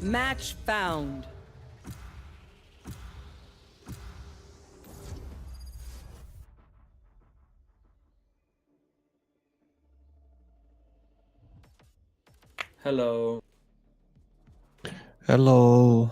Match found. Hello. Hello.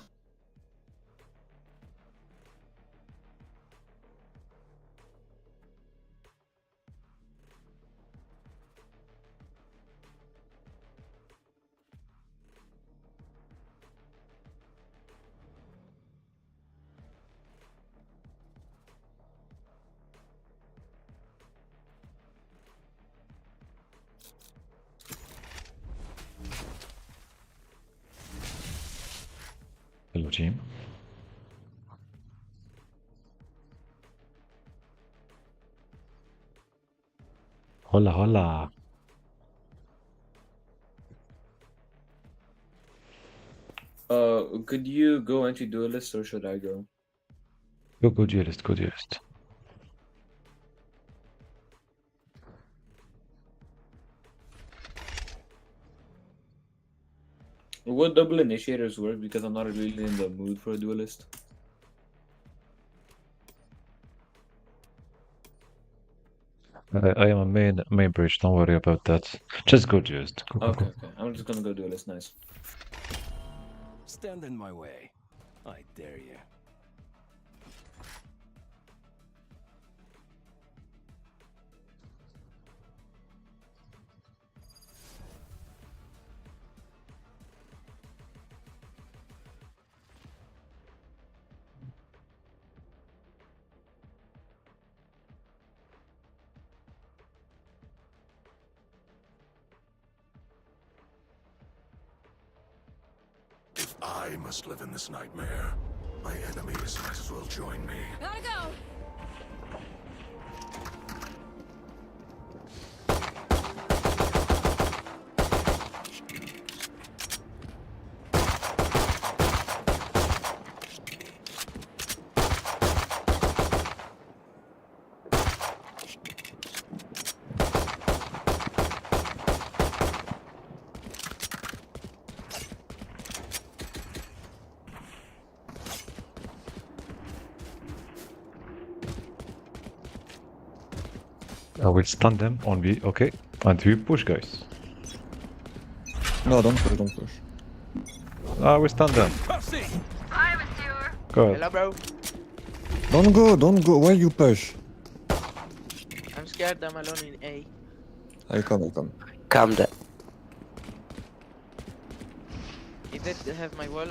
Hello, team. Hola, hola. Could you go into Duelists or should I go? Go duelist, go duelist. Would double initiators work? Because I'm not really in the mood for a duelist. I am a main bridge, don't worry about that. Just go duelist. Go, go, Okay, go. okay. I'm just gonna go duelist. Nice. Stand in my way. I dare you. If I must live in this nightmare, my enemies might as well join me. Gotta go! I will stun them on B, okay? And we push, guys. No, don't push. I will stun them. Go ahead. Hello, bro. Don't go. Why you push? I'm scared. I'm alone in A. I come. Calm down. If they have my wall,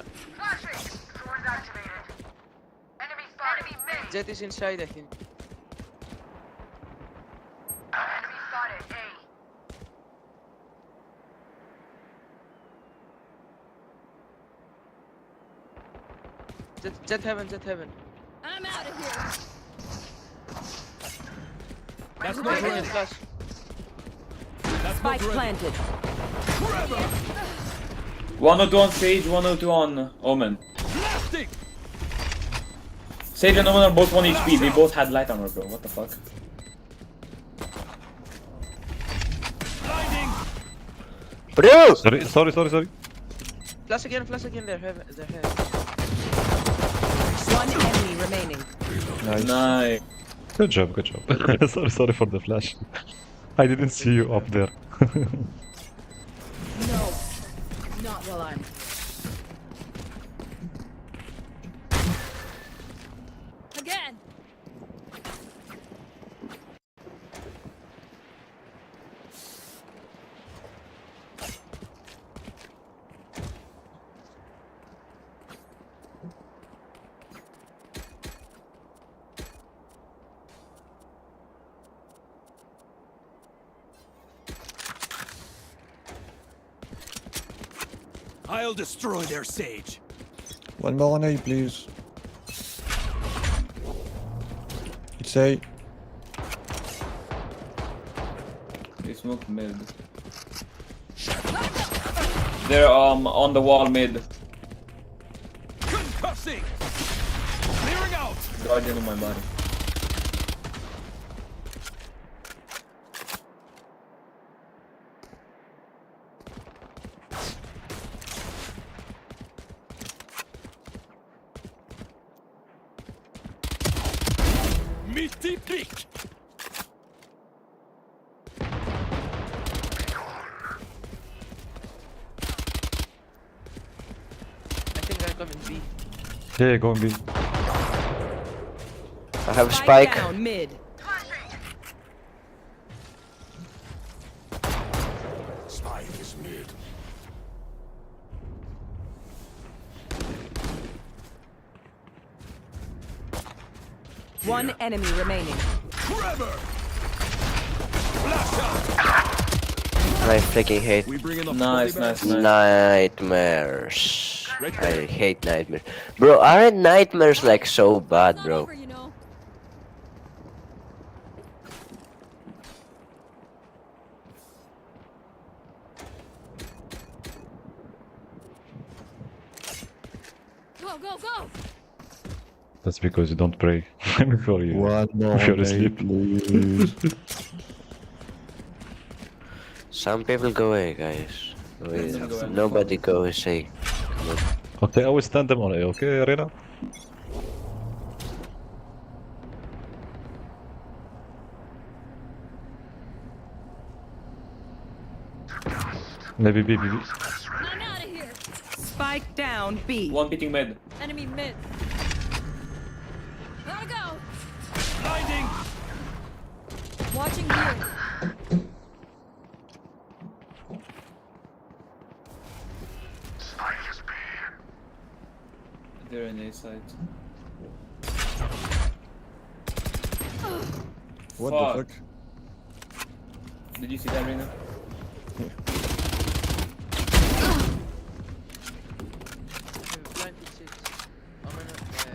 Jett is inside, I think. Jett heaven. I'm out of here! That's I not get ready. flash. That's Spike not ready. planted. 102 on Sage, 102 on Omen. Blasting! Sage and Omen are both 1 HP. They both had light armor, bro. What the fuck? Blinding! Bro! Sorry. Flash again there. Heaven. One enemy remaining. Nice. Nice. Good job. Sorry for the flash. I didn't see you up there. No. Not while I'm. Again! I'll destroy their sage. One more on A, please. It's A. They smoked mid. They're on the wall mid. Concussing! Clearing out! Guardian on my body. Pretty peak. I think I'm coming B. Yeah, go and be. I have spike. Down mid. Spike is mid. One enemy remaining. Trevor. Flash out. I freaking hate We bring in the Nice, fully nice, balanced- nice. nightmares. Right I there. hate nightmares. Bro, aren't nightmares like so bad, Not bro? over, you know. Go, go, go! That's because you don't pray before you. One more If you're nade, asleep. please. Some people go away, guys. Them go away. Nobody go say. Okay, I will stand them on A, okay, Reyna? Maybe B, B, B. I'm out of here! Spike down B. One pitting mid. Enemy mid. Gotta go! Blinding. Watching here. They're in A side. What Fuck. the fuck? Did you see that, Reyna? Blind pit 6. Omen, Windows 2.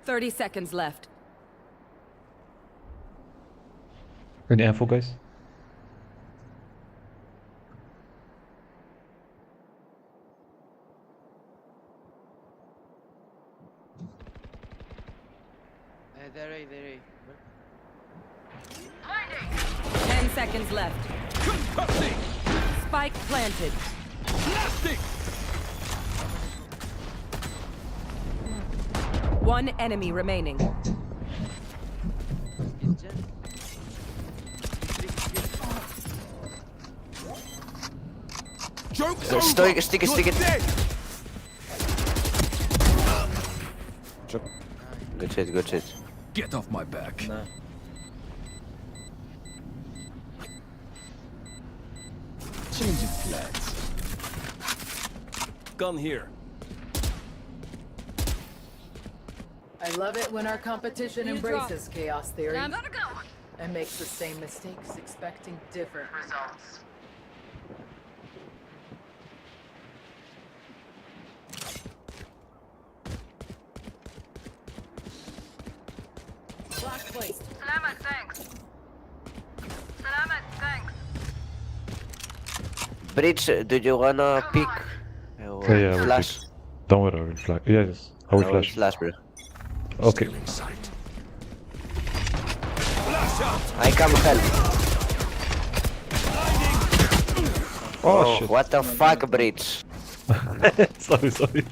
Thirty seconds left. Any info, guys? They're A, they're A. 10 seconds left. Concussing. Spike planted. Blasting. One enemy remaining. Is Jett? Joke's Stick over. it, stick it, You're stick it. dead. Good shit, good shit. Get off my back. Nah. Changing plans. Gun here. I love it when our competition Need a embraces chaos theory I'm gonna go! and makes the same mistakes expecting different results. Flash placed. Salamat, thanks. Salamat, thanks. Bridge, do you wanna pick? Yeah, yeah, I will Flash. Don't worry, I will flash. Yes, I will I will flash. flash, bro. Okay. Stealing sight. Flash out. I come help. Oh, shit. What the fuck, Bridge? Sorry, sorry.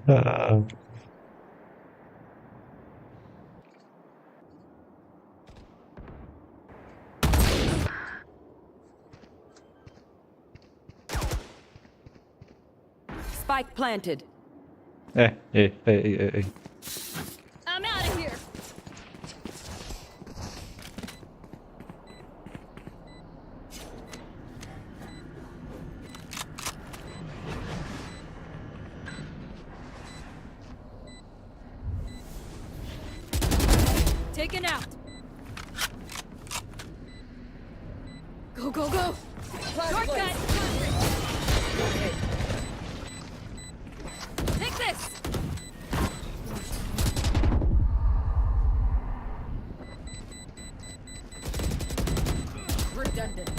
Uh, Spike planted. hey. I'm out of here! Taken out! Go, go, go! Shortcut! Take this! Redundant.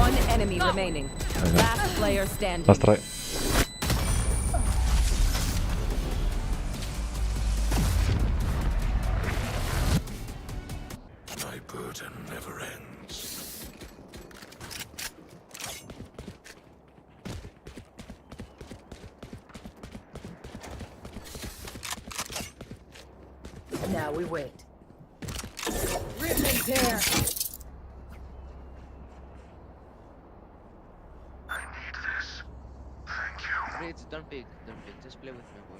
One enemy remaining. Last player standing. Let's try. My burden never ends. Now we wait. Rip and tear. I need this. Thank you. Rich, don't pick. Don't pick. Just play with me, boy.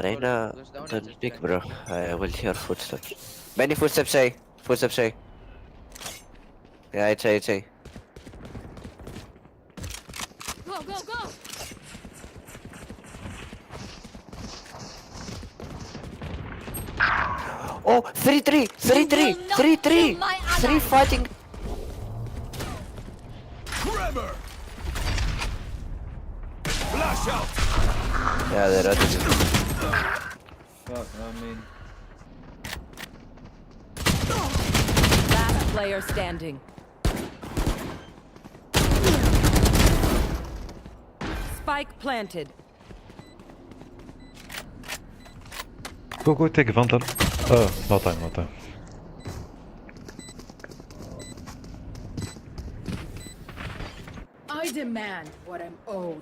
Reyna, Goes down and don't just pick, play. bro. I will hear footsteps. Many footsteps, say. Footsteps, say. Yeah, it's A. Go, go, go! Oh, 3-3, 3-3, 3-3, 3 fighting. Tremor! Flash out! Yeah, they're ready. Fuck, I mean. Last player standing. Spike planted. Go, take Vandal. No time, no time. I demand what I'm owed.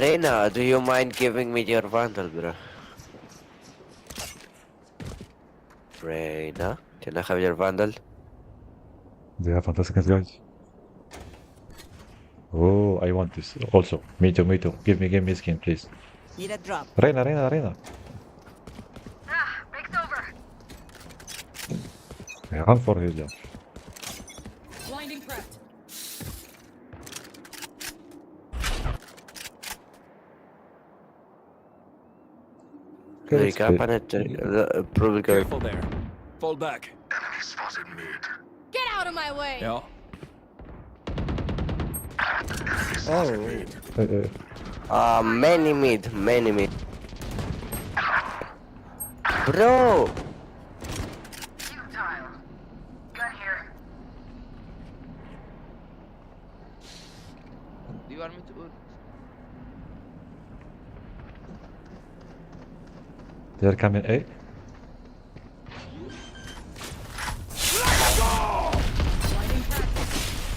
Reyna, do you mind giving me your Vandal, bro? Reyna, can I have your Vandal? They have fantastic guys. Oh, I want this. Also, me too, me too. Give me skin, please. Need a drop. Reyna. Breaks over. Yeah, run for his job. Blinding prepped. Very cabinet, probably going. Careful there. Fall back. Enemy spotted mid. Get out of my way! Yeah. Oh, Many mid. Bro! Futile. Gun here. Do you want me to ult? They're coming A.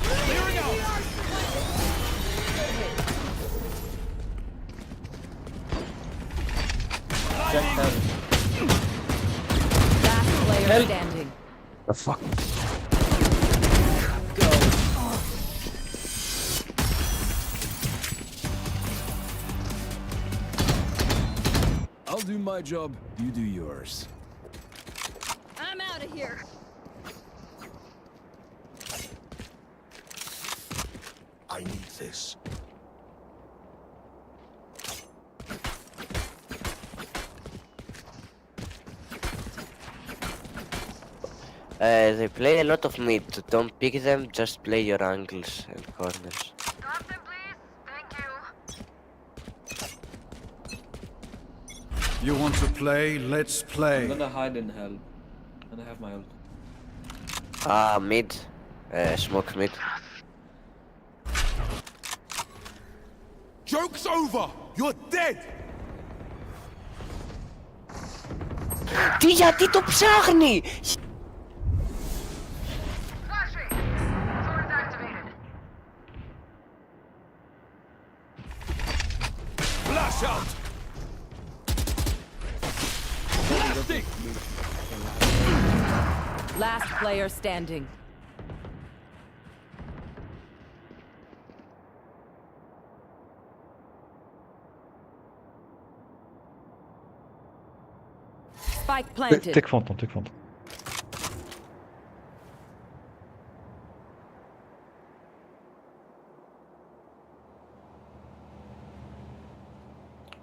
Clearing out! Jett has. Last player Help. standing. The fuck? I'll do my job, you do yours. I'm out of here. I need this. They play a lot of mid. Don't pick them, just play your angles and corners. Drop them, please. Thank you. You want to play? Let's I'm play. gonna hide in hell. And I have my ult. Mid. Smoke mid. Joke's over! You're dead! Γιατί το ψάχνει! Flashing. Sword is activated. Flash out! Plastic! Last player standing. Spike planted. Take Phantom.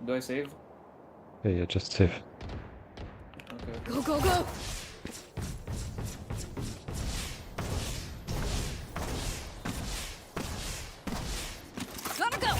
Do I save? Yeah, just save. Okay. Go, go, go! Gotta go!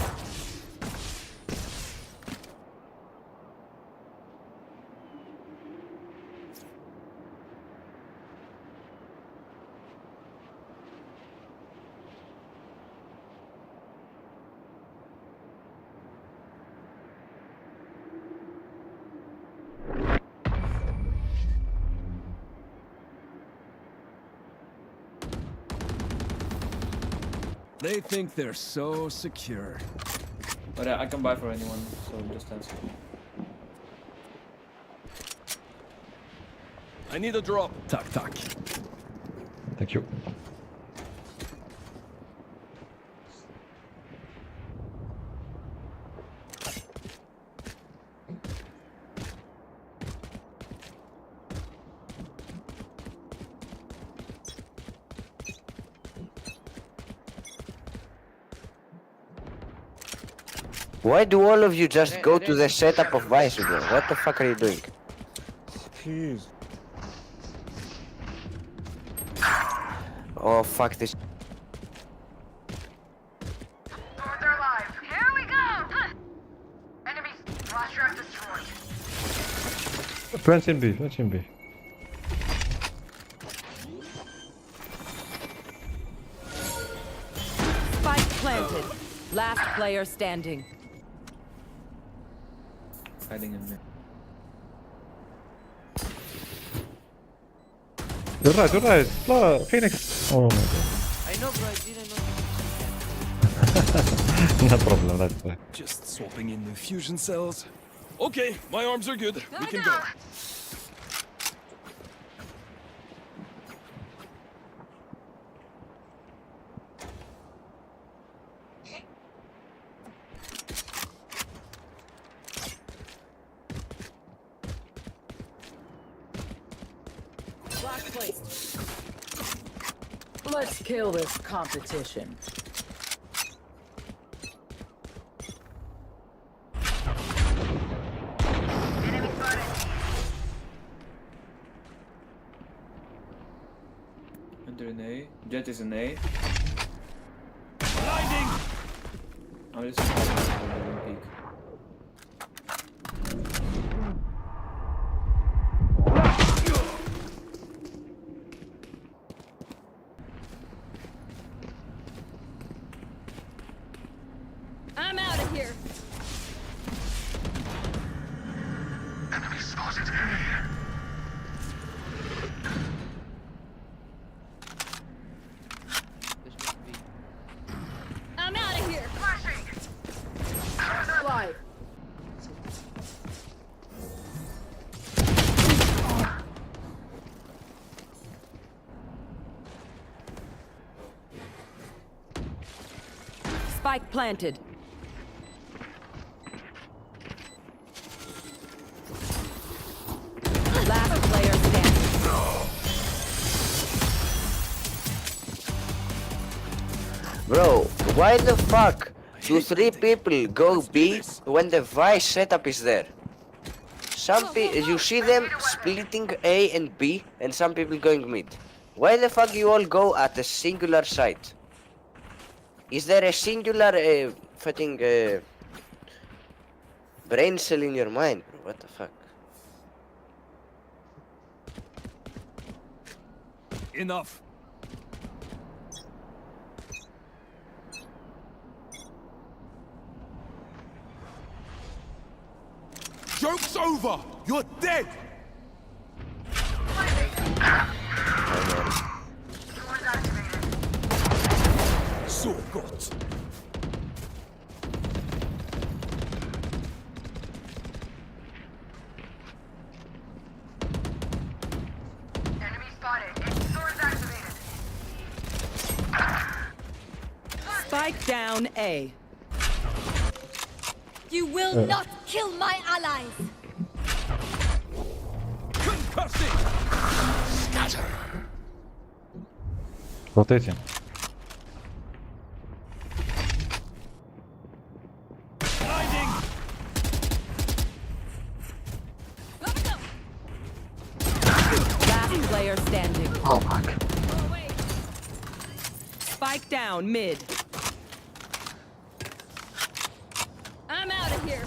They think they're so secure. But I can buy for anyone, so just ask. I need a drop. Tack, tack. Thank you. Why do all of you just go to the setup of Vice, bro? What the fuck are you doing? Please. Oh fuck this. They're alive. Here we go. Enemies. Flasher destroyed. Plant in B, plant in B. Spike planted. Last player standing. Hiding in there. You're right. Phoenix. Oh my god. I know, bro. I didn't know. No problem, that's fine. Just swapping in the fusion cells. Okay, my arms are good. We can go. Black placed. Let's kill this competition. Enemy spotted. Enter in A. Jett is in A. Blinding. I'm just peek. I'm out of here. Enemy spotted A. This must be. I'm out of here. Flashing. Live. Spike planted. Last player standing. Bro, why the fuck do 3 people go B when the Vice setup is there? You see them splitting A and B and some people going mid. Why the fuck you all go at a singular site? Is there a singular fucking brain cell in your mind, bro? What the fuck? Enough. Joke's over! You're dead! Doors activated. So gut. Enemy spotted. Doors activated. Spike down A. You will not kill my allies. Concussing. Scatter! Rotating. Blinding. Gotta go. Last player standing. Oh fuck. Oh, wait. Spike down mid. I'm out of here.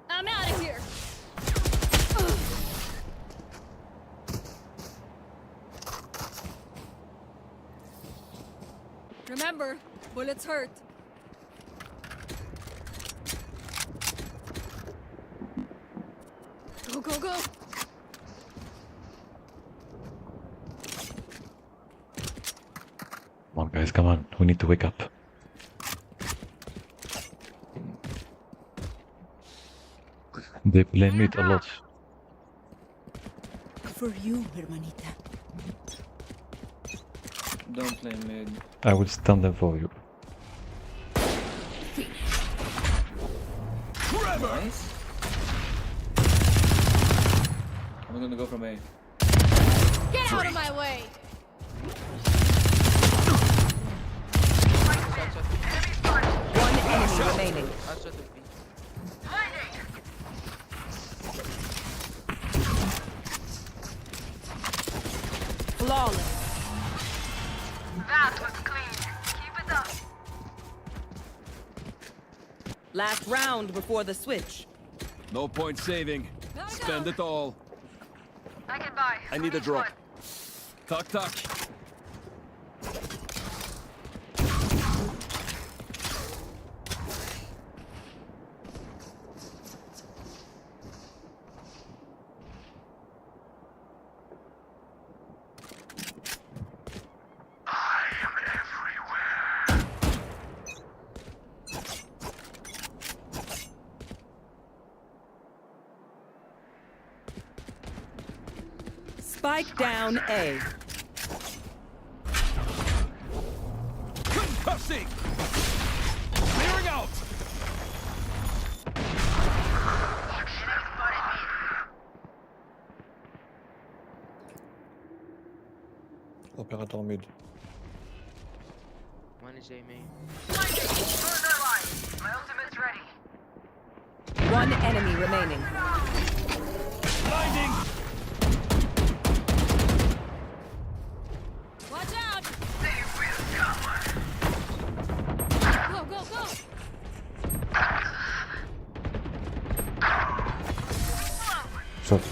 I'm out of here. Remember, bullets hurt. Go, go, go. guys, come on. We need to wake up. They play mid a lot. For you, hermanita. Don't play mid. I will stun them for you. Nice. I'm gonna go from A. Get out of my way! One enemy remaining. Outside of B. Flawless. That was clean. Keep it up. Last round before the switch. No point saving. Spend it all. I can buy. I need a drop. Tuck, tuck. Spike down A. Concussing! Clearing out! Operator mid. One is A main. My ultimate's ready. One enemy remaining. Blinding! Watch out! Go, go, go! Shot.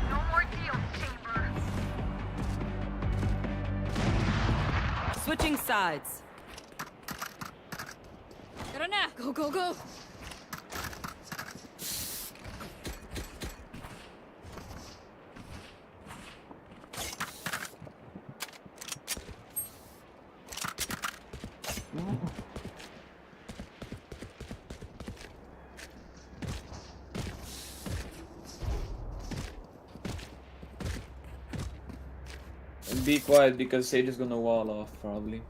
No more deals, Chamber. Switching sides. Reyna, go, go, go! And be quiet because Sage is gonna wall off probably.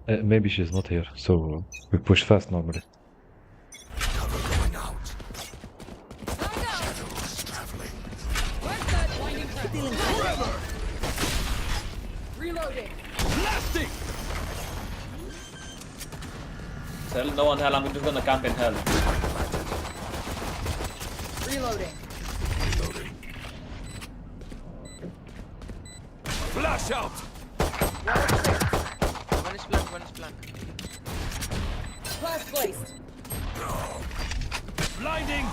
Maybe she's not here, so we push fast normally. Cover going out. Gotta go! Shadows traveling. We're good! Winding trap. Reloading! Blasting! Hell, no one hell, I'm just gonna camp in hell. Reloading. Reloading. Flash out! One is blank, one is blank. Flash placed. Blinding!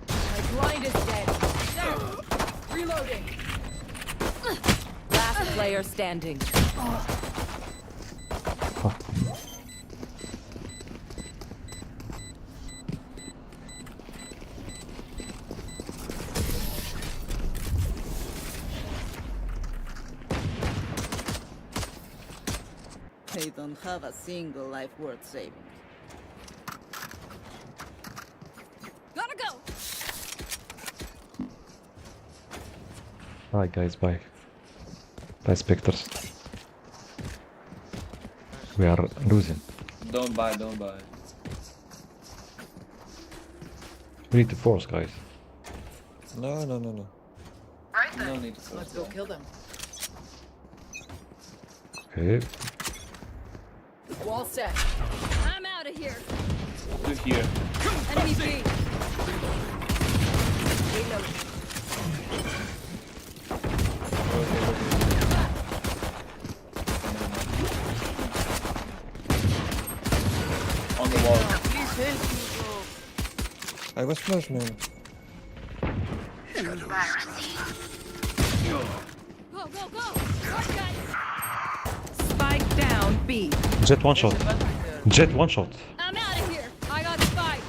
My blind is dead. There. Reloading. Last player standing. They don't have a single life worth saving. Gotta go! Bye guys, bye. Bye Spectres. We are losing. Don't buy, don't buy. We need to force, guys. No. Right No then. need to force Let's go that. kill them. Okay. Wall set. I'm out of here! To here. Enemy B! Reloading. On the wall. Please help me, bro. I was flash, man. Shadows traveling. Go, go, go! Right, guys! Spike down B. Jett one shot. There's a button there. Jett one shot. I'm out of here! I got spike!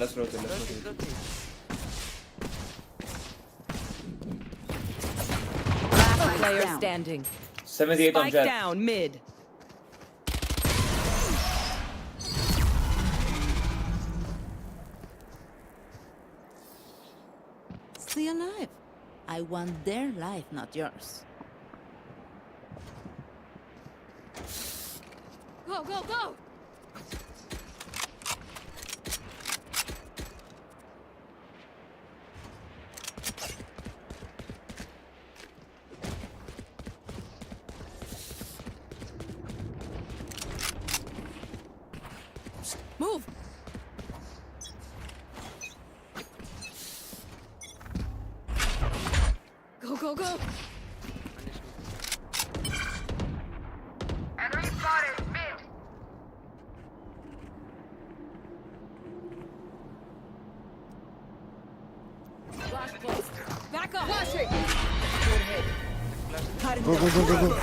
let's rotate. Last player standing. 78 on Spike Jett. down mid. Stay alive. I want their life, not yours. Go, go, go! Move. Go, go, go! Flash placed. Back up! Flashing! Go, go, go, go, go.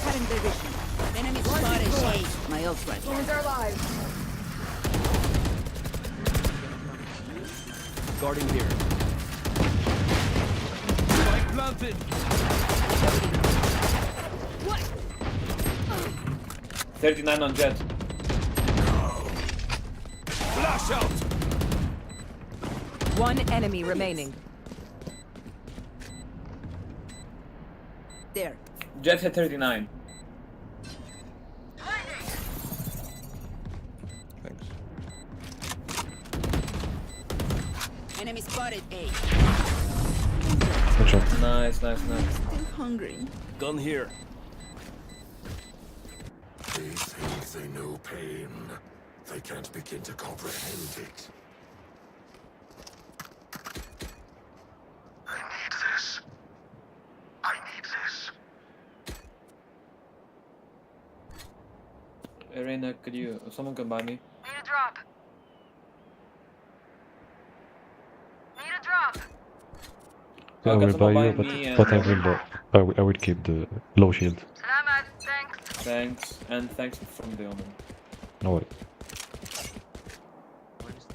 Cutting their vision. Enemy spotted. Hey, my ult's right. Ruins our lives. Guarding here. Spike planted. What? 39 on Jett. Flash out. One enemy remaining. There. Jett hit 39. Thanks. Enemy spotted. A. Good job. Nice. Still hungry. Gun here. They think they know pain. They can't begin to comprehend it. I need this. I need this. Reyna, someone can buy me? Need a drop. Need a drop. I Okay, will so buy buy you, me, but I will keep the low shield. Salamat, thanks. Thanks, and thanks from the Omen. No worry. One is dead.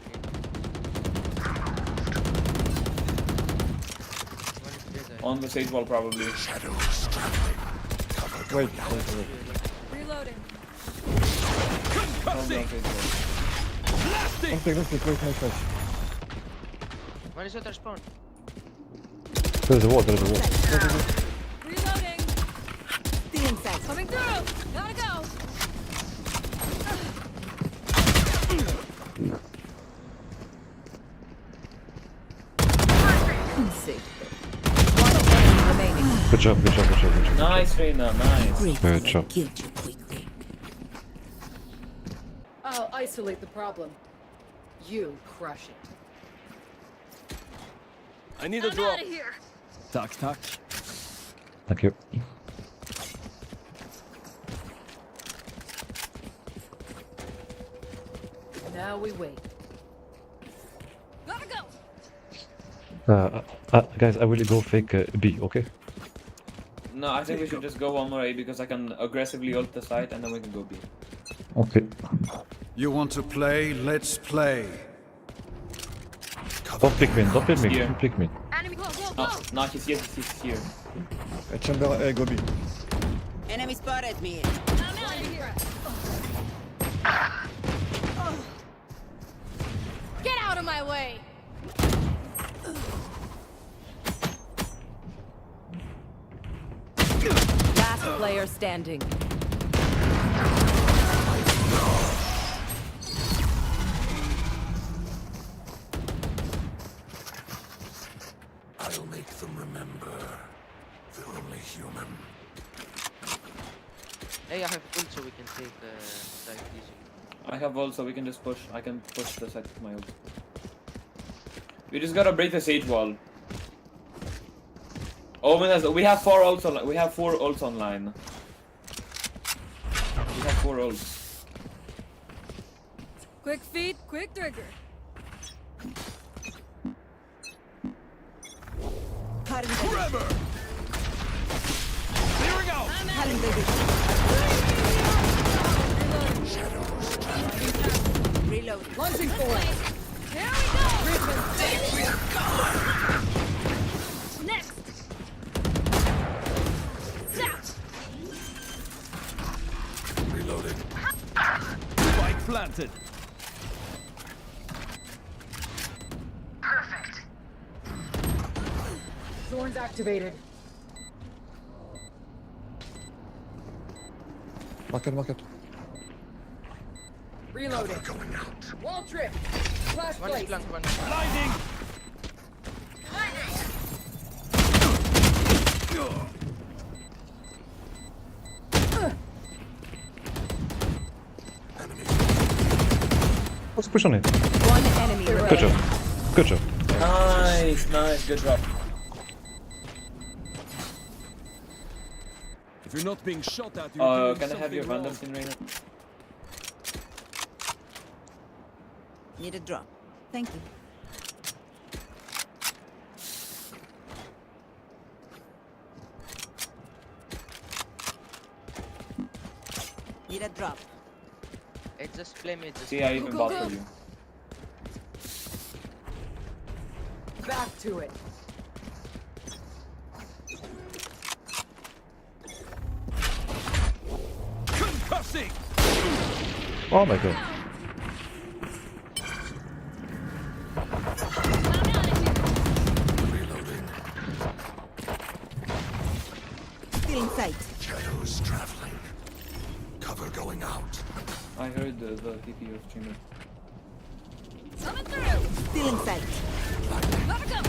One is dead. On the sage wall, probably. Shadows traveling. Cover Wait, going wait, out. wait. Reloading. Probably on sage wall. Blasting. Don't pick, wait, nice. One is outer spawn. There's a wall, there's a wall. Reloading. The inside. Coming through. Gotta go. Safe. One enemy remaining. Good job, good job, good job, good job. Nice, Reyna, nice. Good job. Killed you quickly. I'll isolate the problem. You crush it. I need a I'm drop. out of here. Tack, tack. Thank you. Now we wait. Gotta go. Guys, I will go fake B, okay? No, I think we should just go one more A because I can aggressively ult the site and then we can go B. Okay. You want to play? Let's play. Don't pick me, don't pick me, Here. don't pick me. Enemy, go, go, go. Oh, no, he's here. Chamber A, go B. Enemy spotted me. I'm out of here. Get out of my way. Last player standing. I'll make them remember. The only human. Hey, I have ult so we can take side easy. I have ult, so we can just push. I can push the site with my ult. We just gotta break the sage wall. Omen has. We have 4 ults online. We have 4 ults online. We have 4 ults. Quick feet, quick trigger. Forever. Clearing out. Reload. Launching forward. Here we go. Next. Zap. Reloading. Spike planted. Thorns activated. Market. Reloading. Going out. Wall trip. Flash One is place. blank, one is blank. Blinding. Let's push on it. One enemy Good remaining. job. Good job. Nice, good job. If you're not being shot at, you're doing Can I have your something vandals in Reyna? Need a drop. Thank you. Need a drop. Hey, just play me. Just See, I even bought for you. Back to it. Concussing. Oh my god. Reloading. Still in sight. Shadows traveling. Cover going out. I heard the TP of streamer. Coming through. Still in sight. Let it go.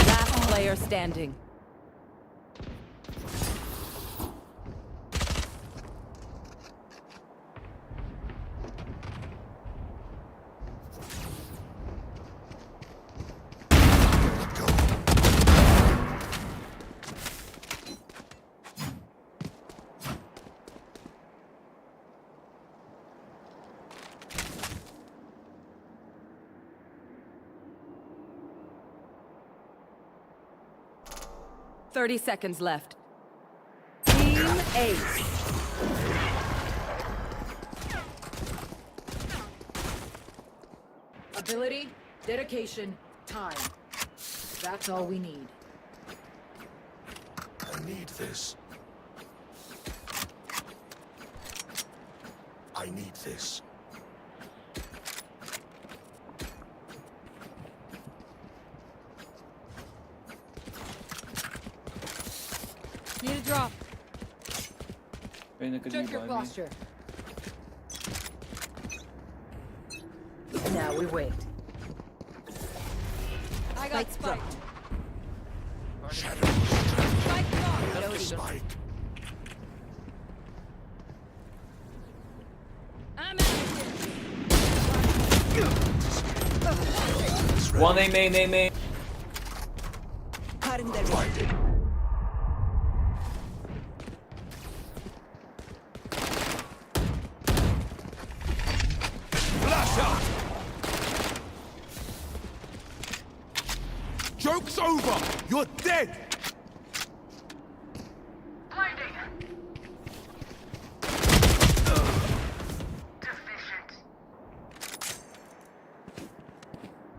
Last player standing. Go. 30 seconds left. Team Ace. Ability, dedication, time. That's all we need. I need this. I need this. Need a drop. Reyna, could Check you your buy me? posture. Now we wait. I got Spike's spike. Shadows Spike traveling. drop. Spike. I'm out of here. One A main. Cutting their way. Blinded. Flash out. Joke's over. You're dead.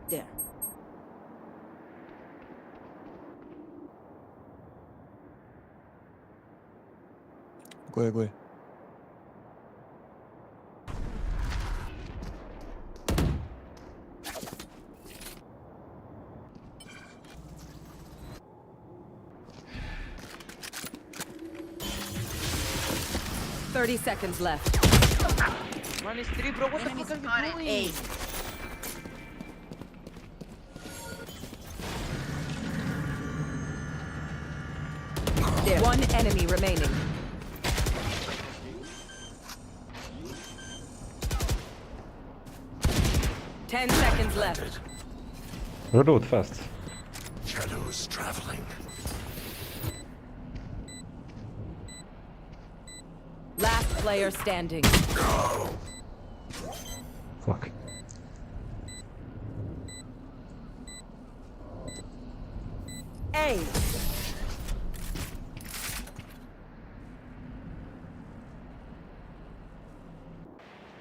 There. Go ahead. 30 seconds left. Minus 3, bro. What the fuck are you doing? A. There. One enemy remaining. Ten seconds left. Reload fast. Shadows traveling. Last player standing. Fuck. A.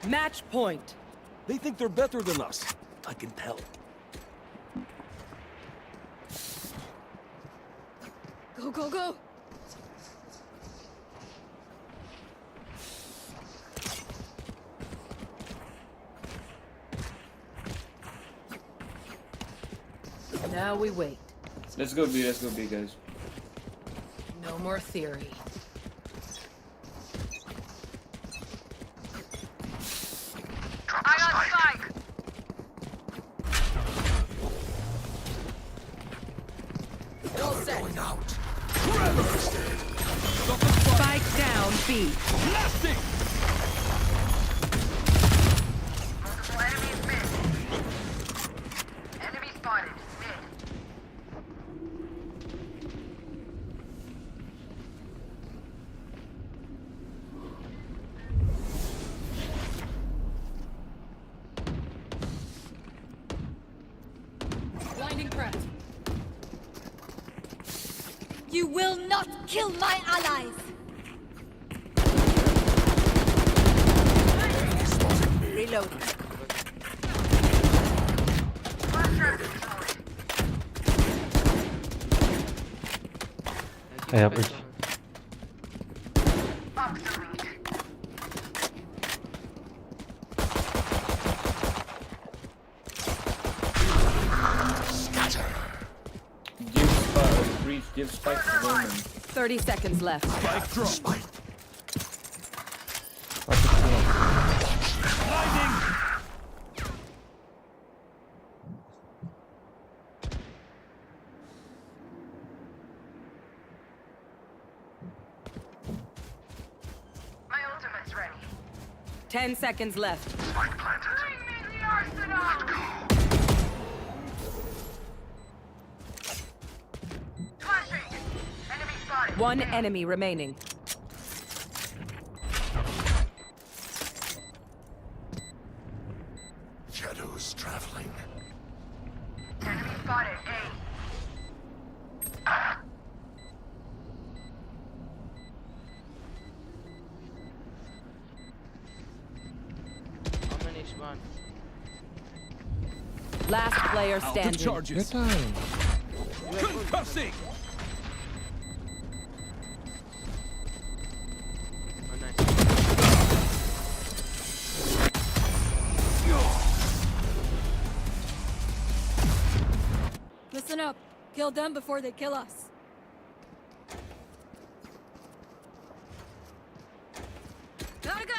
Match point. They think they're better than us. I can tell. Go, go, go. Now we wait. Let's go B, guys. No more theory. All set. Going out. Spike down B. Blasting! Blinding crack. You will not kill my allies. Reloading. I have it. Give Spike to Omen. 30 seconds left. Spike drop. Spike. Blinding! My ultimate's ready. 10 seconds left. Spike planted. Bring me the arsenal! Flashing! Enemy spotted. One enemy remaining. Shadows traveling. Enemy spotted. A. Omen is one. Last player Out of standing. Your charges. time. Concussing! Oh, nice. Listen up. Kill them before they kill us. Gotta go.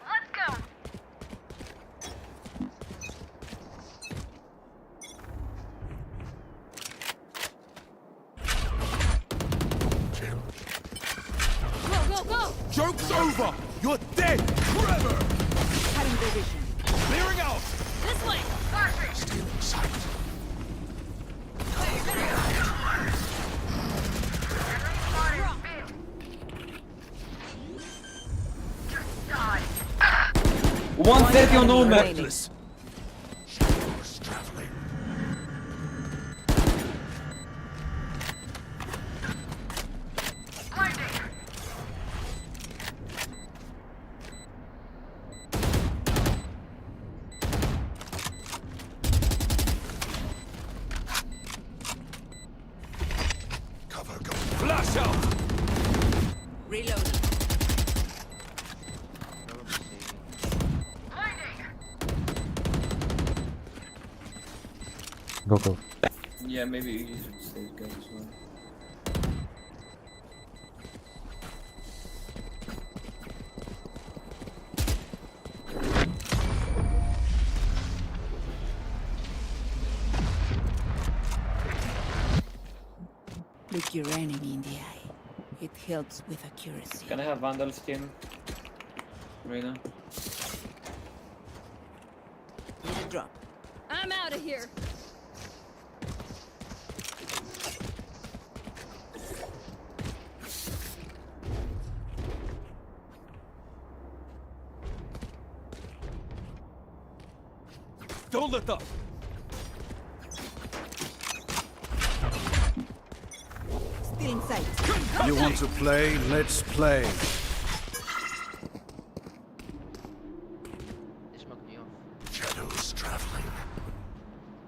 Let's go! Go, go, go. Joke's over! You're dead! Forever! Cutting their vision. Clearing out! This way. Stealing sight. Drop. 130 on Omen. remaining. Shadows traveling. Cover going. Flash out! Reloading. Go, go. Yeah, maybe you should stay guys as well. Look your enemy in the eye. It helps with accuracy. Can I have Vandal skin? Reyna? Need a drop. I'm out of here. Don't let up. Still in sight. You want to play? Let's play. They smoke me off. Shadows traveling.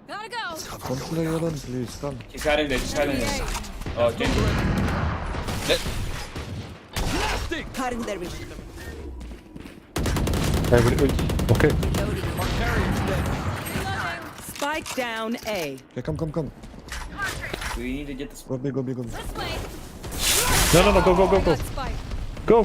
Gotta go. Don't play alone, please. Come. He's hiding there, he's hiding there. Oh, Gekko. Cutting their vision. I will ult. Okay. Spike down A. Okay, come. We need to get this. Go B. This way. No, go. Got spike. Go.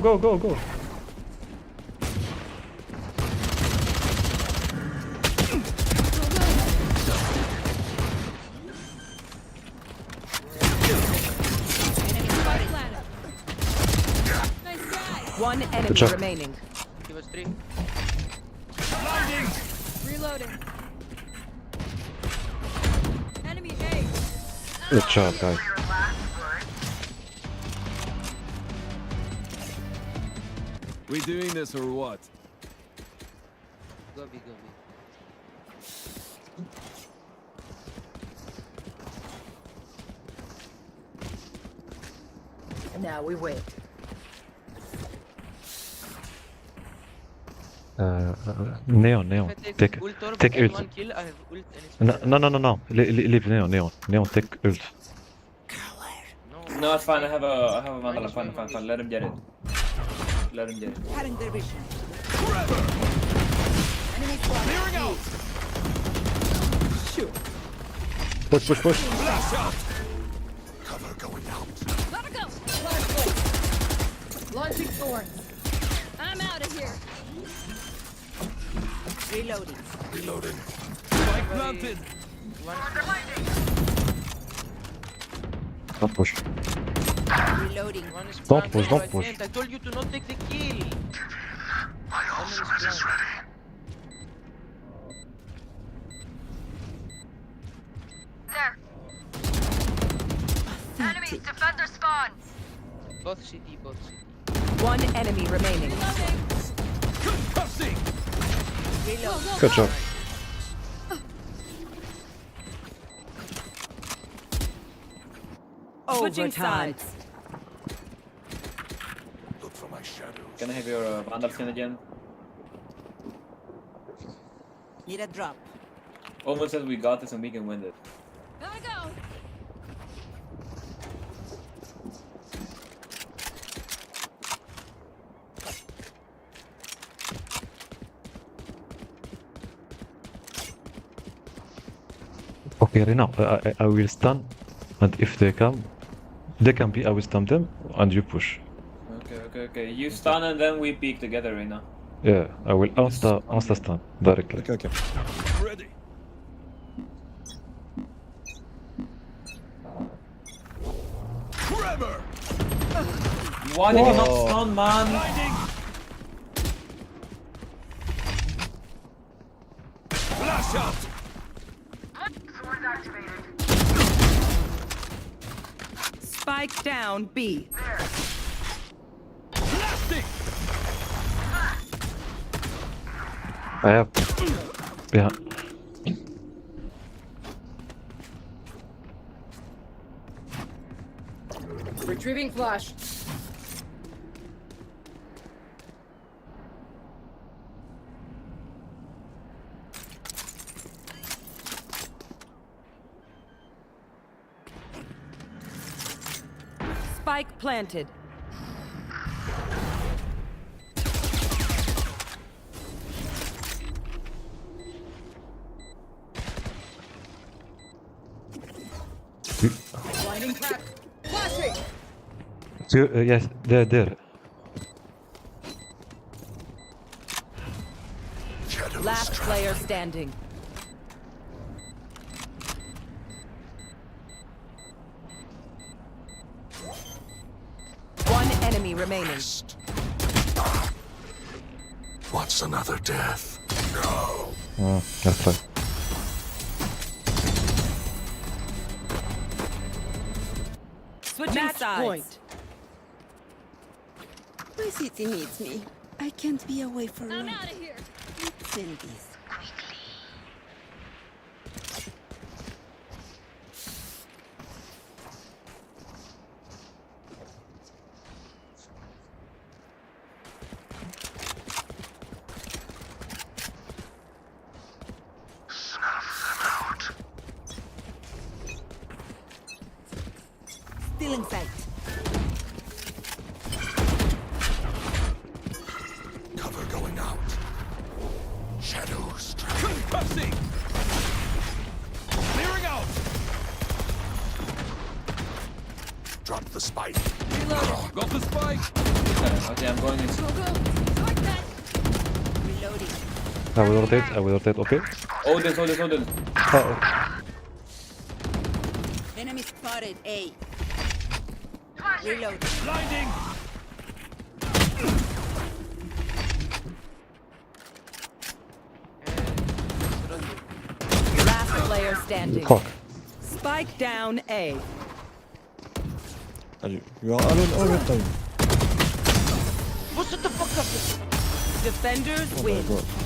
Spike planted. Nice try. One enemy Good job. remaining. He was 3. Reloading. Enemy A. Good job, guys. We doing this or what? Go B. Now we wait. Neon. If I Take ult orb take and ult. 1 kill, I have ult and it's No. Leave Neon. Neon, take ult. No, it's fine. I have a vandal. Fine. Let him get it. Cutting their vision. Enemy spotted. Clearing out. Shoot. Push. Flash out. Cover going out. Gotta go. Launching thorns. I'm out of here. Reloading. Reloading. Spike planted. Don't push. Reloading. One is Don't planted, push. I can't. I told you to not take the kill. My ultimate is ready. Pathetic. Both CT. One enemy remaining. Concussing. Reload. Good job. Switching Overtime. sides. Look for my shadows. Can I have your vandal skin again? Need a drop. Omen says we got this and we can win it. Gotta go. Okay, Reyna, I will stun, and if they come, they can be. I will stun them, and you push. Okay. You stun and then we peek together, Reyna. Yeah, I will insta stun directly. Okay. Ready. Trevor. Why did you not stun, man? Blinding. Flash out. Spike down B. Blasting. I have. Yeah. Retrieving flash. Spike planted. Blinding crack. Flashing. So, yes, they're there. Shadows Last traveling. player standing. One enemy remaining. What's another death? No. That's fine. Switching Match sides. point. My city needs me. I can't be away for I'm long. out of here. Let's end this. Stealing sight. Cover going out. Shadows. Concussing! Clearing out! Drop the spike. Got the spike! Okay, I'm going in. Reloading. I will rotate, okay? Oh, this. Oh, Enemy spotted. A. Reload. Blinding! Last player standing. fuck. Spike down A. You are alone all the time. What the fuck up? Defenders Oh my win. god.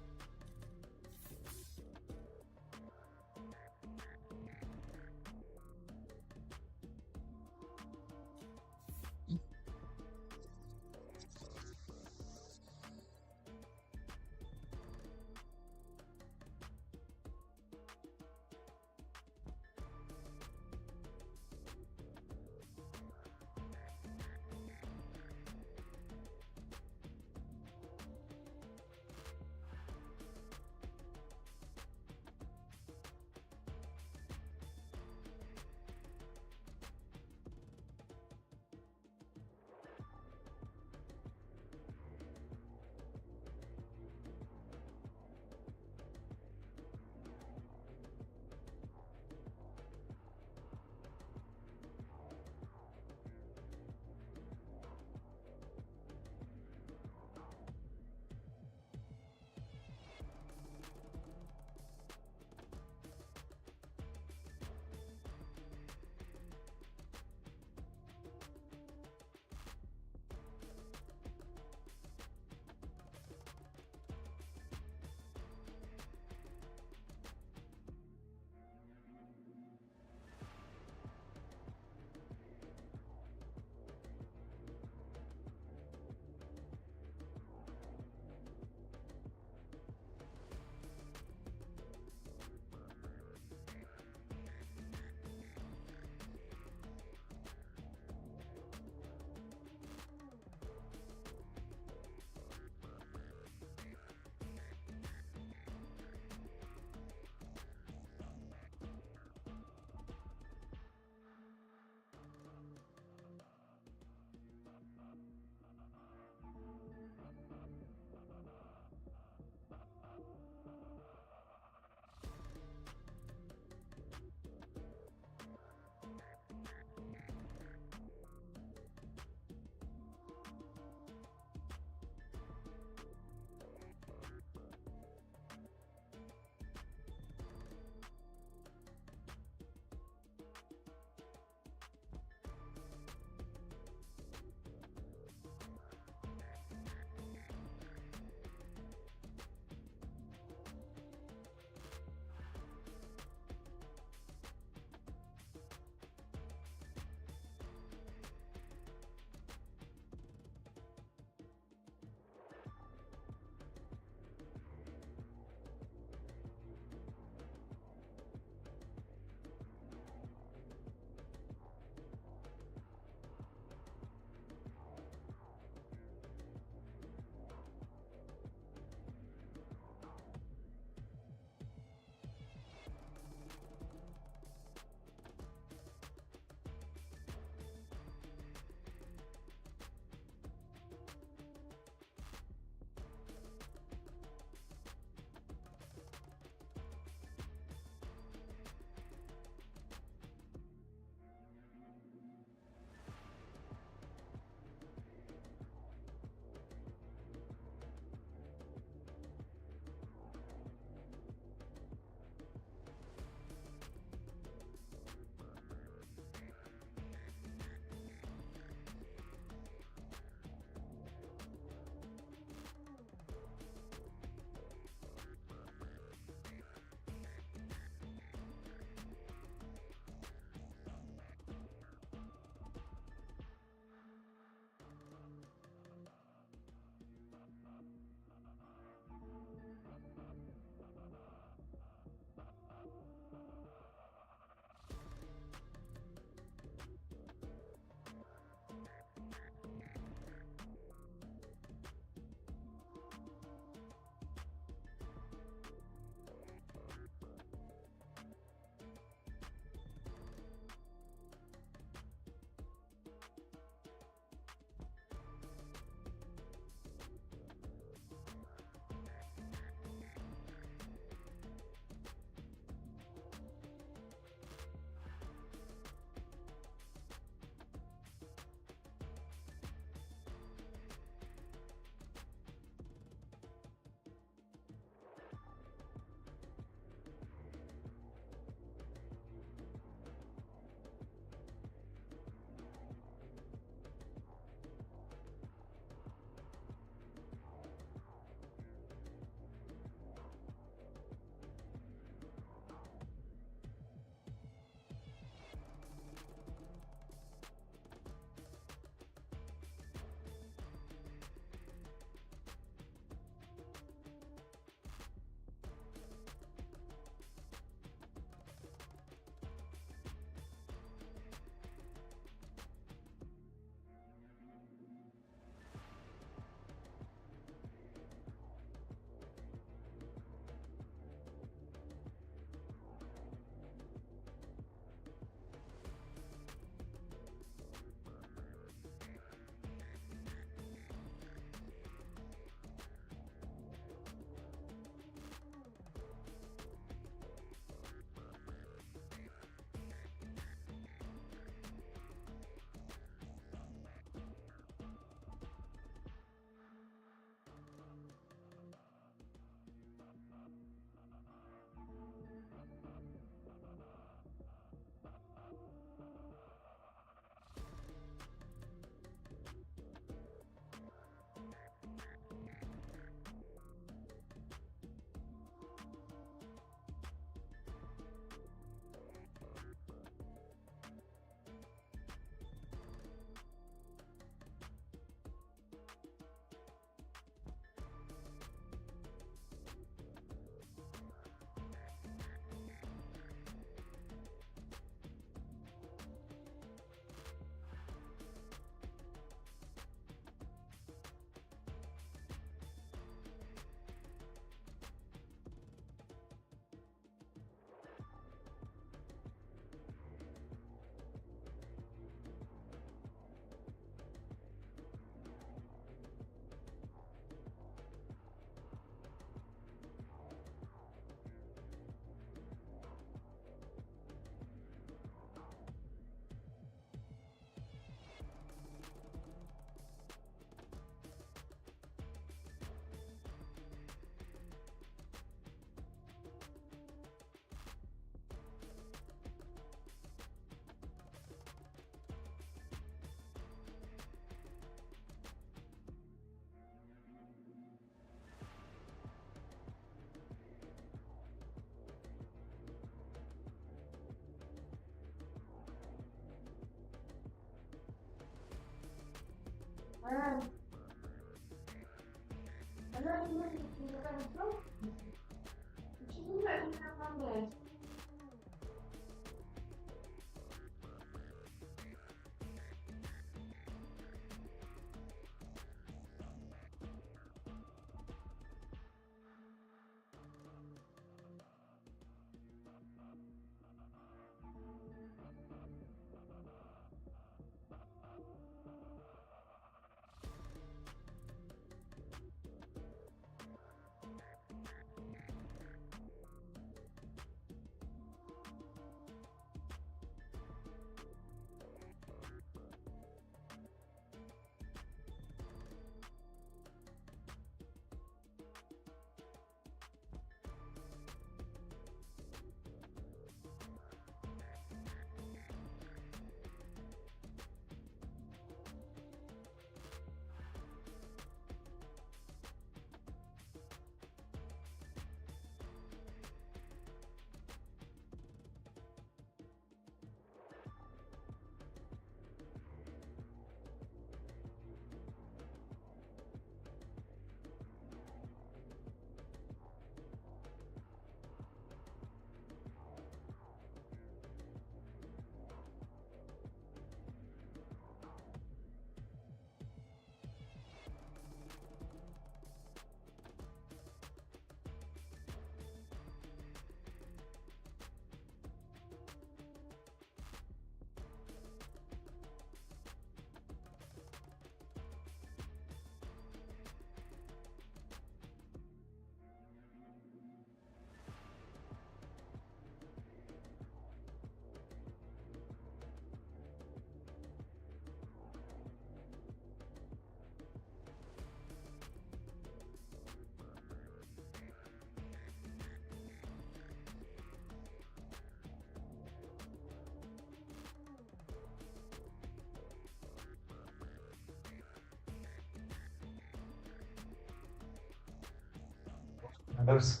بس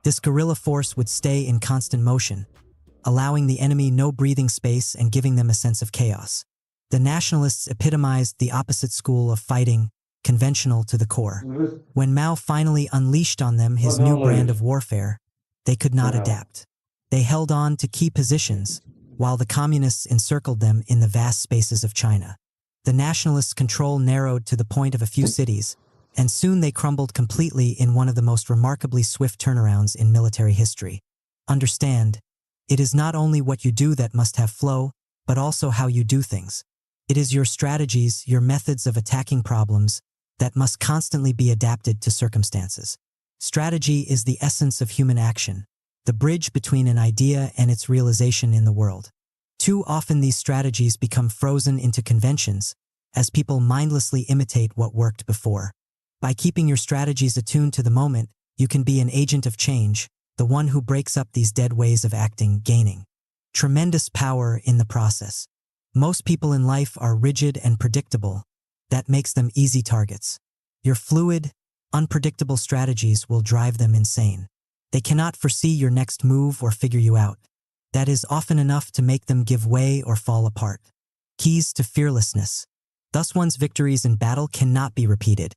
This guerrilla force would stay in constant motion, allowing the enemy no breathing space and giving them a sense of chaos. The Nationalists epitomized the opposite school of fighting, conventional to the core. When Mao finally unleashed on them his new brand of warfare, they could not adapt. They held on to key positions, while the communists encircled them in the vast spaces of China. The Nationalists' control narrowed to the point of a few cities, and soon they crumbled completely in one of the most remarkably swift turnarounds in military history. Understand, it is not only what you do that must have flow, but also how you do things. It is your strategies, your methods of attacking problems, that must constantly be adapted to circumstances. Strategy is the essence of human action, the bridge between an idea and its realization in the world. Too often these strategies become frozen into conventions, as people mindlessly imitate what worked before. By keeping your strategies attuned to the moment, you can be an agent of change, the one who breaks up these dead ways of acting, gaining tremendous power in the process. Most people in life are rigid and predictable. That makes them easy targets. Your fluid, unpredictable strategies will drive them insane. They cannot foresee your next move or figure you out. That is often enough to make them give way or fall apart. Keys to fearlessness. Thus one's victories in battle cannot be repeated.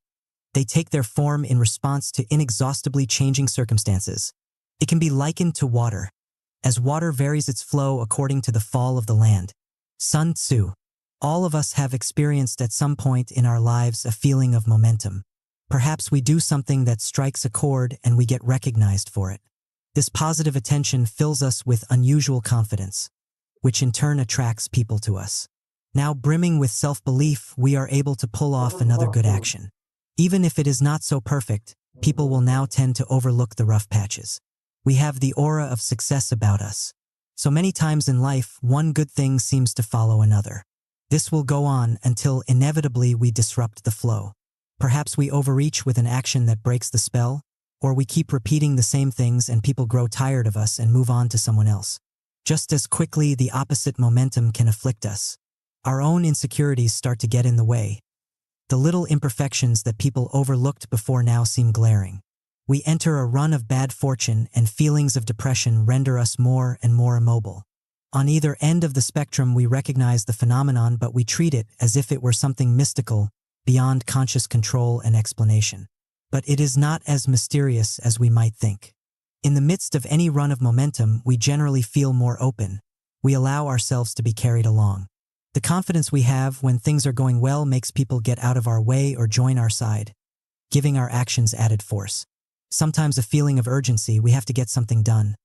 They take their form in response to inexhaustibly changing circumstances. It can be likened to water, as water varies its flow according to the fall of the land. Sun Tzu. All of us have experienced at some point in our lives a feeling of momentum. Perhaps we do something that strikes a chord and we get recognized for it. This positive attention fills us with unusual confidence, which in turn attracts people to us. Now brimming with self-belief, we are able to pull off another good action. Even if it is not so perfect, people will now tend to overlook the rough patches. We have the aura of success about us. So many times in life, one good thing seems to follow another. This will go on until inevitably we disrupt the flow. Perhaps we overreach with an action that breaks the spell, or we keep repeating the same things and people grow tired of us and move on to someone else. Just as quickly, the opposite momentum can afflict us. Our own insecurities start to get in the way. The little imperfections that people overlooked before now seem glaring. We enter a run of bad fortune and feelings of depression render us more and more immobile. On either end of the spectrum we recognize the phenomenon, but we treat it as if it were something mystical, beyond conscious control and explanation. But it is not as mysterious as we might think. In the midst of any run of momentum, we generally feel more open. We allow ourselves to be carried along. The confidence we have when things are going well makes people get out of our way or join our side, giving our actions added force. Sometimes a feeling of urgency, we have to get something done,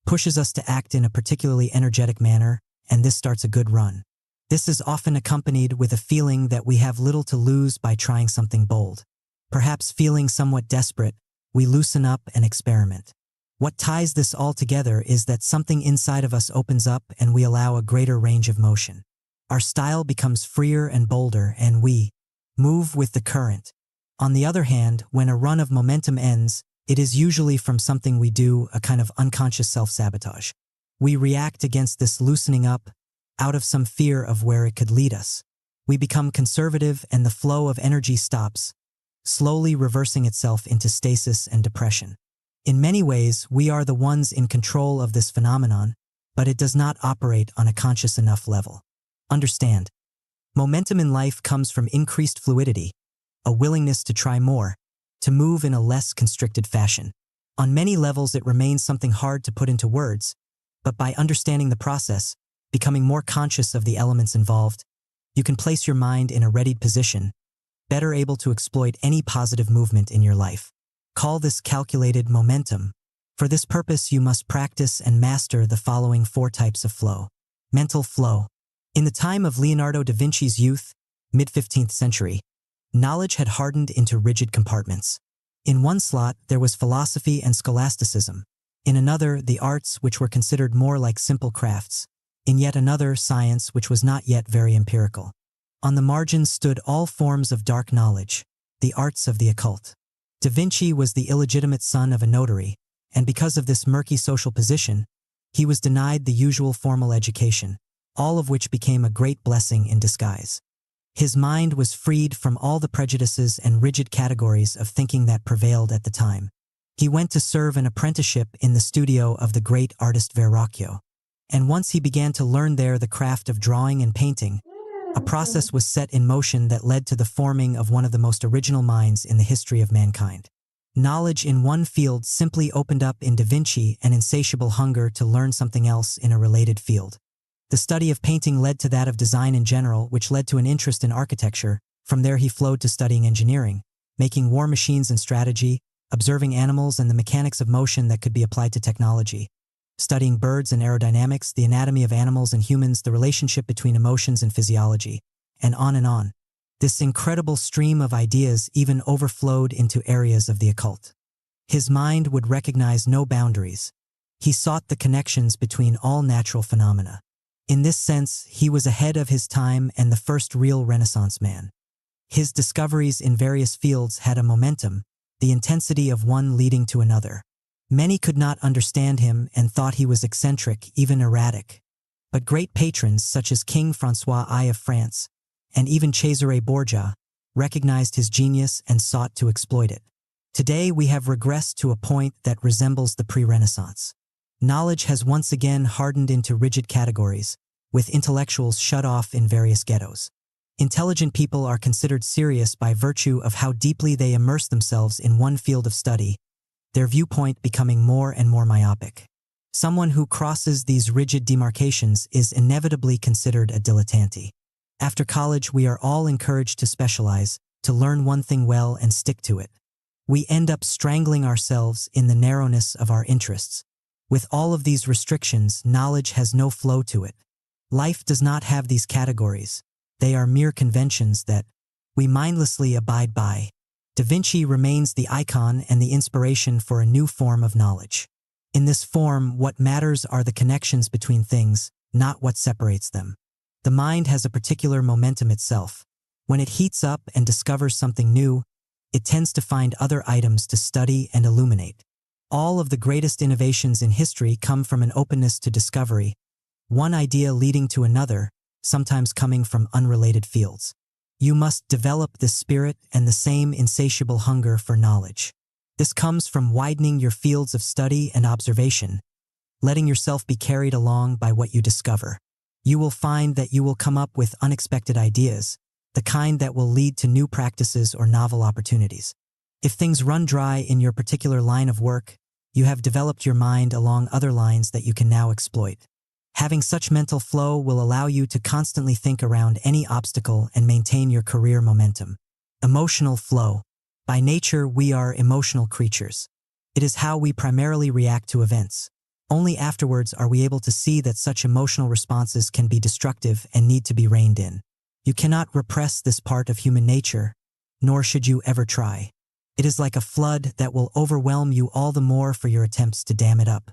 pushes us to act in a particularly energetic manner, and this starts a good run. This is often accompanied with a feeling that we have little to lose by trying something bold. Perhaps feeling somewhat desperate, we loosen up and experiment. What ties this all together is that something inside of us opens up and we allow a greater range of motion. Our style becomes freer and bolder, and we move with the current. On the other hand, when a run of momentum ends, it is usually from something we do, a kind of unconscious self-sabotage. We react against this loosening up out of some fear of where it could lead us. We become conservative and the flow of energy stops, slowly reversing itself into stasis and depression. In many ways, we are the ones in control of this phenomenon, but it does not operate on a conscious enough level. Understand, momentum in life comes from increased fluidity, a willingness to try more, to move in a less constricted fashion. On many levels, it remains something hard to put into words, but by understanding the process, becoming more conscious of the elements involved, you can place your mind in a readied position, better able to exploit any positive movement in your life. Call this calculated momentum. For this purpose, you must practice and master the following 4 types of flow. Mental flow. In the time of Leonardo da Vinci's youth, mid-15th century, knowledge had hardened into rigid compartments. In one slot, there was philosophy and scholasticism. In another, the arts, which were considered more like simple crafts. In yet another, science, which was not yet very empirical. On the margins stood all forms of dark knowledge, the arts of the occult. Da Vinci was the illegitimate son of a notary, and because of this murky social position, he was denied the usual formal education, all of which became a great blessing in disguise. His mind was freed from all the prejudices and rigid categories of thinking that prevailed at the time. He went to serve an apprenticeship in the studio of the great artist Verrocchio, and once he began to learn there the craft of drawing and painting, a process was set in motion that led to the forming of one of the most original minds in the history of mankind. Knowledge in one field simply opened up in Da Vinci an insatiable hunger to learn something else in a related field. The study of painting led to that of design in general, which led to an interest in architecture. From there he flowed to studying engineering, making war machines and strategy, observing animals and the mechanics of motion that could be applied to technology, studying birds and aerodynamics, the anatomy of animals and humans, the relationship between emotions and physiology, and on and on. This incredible stream of ideas even overflowed into areas of the occult. His mind would recognize no boundaries. He sought the connections between all natural phenomena. In this sense, he was ahead of his time and the first real Renaissance man. His discoveries in various fields had a momentum, the intensity of one leading to another. Many could not understand him and thought he was eccentric, even erratic. But great patrons such as King François I of France, and even Cesare Borgia, recognized his genius and sought to exploit it. Today we have regressed to a point that resembles the pre-Renaissance. Knowledge has once again hardened into rigid categories, with intellectuals shut off in various ghettos. Intelligent people are considered serious by virtue of how deeply they immerse themselves in one field of study, their viewpoint becoming more and more myopic. Someone who crosses these rigid demarcations is inevitably considered a dilettante. After college, we are all encouraged to specialize, to learn one thing well and stick to it. We end up strangling ourselves in the narrowness of our interests. With all of these restrictions, knowledge has no flow to it. Life does not have these categories. They are mere conventions that we mindlessly abide by. Da Vinci remains the icon and the inspiration for a new form of knowledge. In this form, what matters are the connections between things, not what separates them. The mind has a particular momentum itself. When it heats up and discovers something new, it tends to find other items to study and illuminate. All of the greatest innovations in history come from an openness to discovery, one idea leading to another, sometimes coming from unrelated fields. You must develop this spirit and the same insatiable hunger for knowledge. This comes from widening your fields of study and observation, letting yourself be carried along by what you discover. You will find that you will come up with unexpected ideas, the kind that will lead to new practices or novel opportunities. If things run dry in your particular line of work, you have developed your mind along other lines that you can now exploit. Having such mental flow will allow you to constantly think around any obstacle and maintain your career momentum. Emotional flow. By nature, we are emotional creatures. It is how we primarily react to events. Only afterwards are we able to see that such emotional responses can be destructive and need to be reined in. You cannot repress this part of human nature, nor should you ever try. It is like a flood that will overwhelm you all the more for your attempts to dam it up.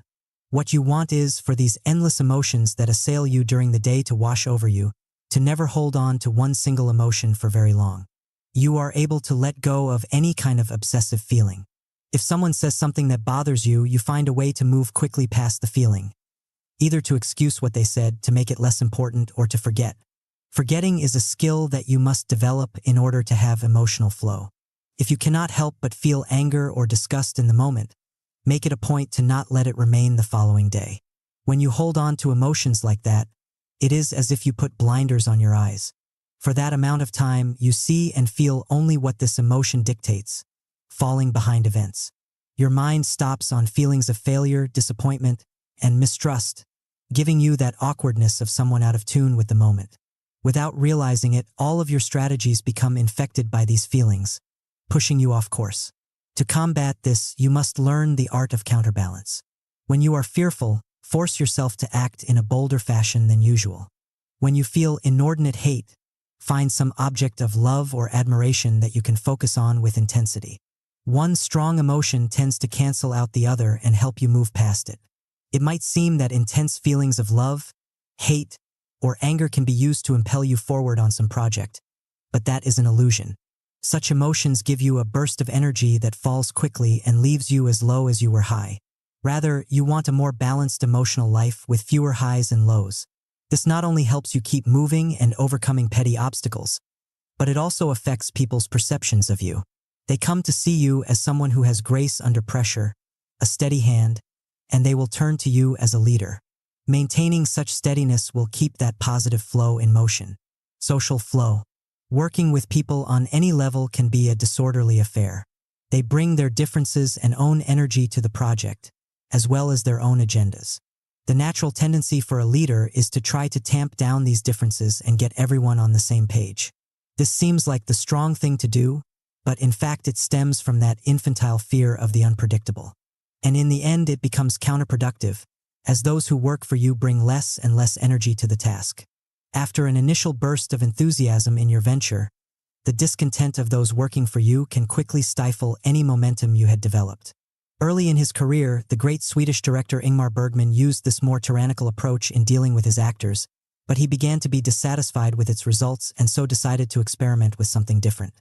What you want is for these endless emotions that assail you during the day to wash over you, to never hold on to one single emotion for very long. You are able to let go of any kind of obsessive feeling. If someone says something that bothers you, you find a way to move quickly past the feeling, either to excuse what they said, to make it less important, or to forget. Forgetting is a skill that you must develop in order to have emotional flow. If you cannot help but feel anger or disgust in the moment, make it a point to not let it remain the following day. When you hold on to emotions like that, it is as if you put blinders on your eyes. For that amount of time, you see and feel only what this emotion dictates, falling behind events. Your mind stops on feelings of failure, disappointment, and mistrust, giving you that awkwardness of someone out of tune with the moment. Without realizing it, all of your strategies become infected by these feelings, pushing you off course. To combat this, you must learn the art of counterbalance. When you are fearful, force yourself to act in a bolder fashion than usual. When you feel inordinate hate, find some object of love or admiration that you can focus on with intensity. One strong emotion tends to cancel out the other and help you move past it. It might seem that intense feelings of love, hate, or anger can be used to impel you forward on some project, but that is an illusion. Such emotions give you a burst of energy that falls quickly and leaves you as low as you were high. Rather, you want a more balanced emotional life with fewer highs and lows. This not only helps you keep moving and overcoming petty obstacles, but it also affects people's perceptions of you. They come to see you as someone who has grace under pressure, a steady hand, and they will turn to you as a leader. Maintaining such steadiness will keep that positive flow in motion. Social flow. Working with people on any level can be a disorderly affair. They bring their differences and own energy to the project, as well as their own agendas. The natural tendency for a leader is to try to tamp down these differences and get everyone on the same page. This seems like the strong thing to do, but in fact it stems from that infantile fear of the unpredictable. And in the end it becomes counterproductive, as those who work for you bring less and less energy to the task. After an initial burst of enthusiasm in your venture, the discontent of those working for you can quickly stifle any momentum you had developed. Early in his career, the great Swedish director Ingmar Bergman used this more tyrannical approach in dealing with his actors, but he began to be dissatisfied with its results and so decided to experiment with something different.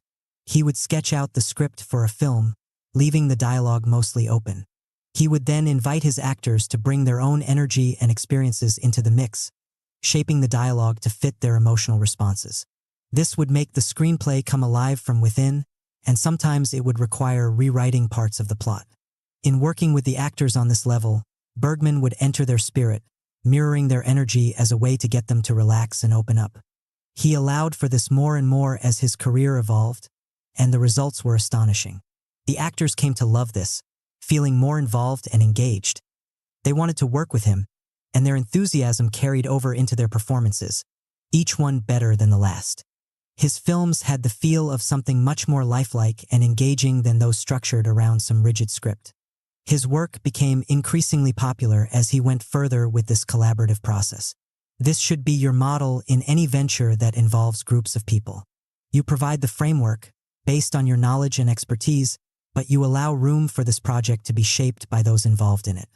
He would sketch out the script for a film, leaving the dialogue mostly open. He would then invite his actors to bring their own energy and experiences into the mix, shaping the dialogue to fit their emotional responses. This would make the screenplay come alive from within, and sometimes it would require rewriting parts of the plot. In working with the actors on this level, Bergman would enter their spirit, mirroring their energy as a way to get them to relax and open up. He allowed for this more and more as his career evolved, and the results were astonishing. The actors came to love this, feeling more involved and engaged. They wanted to work with him, and their enthusiasm carried over into their performances, each one better than the last. His films had the feel of something much more lifelike and engaging than those structured around some rigid script. His work became increasingly popular as he went further with this collaborative process. This should be your model in any venture that involves groups of people. You provide the framework, based on your knowledge and expertise, but you allow room for this project to be shaped by those involved in it.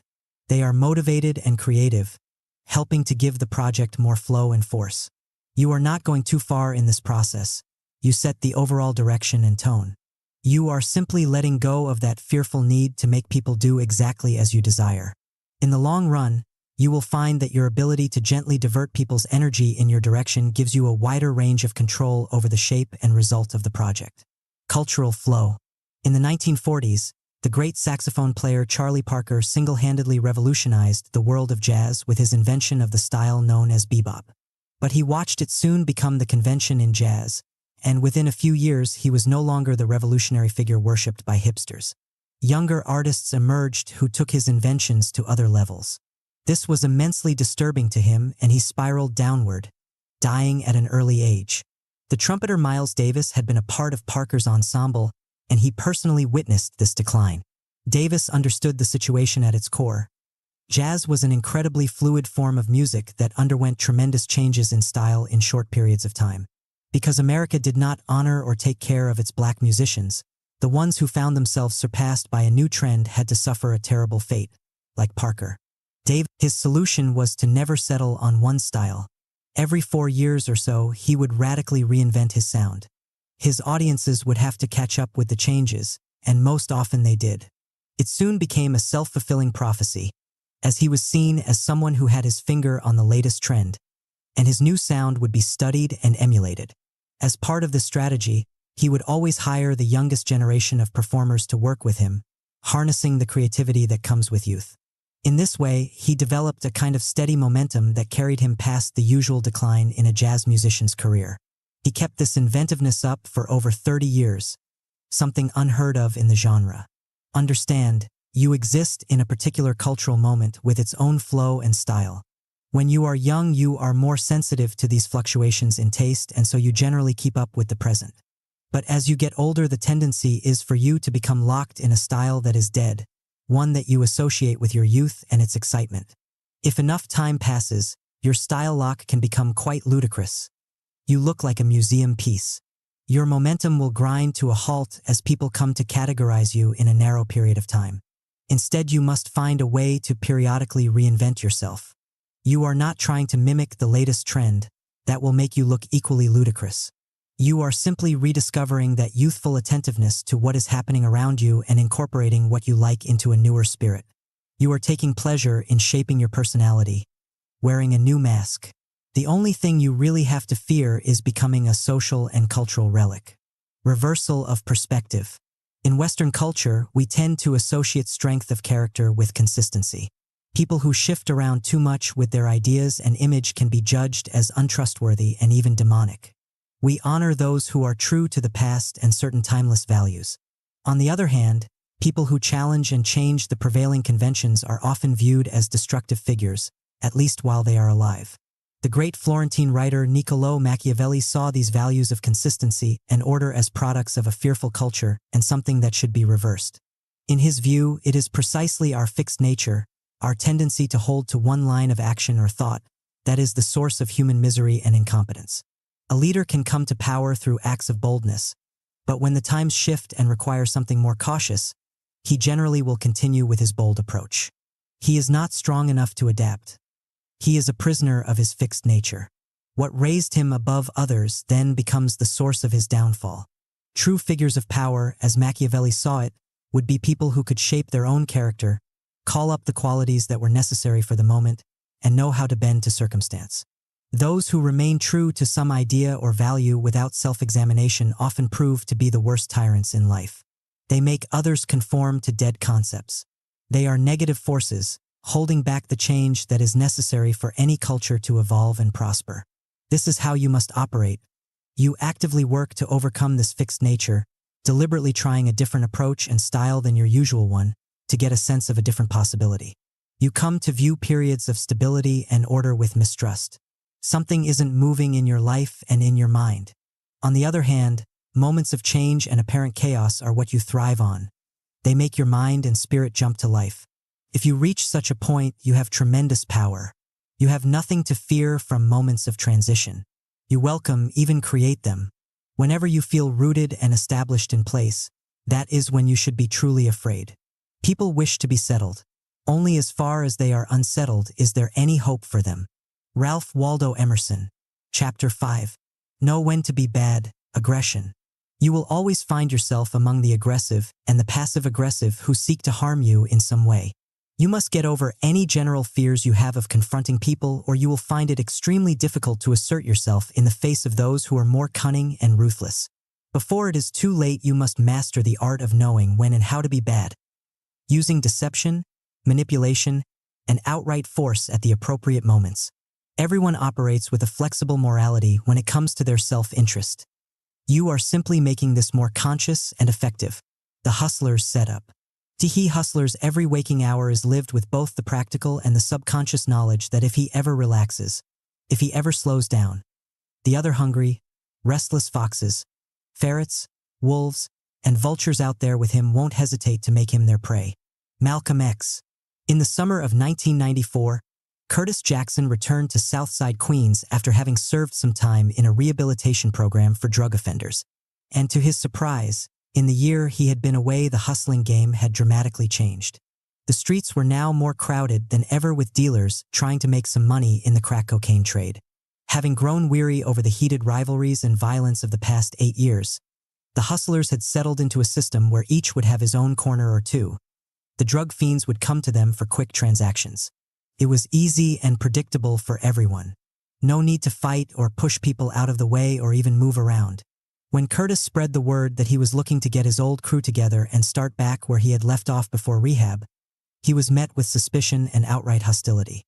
They are motivated and creative, helping to give the project more flow and force. You are not going too far in this process. You set the overall direction and tone. You are simply letting go of that fearful need to make people do exactly as you desire. In the long run, you will find that your ability to gently divert people's energy in your direction gives you a wider range of control over the shape and result of the project. Cultural flow. In the 1940s, the great saxophone player Charlie Parker single-handedly revolutionized the world of jazz with his invention of the style known as bebop. But he watched it soon become the convention in jazz, and within a few years he was no longer the revolutionary figure worshipped by hipsters. Younger artists emerged who took his inventions to other levels. This was immensely disturbing to him, and he spiraled downward, dying at an early age. The trumpeter Miles Davis had been a part of Parker's ensemble, and he personally witnessed this decline. Davis understood the situation at its core. Jazz was an incredibly fluid form of music that underwent tremendous changes in style in short periods of time. Because America did not honor or take care of its black musicians, the ones who found themselves surpassed by a new trend had to suffer a terrible fate, like Parker. His solution was to never settle on one style. Every 4 years or so, he would radically reinvent his sound. His audiences would have to catch up with the changes, and most often they did. It soon became a self-fulfilling prophecy, as he was seen as someone who had his finger on the latest trend, and his new sound would be studied and emulated. As part of this strategy, he would always hire the youngest generation of performers to work with him, harnessing the creativity that comes with youth. In this way, he developed a kind of steady momentum that carried him past the usual decline in a jazz musician's career. He kept this inventiveness up for over 30 years, something unheard of in the genre. Understand, you exist in a particular cultural moment with its own flow and style. When you are young, you are more sensitive to these fluctuations in taste, and so you generally keep up with the present. But as you get older, the tendency is for you to become locked in a style that is dead, one that you associate with your youth and its excitement. If enough time passes, your style lock can become quite ludicrous. You look like a museum piece. Your momentum will grind to a halt as people come to categorize you in a narrow period of time. Instead, you must find a way to periodically reinvent yourself. You are not trying to mimic the latest trend that will make you look equally ludicrous. You are simply rediscovering that youthful attentiveness to what is happening around you and incorporating what you like into a newer spirit. You are taking pleasure in shaping your personality, wearing a new mask. The only thing you really have to fear is becoming a social and cultural relic. Reversal of perspective. In Western culture, we tend to associate strength of character with consistency. People who shift around too much with their ideas and image can be judged as untrustworthy and even demonic. We honor those who are true to the past and certain timeless values. On the other hand, people who challenge and change the prevailing conventions are often viewed as destructive figures, at least while they are alive. The great Florentine writer Niccolò Machiavelli saw these values of consistency and order as products of a fearful culture and something that should be reversed. In his view, it is precisely our fixed nature, our tendency to hold to one line of action or thought, that is the source of human misery and incompetence. A leader can come to power through acts of boldness, but when the times shift and require something more cautious, he generally will continue with his bold approach. He is not strong enough to adapt. He is a prisoner of his fixed nature. What raised him above others then becomes the source of his downfall. True figures of power, as Machiavelli saw it, would be people who could shape their own character, call up the qualities that were necessary for the moment, and know how to bend to circumstance. Those who remain true to some idea or value without self-examination often prove to be the worst tyrants in life. They make others conform to dead concepts. They are negative forces, holding back the change that is necessary for any culture to evolve and prosper. This is how you must operate. You actively work to overcome this fixed nature, deliberately trying a different approach and style than your usual one, to get a sense of a different possibility. You come to view periods of stability and order with mistrust. Something isn't moving in your life and in your mind. On the other hand, moments of change and apparent chaos are what you thrive on. They make your mind and spirit jump to life. If you reach such a point, you have tremendous power. You have nothing to fear from moments of transition. You welcome, even create them. Whenever you feel rooted and established in place, that is when you should be truly afraid. People wish to be settled. Only as far as they are unsettled is there any hope for them. Ralph Waldo Emerson. Chapter 5. Know when to be bad. Aggression. You will always find yourself among the aggressive and the passive-aggressive who seek to harm you in some way. You must get over any general fears you have of confronting people, or you will find it extremely difficult to assert yourself in the face of those who are more cunning and ruthless. Before it is too late, you must master the art of knowing when and how to be bad, using deception, manipulation, and outright force at the appropriate moments. Everyone operates with a flexible morality when it comes to their self-interest. You are simply making this more conscious and effective. The hustler's setup. Teehee hustler's every waking hour is lived with both the practical and the subconscious knowledge that if he ever relaxes, if he ever slows down, the other hungry, restless foxes, ferrets, wolves, and vultures out there with him won't hesitate to make him their prey. Malcolm X. In the summer of 1994, Curtis Jackson returned to Southside Queens after having served some time in a rehabilitation program for drug offenders. And to his surprise, in the year he had been away, the hustling game had dramatically changed. The streets were now more crowded than ever, with dealers trying to make some money in the crack cocaine trade. Having grown weary over the heated rivalries and violence of the past 8 years, the hustlers had settled into a system where each would have his own corner or two. The drug fiends would come to them for quick transactions. It was easy and predictable for everyone. No need to fight or push people out of the way or even move around. When Curtis spread the word that he was looking to get his old crew together and start back where he had left off before rehab, he was met with suspicion and outright hostility.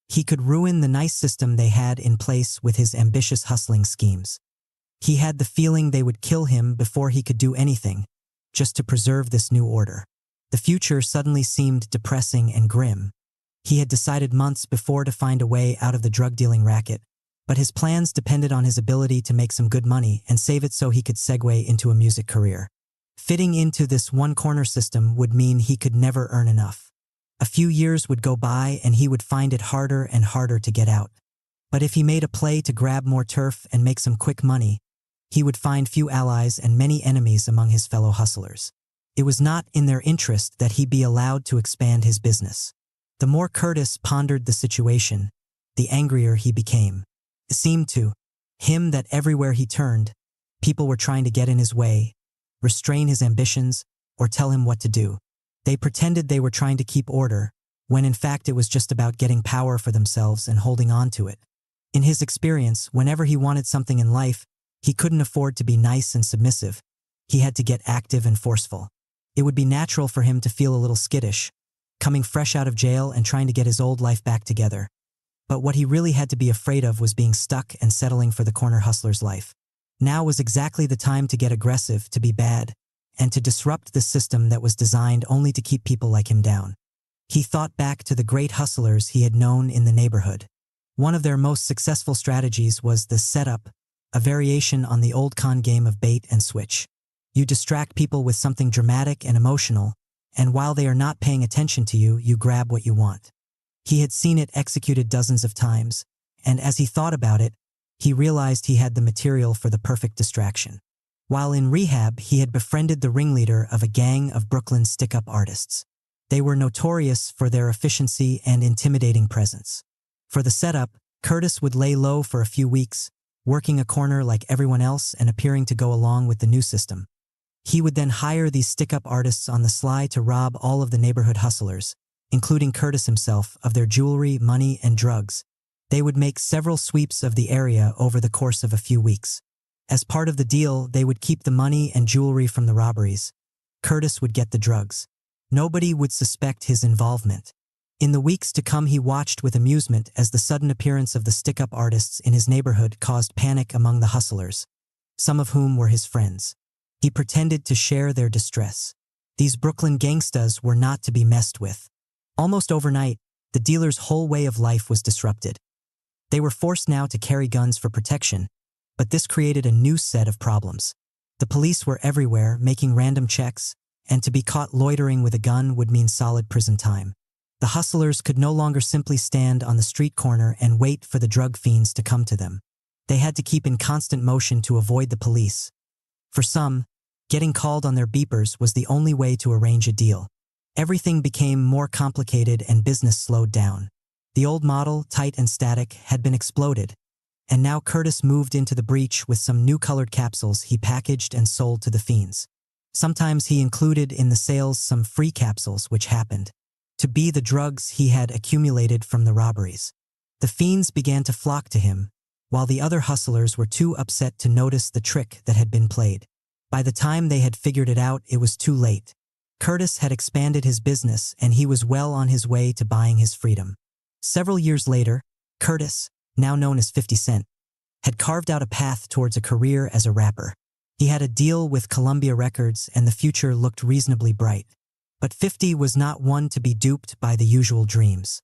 He could ruin the nice system they had in place with his ambitious hustling schemes. He had the feeling they would kill him before he could do anything, just to preserve this new order. The future suddenly seemed depressing and grim. He had decided months before to find a way out of the drug-dealing racket, but his plans depended on his ability to make some good money and save it so he could segue into a music career. Fitting into this one-corner system would mean he could never earn enough. A few years would go by and he would find it harder and harder to get out. But if he made a play to grab more turf and make some quick money, he would find few allies and many enemies among his fellow hustlers. It was not in their interest that he be allowed to expand his business. The more Curtis pondered the situation, the angrier he became. It seemed to him that everywhere he turned, people were trying to get in his way, restrain his ambitions, or tell him what to do. They pretended they were trying to keep order, when in fact it was just about getting power for themselves and holding on to it. In his experience, whenever he wanted something in life, he couldn't afford to be nice and submissive. He had to get active and forceful. It would be natural for him to feel a little skittish, coming fresh out of jail and trying to get his old life back together. But what he really had to be afraid of was being stuck and settling for the corner hustler's life. Now was exactly the time to get aggressive, to be bad, and to disrupt the system that was designed only to keep people like him down. He thought back to the great hustlers he had known in the neighborhood. One of their most successful strategies was the setup, a variation on the old con game of bait and switch. You distract people with something dramatic and emotional, and while they are not paying attention to you, you grab what you want. He had seen it executed dozens of times, and as he thought about it, he realized he had the material for the perfect distraction. While in rehab, he had befriended the ringleader of a gang of Brooklyn stick-up artists. They were notorious for their efficiency and intimidating presence. For the setup, Curtis would lay low for a few weeks, working a corner like everyone else and appearing to go along with the new system. He would then hire these stick-up artists on the sly to rob all of the neighborhood hustlers, including Curtis himself, of their jewelry, money, and drugs. They would make several sweeps of the area over the course of a few weeks. As part of the deal, they would keep the money and jewelry from the robberies. Curtis would get the drugs. Nobody would suspect his involvement. In the weeks to come, he watched with amusement as the sudden appearance of the stick-up artists in his neighborhood caused panic among the hustlers, some of whom were his friends. He pretended to share their distress. These Brooklyn gangstas were not to be messed with. Almost overnight, the dealers' whole way of life was disrupted. They were forced now to carry guns for protection, but this created a new set of problems. The police were everywhere, making random checks, and to be caught loitering with a gun would mean solid prison time. The hustlers could no longer simply stand on the street corner and wait for the drug fiends to come to them. They had to keep in constant motion to avoid the police. For some, getting called on their beepers was the only way to arrange a deal. Everything became more complicated and business slowed down. The old model, tight and static, had been exploded, and now Curtis moved into the breach with some new colored capsules he packaged and sold to the fiends. Sometimes he included in the sales some free capsules, which happened. to be the drugs he had accumulated from the robberies. The fiends began to flock to him, while the other hustlers were too upset to notice the trick that had been played. By the time they had figured it out, it was too late. Curtis had expanded his business and he was well on his way to buying his freedom. Several years later, Curtis, now known as 50 Cent, had carved out a path towards a career as a rapper. He had a deal with Columbia Records and the future looked reasonably bright. But 50 was not one to be duped by the usual dreams.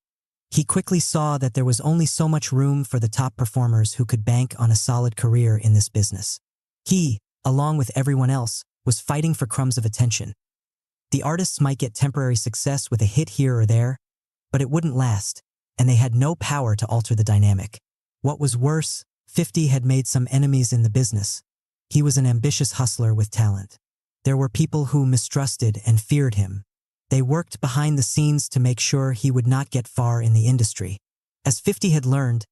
He quickly saw that there was only so much room for the top performers who could bank on a solid career in this business. He, along with everyone else, was fighting for crumbs of attention. The artists might get temporary success with a hit here or there, but it wouldn't last, and they had no power to alter the dynamic. What was worse, 50 had made some enemies in the business. He was an ambitious hustler with talent. There were people who mistrusted and feared him. They worked behind the scenes to make sure he would not get far in the industry. As 50 had learned,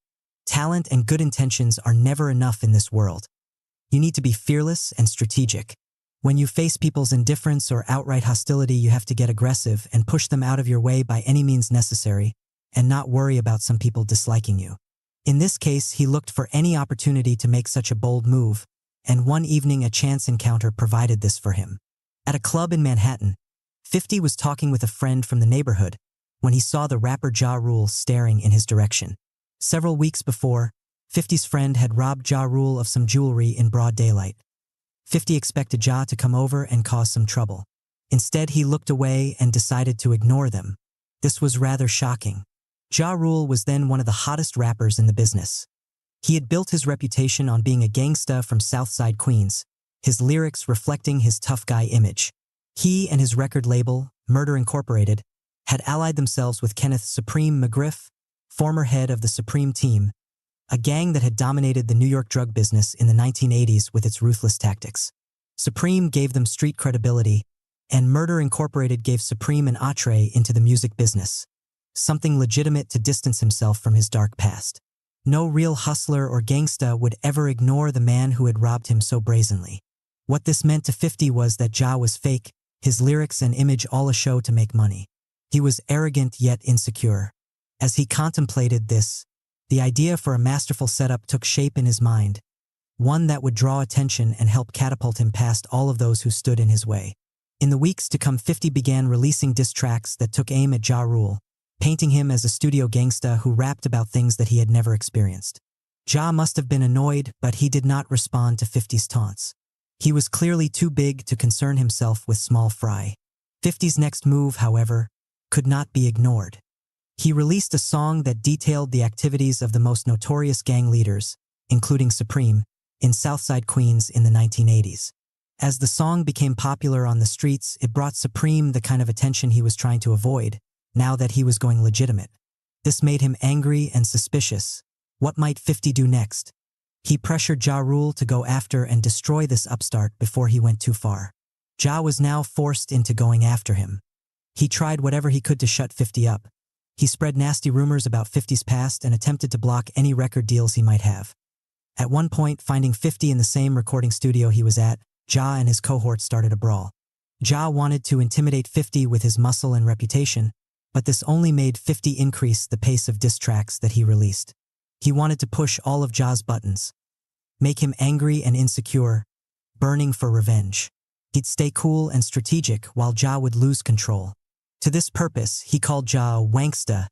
talent and good intentions are never enough in this world. You need to be fearless and strategic. When you face people's indifference or outright hostility, you have to get aggressive and push them out of your way by any means necessary, and not worry about some people disliking you. In this case, he looked for any opportunity to make such a bold move, and one evening a chance encounter provided this for him. At a club in Manhattan, 50 was talking with a friend from the neighborhood when he saw the rapper Ja Rule staring in his direction. Several weeks before, 50's friend had robbed Ja Rule of some jewelry in broad daylight. 50 expected Ja to come over and cause some trouble. Instead, he looked away and decided to ignore them. This was rather shocking. Ja Rule was then one of the hottest rappers in the business. He had built his reputation on being a gangsta from Southside Queens, his lyrics reflecting his tough guy image. He and his record label, Murder Incorporated, had allied themselves with Kenneth Supreme McGriff, former head of the Supreme Team, a gang that had dominated the New York drug business in the 1980s with its ruthless tactics. Supreme gave them street credibility, and Murder Incorporated gave Supreme an entree into the music business, something legitimate to distance himself from his dark past. No real hustler or gangsta would ever ignore the man who had robbed him so brazenly. What this meant to 50 was that Ja was fake, his lyrics and image all a show to make money. He was arrogant yet insecure. As he contemplated this, the idea for a masterful setup took shape in his mind, one that would draw attention and help catapult him past all of those who stood in his way. In the weeks to come, 50 began releasing diss tracks that took aim at Ja Rule, painting him as a studio gangsta who rapped about things that he had never experienced. Ja must have been annoyed, but he did not respond to 50's taunts. He was clearly too big to concern himself with small fry. 50's next move, however, could not be ignored. He released a song that detailed the activities of the most notorious gang leaders, including Supreme, in Southside Queens in the 1980s. As the song became popular on the streets, it brought Supreme the kind of attention he was trying to avoid, now that he was going legitimate. This made him angry and suspicious. What might 50 do next? He pressured Ja Rule to go after and destroy this upstart before he went too far. Ja was now forced into going after him. He tried whatever he could to shut 50 up. He spread nasty rumors about 50's past and attempted to block any record deals he might have. At one point, finding 50 in the same recording studio he was at, Ja and his cohort started a brawl. Ja wanted to intimidate 50 with his muscle and reputation, but this only made 50 increase the pace of diss tracks that he released. He wanted to push all of Ja's buttons, make him angry and insecure, burning for revenge. He'd stay cool and strategic while Ja would lose control. To this purpose, he called Ja a wanksta,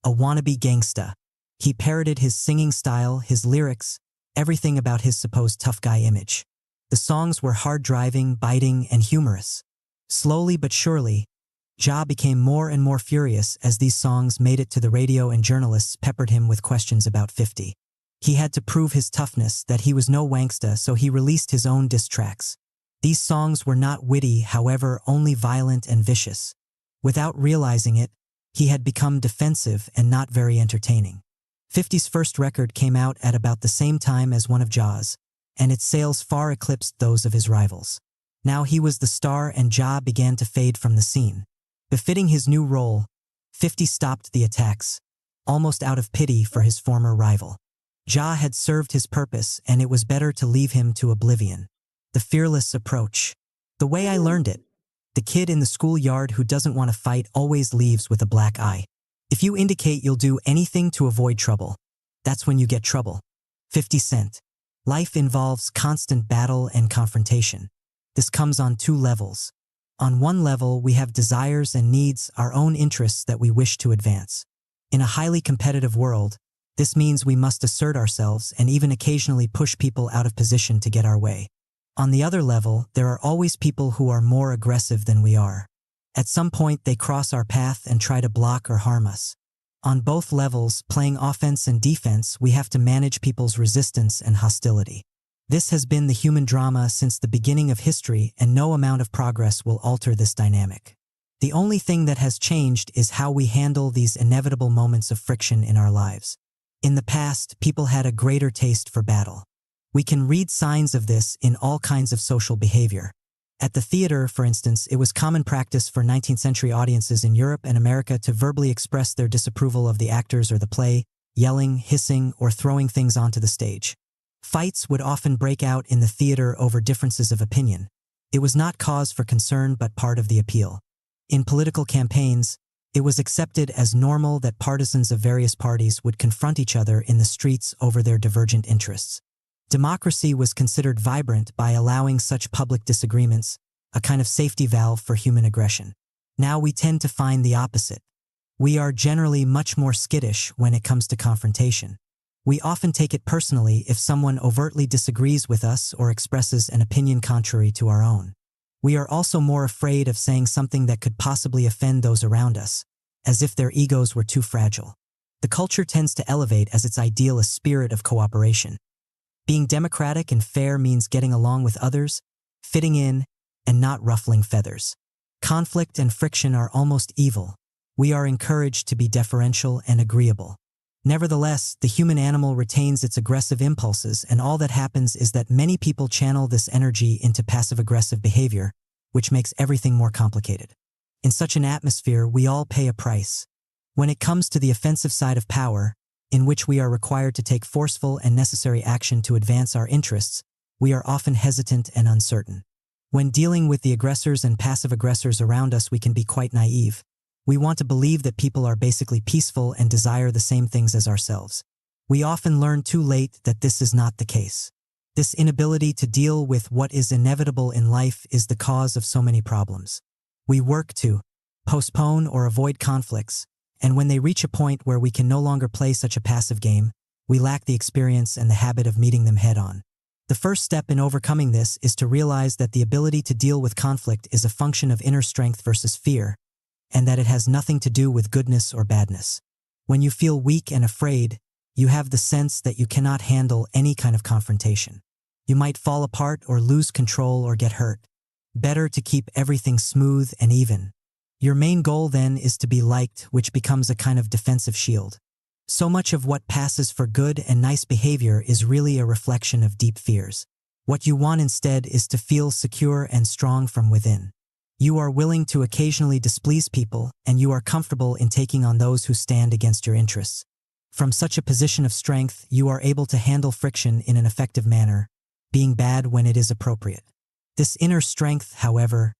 a wannabe gangsta. He parroted his singing style, his lyrics, everything about his supposed tough guy image. The songs were hard-driving, biting, and humorous. Slowly but surely, Ja became more and more furious as these songs made it to the radio and journalists peppered him with questions about 50. He had to prove his toughness, that he was no wanksta, so he released his own diss tracks. These songs were not witty, however, only violent and vicious. Without realizing it, he had become defensive and not very entertaining. 50's first record came out at about the same time as one of Ja's, and its sales far eclipsed those of his rivals. Now he was the star and Ja began to fade from the scene. Befitting his new role, 50 stopped the attacks, almost out of pity for his former rival. Ja had served his purpose, and it was better to leave him to oblivion. The fearless approach. The way I learned it. The kid in the schoolyard who doesn't want to fight always leaves with a black eye. If you indicate you'll do anything to avoid trouble, that's when you get trouble. 50 Cent. Life involves constant battle and confrontation. This comes on two levels. On one level, we have desires and needs, our own interests that we wish to advance. In a highly competitive world, this means we must assert ourselves and even occasionally push people out of position to get our way. On the other level, there are always people who are more aggressive than we are. At some point, they cross our path and try to block or harm us. On both levels, playing offense and defense, we have to manage people's resistance and hostility. This has been the human drama since the beginning of history, and no amount of progress will alter this dynamic. The only thing that has changed is how we handle these inevitable moments of friction in our lives. In the past, people had a greater taste for battle. We can read signs of this in all kinds of social behavior. At the theater, for instance, it was common practice for 19th century audiences in Europe and America to verbally express their disapproval of the actors or the play, yelling, hissing, or throwing things onto the stage. Fights would often break out in the theater over differences of opinion. It was not cause for concern but part of the appeal. In political campaigns, it was accepted as normal that partisans of various parties would confront each other in the streets over their divergent interests. Democracy was considered vibrant by allowing such public disagreements, a kind of safety valve for human aggression. Now we tend to find the opposite. We are generally much more skittish when it comes to confrontation. We often take it personally if someone overtly disagrees with us or expresses an opinion contrary to our own. We are also more afraid of saying something that could possibly offend those around us, as if their egos were too fragile. The culture tends to elevate as its ideal a spirit of cooperation. Being democratic and fair means getting along with others, fitting in, and not ruffling feathers. Conflict and friction are almost evil. We are encouraged to be deferential and agreeable. Nevertheless, the human animal retains its aggressive impulses, and all that happens is that many people channel this energy into passive-aggressive behavior, which makes everything more complicated. In such an atmosphere, we all pay a price. When it comes to the offensive side of power, in which we are required to take forceful and necessary action to advance our interests, we are often hesitant and uncertain. When dealing with the aggressors and passive aggressors around us, we can be quite naive. We want to believe that people are basically peaceful and desire the same things as ourselves. We often learn too late that this is not the case. This inability to deal with what is inevitable in life is the cause of so many problems. We work to postpone or avoid conflicts, and when they reach a point where we can no longer play such a passive game, we lack the experience and the habit of meeting them head-on. The first step in overcoming this is to realize that the ability to deal with conflict is a function of inner strength versus fear, and that it has nothing to do with goodness or badness. When you feel weak and afraid, you have the sense that you cannot handle any kind of confrontation. You might fall apart or lose control or get hurt. Better to keep everything smooth and even. Your main goal then is to be liked, which becomes a kind of defensive shield. So much of what passes for good and nice behavior is really a reflection of deep fears. What you want instead is to feel secure and strong from within. You are willing to occasionally displease people, and you are comfortable in taking on those who stand against your interests. From such a position of strength, you are able to handle friction in an effective manner, being bad when it is appropriate. This inner strength, however,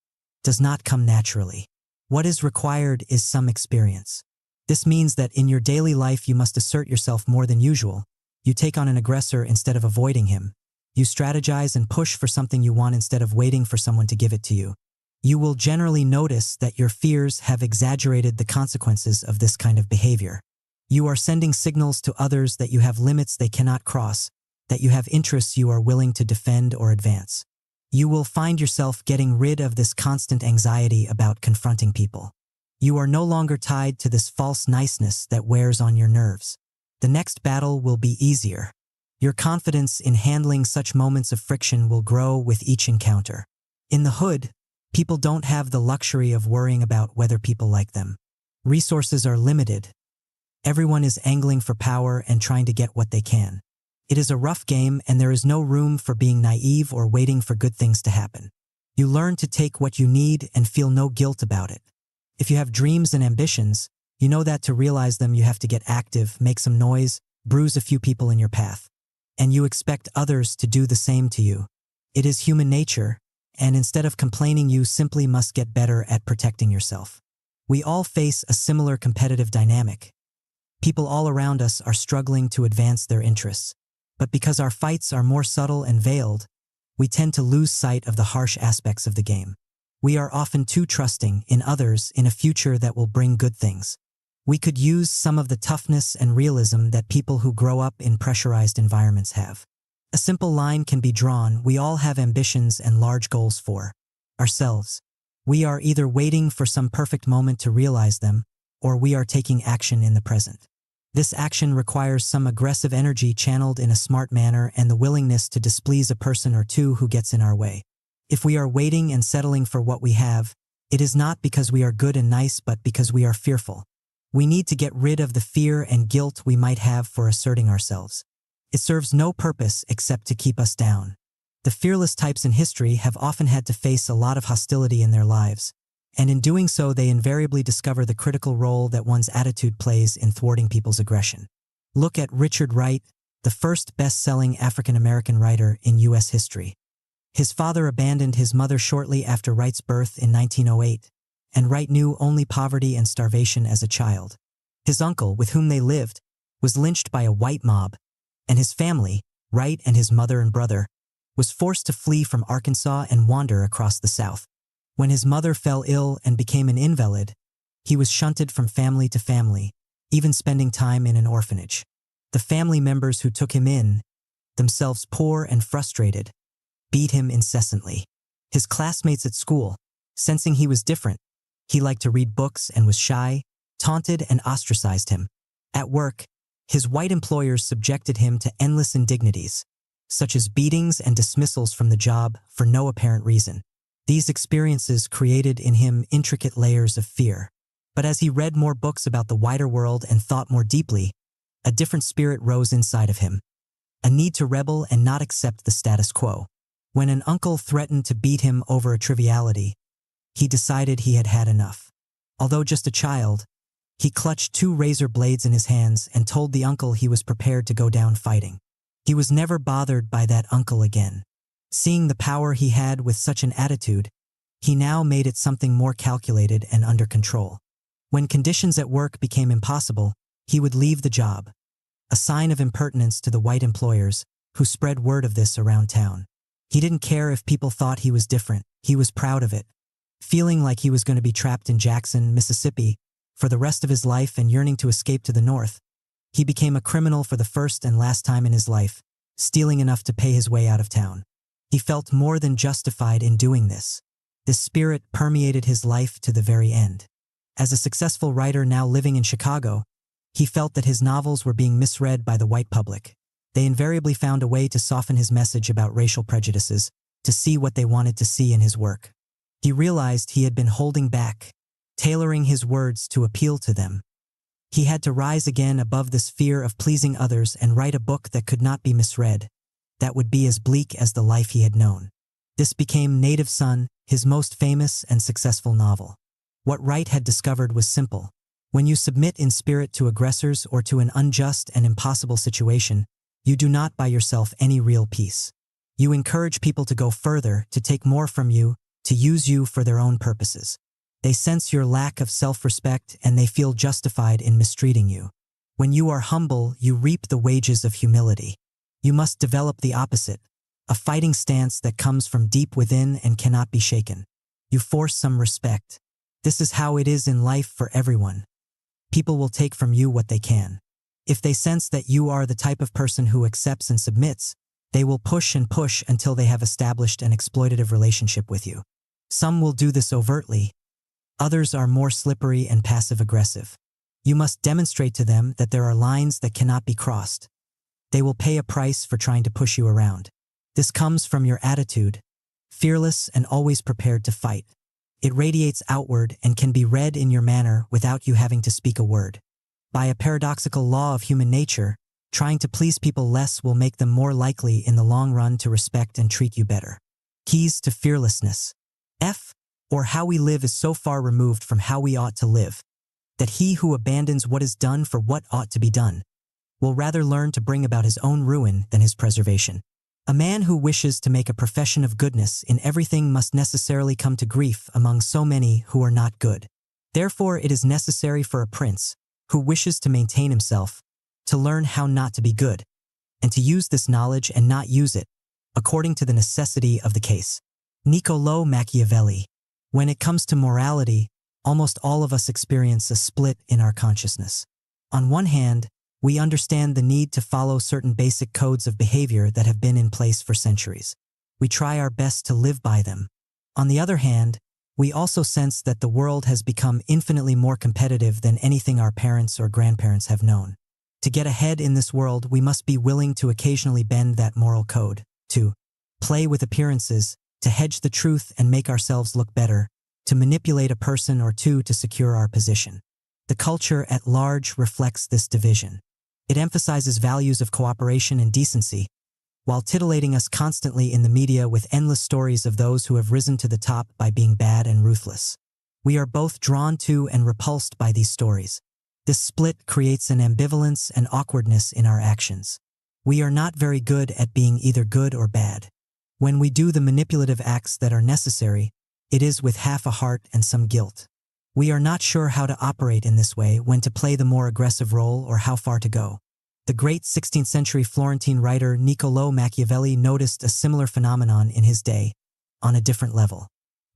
does not come naturally. What is required is some experience. This means that in your daily life you must assert yourself more than usual. You take on an aggressor instead of avoiding him. You strategize and push for something you want instead of waiting for someone to give it to you. You will generally notice that your fears have exaggerated the consequences of this kind of behavior. You are sending signals to others that you have limits they cannot cross, that you have interests you are willing to defend or advance. You will find yourself getting rid of this constant anxiety about confronting people. You are no longer tied to this false niceness that wears on your nerves. The next battle will be easier. Your confidence in handling such moments of friction will grow with each encounter. In the hood, people don't have the luxury of worrying about whether people like them. Resources are limited. Everyone is angling for power and trying to get what they can. It is a rough game, and there is no room for being naive or waiting for good things to happen. You learn to take what you need and feel no guilt about it. If you have dreams and ambitions, you know that to realize them you have to get active, make some noise, bruise a few people in your path. And you expect others to do the same to you. It is human nature, and instead of complaining, you simply must get better at protecting yourself. We all face a similar competitive dynamic. People all around us are struggling to advance their interests, but because our fights are more subtle and veiled, we tend to lose sight of the harsh aspects of the game. We are often too trusting in others in a future that will bring good things. We could use some of the toughness and realism that people who grow up in pressurized environments have. A simple line can be drawn: we all have ambitions and large goals for ourselves. We are either waiting for some perfect moment to realize them, or we are taking action in the present. This action requires some aggressive energy channeled in a smart manner and the willingness to displease a person or two who gets in our way. If we are waiting and settling for what we have, it is not because we are good and nice, but because we are fearful. We need to get rid of the fear and guilt we might have for asserting ourselves. It serves no purpose except to keep us down. The fearless types in history have often had to face a lot of hostility in their lives, and in doing so they invariably discover the critical role that one's attitude plays in thwarting people's aggression. Look at Richard Wright, the first best-selling African-American writer in U.S. history. His father abandoned his mother shortly after Wright's birth in 1908, and Wright knew only poverty and starvation as a child. His uncle, with whom they lived, was lynched by a white mob, and his family, Wright and his mother and brother, was forced to flee from Arkansas and wander across the South. When his mother fell ill and became an invalid, he was shunted from family to family, even spending time in an orphanage. The family members who took him in, themselves poor and frustrated, beat him incessantly. His classmates at school, sensing he was different, he liked to read books and was shy, taunted and ostracized him. At work, his white employers subjected him to endless indignities, such as beatings and dismissals from the job for no apparent reason. These experiences created in him intricate layers of fear. But as he read more books about the wider world and thought more deeply, a different spirit rose inside of him, a need to rebel and not accept the status quo. When an uncle threatened to beat him over a triviality, he decided he had had enough. Although just a child, he clutched 2 razor blades in his hands and told the uncle he was prepared to go down fighting. He was never bothered by that uncle again. Seeing the power he had with such an attitude, he now made it something more calculated and under control. When conditions at work became impossible, he would leave the job, a sign of impertinence to the white employers, who spread word of this around town. He didn't care if people thought he was different, he was proud of it. Feeling like he was going to be trapped in Jackson, Mississippi, for the rest of his life and yearning to escape to the north, he became a criminal for the first and last time in his life, stealing enough to pay his way out of town. He felt more than justified in doing this. This spirit permeated his life to the very end. As a successful writer now living in Chicago, he felt that his novels were being misread by the white public. They invariably found a way to soften his message about racial prejudices, to see what they wanted to see in his work. He realized he had been holding back, tailoring his words to appeal to them. He had to rise again above this fear of pleasing others and write a book that could not be misread, that would be as bleak as the life he had known. This became Native Son, his most famous and successful novel. What Wright had discovered was simple. When you submit in spirit to aggressors or to an unjust and impossible situation, you do not buy yourself any real peace. You encourage people to go further, to take more from you, to use you for their own purposes. They sense your lack of self-respect and they feel justified in mistreating you. When you are humble, you reap the wages of humility. You must develop the opposite, a fighting stance that comes from deep within and cannot be shaken. You force some respect. This is how it is in life for everyone. People will take from you what they can. If they sense that you are the type of person who accepts and submits, they will push and push until they have established an exploitative relationship with you. Some will do this overtly. Others are more slippery and passive-aggressive. You must demonstrate to them that there are lines that cannot be crossed. They will pay a price for trying to push you around. This comes from your attitude, fearless and always prepared to fight. It radiates outward and can be read in your manner without you having to speak a word. By a paradoxical law of human nature, trying to please people less will make them more likely in the long run to respect and treat you better. Keys to fearlessness. Or how we live is so far removed from how we ought to live, that he who abandons what is done for what ought to be done will rather learn to bring about his own ruin than his preservation. A man who wishes to make a profession of goodness in everything must necessarily come to grief among so many who are not good. Therefore, it is necessary for a prince, who wishes to maintain himself, to learn how not to be good, and to use this knowledge and not use it, according to the necessity of the case. Niccolò Machiavelli. When it comes to morality, almost all of us experience a split in our consciousness. On one hand, we understand the need to follow certain basic codes of behavior that have been in place for centuries. We try our best to live by them. On the other hand, we also sense that the world has become infinitely more competitive than anything our parents or grandparents have known. To get ahead in this world, we must be willing to occasionally bend that moral code, to play with appearances, to hedge the truth and make ourselves look better, to manipulate a person or two to secure our position. The culture at large reflects this division. It emphasizes values of cooperation and decency, while titillating us constantly in the media with endless stories of those who have risen to the top by being bad and ruthless. We are both drawn to and repulsed by these stories. This split creates an ambivalence and awkwardness in our actions. We are not very good at being either good or bad. When we do the manipulative acts that are necessary, it is with half a heart and some guilt. We are not sure how to operate in this way, when to play the more aggressive role or how far to go. The great 16th century Florentine writer Niccolò Machiavelli noticed a similar phenomenon in his day, on a different level.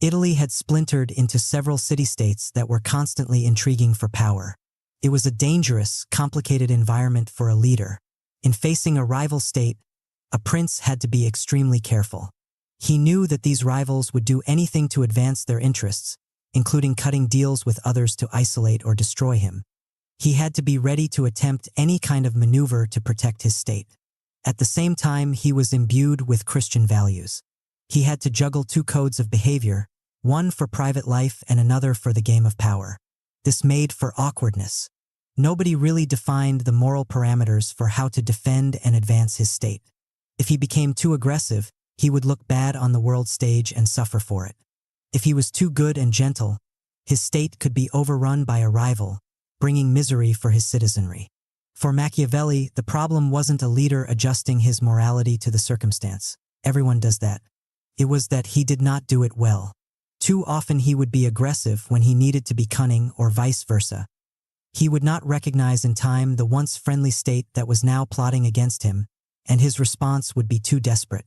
Italy had splintered into several city-states that were constantly intriguing for power. It was a dangerous, complicated environment for a leader. In facing a rival state, a prince had to be extremely careful. He knew that these rivals would do anything to advance their interests, including cutting deals with others to isolate or destroy him. He had to be ready to attempt any kind of maneuver to protect his state. At the same time, he was imbued with Christian values. He had to juggle two codes of behavior, one for private life and another for the game of power. This made for awkwardness. Nobody really defined the moral parameters for how to defend and advance his state. If he became too aggressive, he would look bad on the world stage and suffer for it. If he was too good and gentle, his state could be overrun by a rival, bringing misery for his citizenry. For Machiavelli, the problem wasn't a leader adjusting his morality to the circumstance. Everyone does that. It was that he did not do it well. Too often he would be aggressive when he needed to be cunning, or vice versa. He would not recognize in time the once friendly state that was now plotting against him, and his response would be too desperate.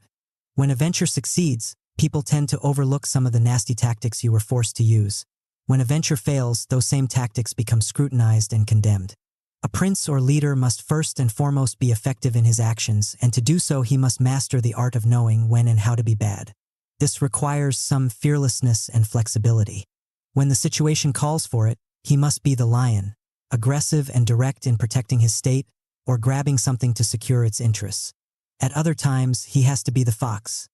When a venture succeeds, people tend to overlook some of the nasty tactics you were forced to use. When a venture fails, those same tactics become scrutinized and condemned. A prince or leader must first and foremost be effective in his actions, and to do so he must master the art of knowing when and how to be bad. This requires some fearlessness and flexibility. When the situation calls for it, he must be the lion, aggressive and direct in protecting his state, or grabbing something to secure its interests. At other times, he has to be the fox,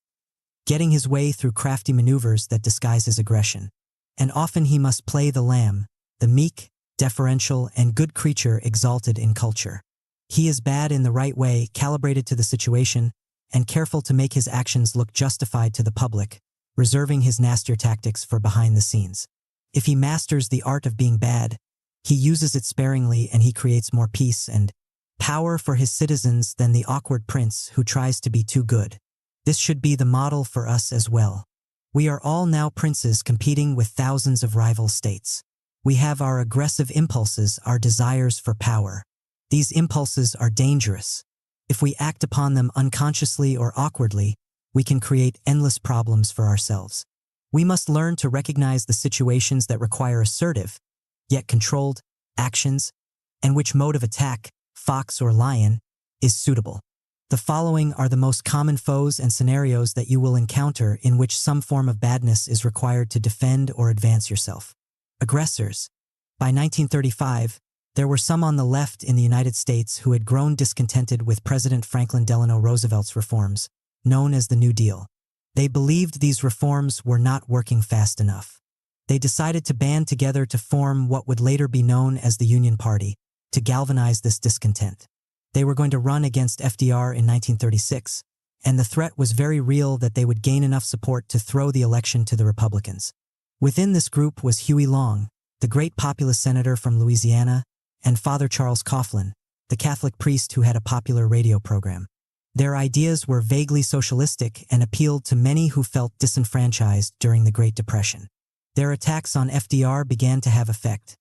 getting his way through crafty maneuvers that disguise his aggression. And often he must play the lamb, the meek, deferential, and good creature exalted in culture. He is bad in the right way, calibrated to the situation, and careful to make his actions look justified to the public, reserving his nastier tactics for behind the scenes. If he masters the art of being bad, he uses it sparingly, and he creates more peace and power for his citizens than the awkward prince who tries to be too good. This should be the model for us as well. We are all now princes competing with thousands of rival states. We have our aggressive impulses, our desires for power. These impulses are dangerous. If we act upon them unconsciously or awkwardly, we can create endless problems for ourselves. We must learn to recognize the situations that require assertive, yet controlled, actions, and which mode of attack, fox or lion, is suitable. The following are the most common foes and scenarios that you will encounter in which some form of badness is required to defend or advance yourself. Aggressors. By 1935, there were some on the left in the United States who had grown discontented with President Franklin Delano Roosevelt's reforms, known as the New Deal. They believed these reforms were not working fast enough. They decided to band together to form what would later be known as the Union Party, to galvanize this discontent. They were going to run against FDR in 1936, and the threat was very real that they would gain enough support to throw the election to the Republicans. Within this group was Huey Long, the great populist senator from Louisiana, and Father Charles Coughlin, the Catholic priest who had a popular radio program. Their ideas were vaguely socialistic and appealed to many who felt disenfranchised during the Great Depression. Their attacks on FDR began to have effect.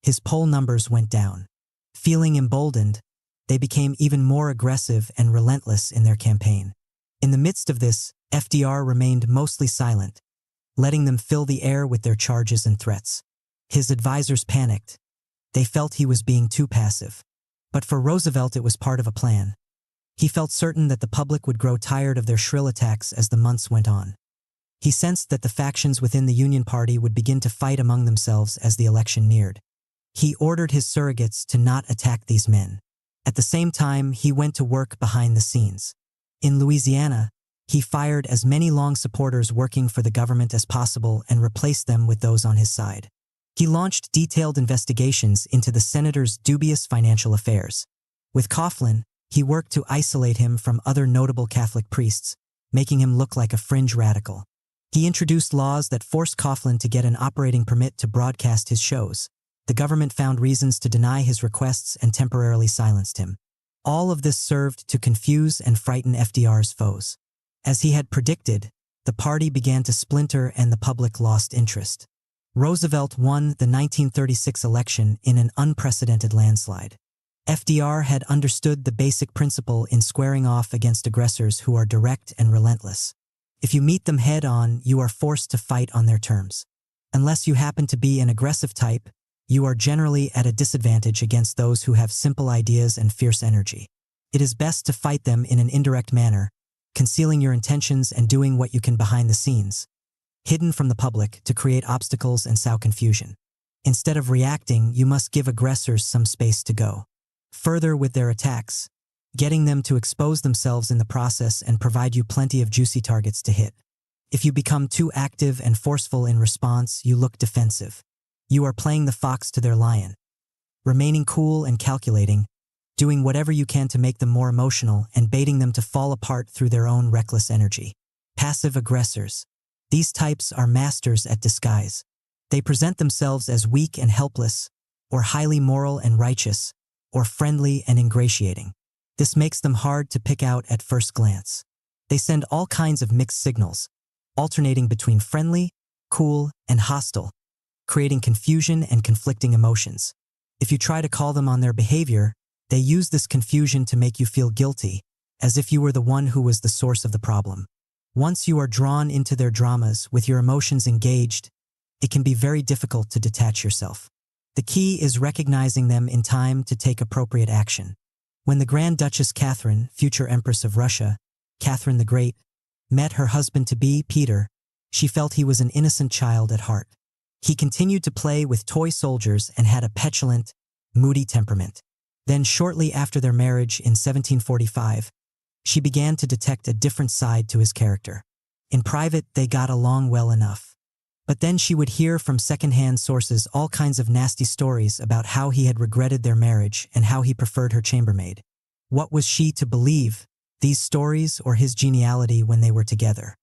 His poll numbers went down. Feeling emboldened, they became even more aggressive and relentless in their campaign. In the midst of this, FDR remained mostly silent, letting them fill the air with their charges and threats. His advisors panicked. They felt he was being too passive. But for Roosevelt it was part of a plan. He felt certain that the public would grow tired of their shrill attacks as the months went on. He sensed that the factions within the Union Party would begin to fight among themselves as the election neared. He ordered his surrogates to not attack these men. At the same time, he went to work behind the scenes. In Louisiana, he fired as many long supporters working for the government as possible and replaced them with those on his side. He launched detailed investigations into the senator's dubious financial affairs. With Coughlin, he worked to isolate him from other notable Catholic priests, making him look like a fringe radical. He introduced laws that forced Coughlin to get an operating permit to broadcast his shows. The government found reasons to deny his requests and temporarily silenced him. All of this served to confuse and frighten FDR's foes. As he had predicted, the party began to splinter and the public lost interest. Roosevelt won the 1936 election in an unprecedented landslide. FDR had understood the basic principle in squaring off against aggressors who are direct and relentless. If you meet them head-on, you are forced to fight on their terms. Unless you happen to be an aggressive type, you are generally at a disadvantage against those who have simple ideas and fierce energy. It is best to fight them in an indirect manner, concealing your intentions and doing what you can behind the scenes, hidden from the public to create obstacles and sow confusion. Instead of reacting, you must give aggressors some space to go. Further with their attacks, getting them to expose themselves in the process and provide you plenty of juicy targets to hit. If you become too active and forceful in response, you look defensive. You are playing the fox to their lion. Remaining cool and calculating, doing whatever you can to make them more emotional and baiting them to fall apart through their own reckless energy. Passive aggressors. These types are masters at disguise. They present themselves as weak and helpless, or highly moral and righteous, or friendly and ingratiating. This makes them hard to pick out at first glance. They send all kinds of mixed signals, alternating between friendly, cool, and hostile, creating confusion and conflicting emotions. If you try to call them on their behavior, they use this confusion to make you feel guilty, as if you were the one who was the source of the problem. Once you are drawn into their dramas with your emotions engaged, it can be very difficult to detach yourself. The key is recognizing them in time to take appropriate action. When the Grand Duchess Catherine, future Empress of Russia, Catherine the Great, met her husband-to-be, Peter, she felt he was an innocent child at heart. He continued to play with toy soldiers and had a petulant, moody temperament. Then shortly after their marriage in 1745, she began to detect a different side to his character. In private, they got along well enough. But then she would hear from second-hand sources all kinds of nasty stories about how he had regretted their marriage and how he preferred her chambermaid. What was she to believe, these stories or his geniality when they were together?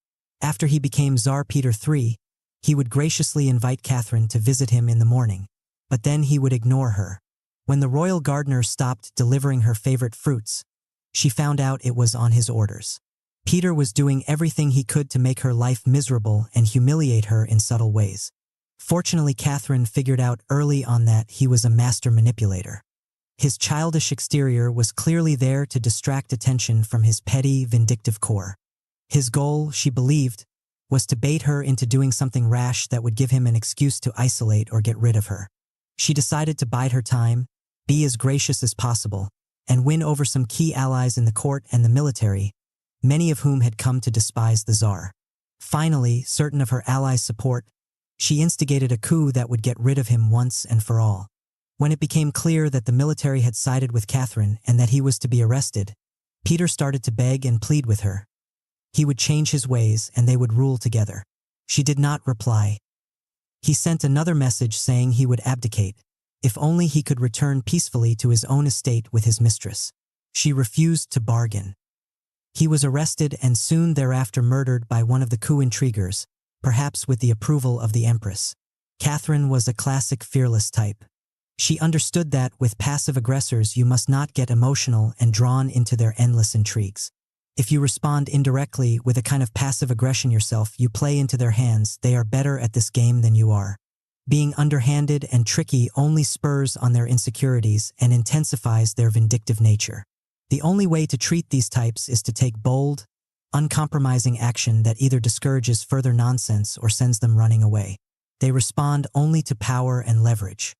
After he became Tsar Peter III, he would graciously invite Catherine to visit him in the morning, but then he would ignore her. When the royal gardener stopped delivering her favorite fruits, she found out it was on his orders. Peter was doing everything he could to make her life miserable and humiliate her in subtle ways. Fortunately, Catherine figured out early on that he was a master manipulator. His childish exterior was clearly there to distract attention from his petty, vindictive core. His goal, she believed, was to bait her into doing something rash that would give him an excuse to isolate or get rid of her. She decided to bide her time, be as gracious as possible, and win over some key allies in the court and the military, many of whom had come to despise the Tsar. Finally, certain of her allies' support, she instigated a coup that would get rid of him once and for all. When it became clear that the military had sided with Catherine and that he was to be arrested, Peter started to beg and plead with her. He would change his ways and they would rule together. She did not reply. He sent another message saying he would abdicate, if only he could return peacefully to his own estate with his mistress. She refused to bargain. He was arrested and soon thereafter murdered by one of the coup intriguers, perhaps with the approval of the Empress. Catherine was a classic fearless type. She understood that with passive aggressors you must not get emotional and drawn into their endless intrigues. If you respond indirectly with a kind of passive aggression yourself, you play into their hands. They are better at this game than you are. Being underhanded and tricky only spurs on their insecurities and intensifies their vindictive nature. The only way to treat these types is to take bold, uncompromising action that either discourages further nonsense or sends them running away. They respond only to power and leverage.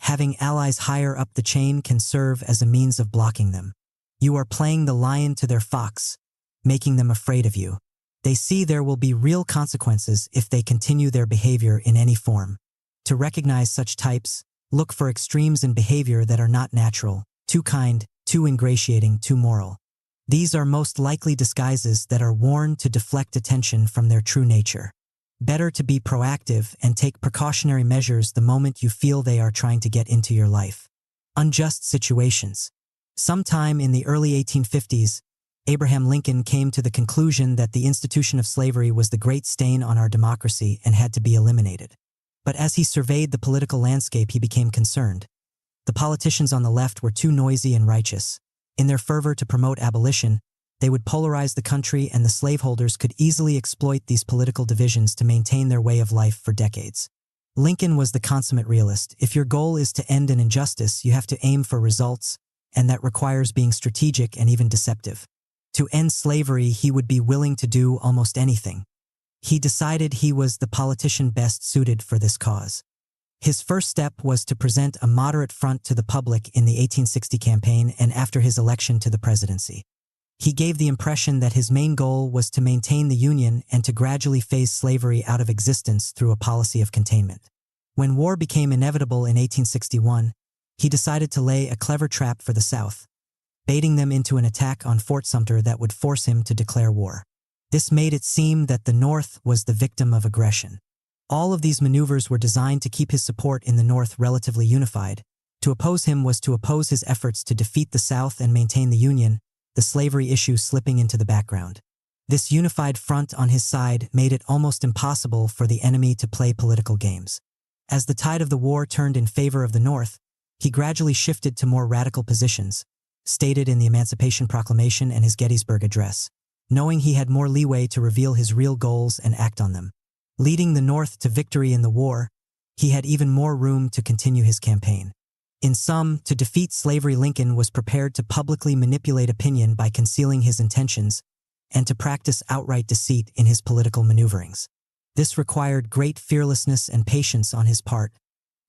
Having allies higher up the chain can serve as a means of blocking them. You are playing the lion to their fox, making them afraid of you. They see there will be real consequences if they continue their behavior in any form. To recognize such types, look for extremes in behavior that are not natural, too kind, too ingratiating, too moral. These are most likely disguises that are worn to deflect attention from their true nature. Better to be proactive and take precautionary measures the moment you feel they are trying to get into your life. Unjust situations. Sometime in the early 1850s, Abraham Lincoln came to the conclusion that the institution of slavery was the great stain on our democracy and had to be eliminated. But as he surveyed the political landscape, he became concerned. The politicians on the left were too noisy and righteous. In their fervor to promote abolition, they would polarize the country, and the slaveholders could easily exploit these political divisions to maintain their way of life for decades. Lincoln was the consummate realist. If your goal is to end an injustice, you have to aim for results, and that requires being strategic and even deceptive. To end slavery, he would be willing to do almost anything. He decided he was the politician best suited for this cause. His first step was to present a moderate front to the public in the 1860 campaign and after his election to the presidency. He gave the impression that his main goal was to maintain the Union and to gradually phase slavery out of existence through a policy of containment. When war became inevitable in 1861, he decided to lay a clever trap for the South, baiting them into an attack on Fort Sumter that would force him to declare war. This made it seem that the North was the victim of aggression. All of these maneuvers were designed to keep his support in the North relatively unified. To oppose him was to oppose his efforts to defeat the South and maintain the Union, the slavery issue slipping into the background. This unified front on his side made it almost impossible for the enemy to play political games. As the tide of the war turned in favor of the North, he gradually shifted to more radical positions, stated in the Emancipation Proclamation and his Gettysburg Address, knowing he had more leeway to reveal his real goals and act on them. Leading the North to victory in the war, he had even more room to continue his campaign. In sum, to defeat slavery, Lincoln was prepared to publicly manipulate opinion by concealing his intentions and to practice outright deceit in his political maneuverings. This required great fearlessness and patience on his part,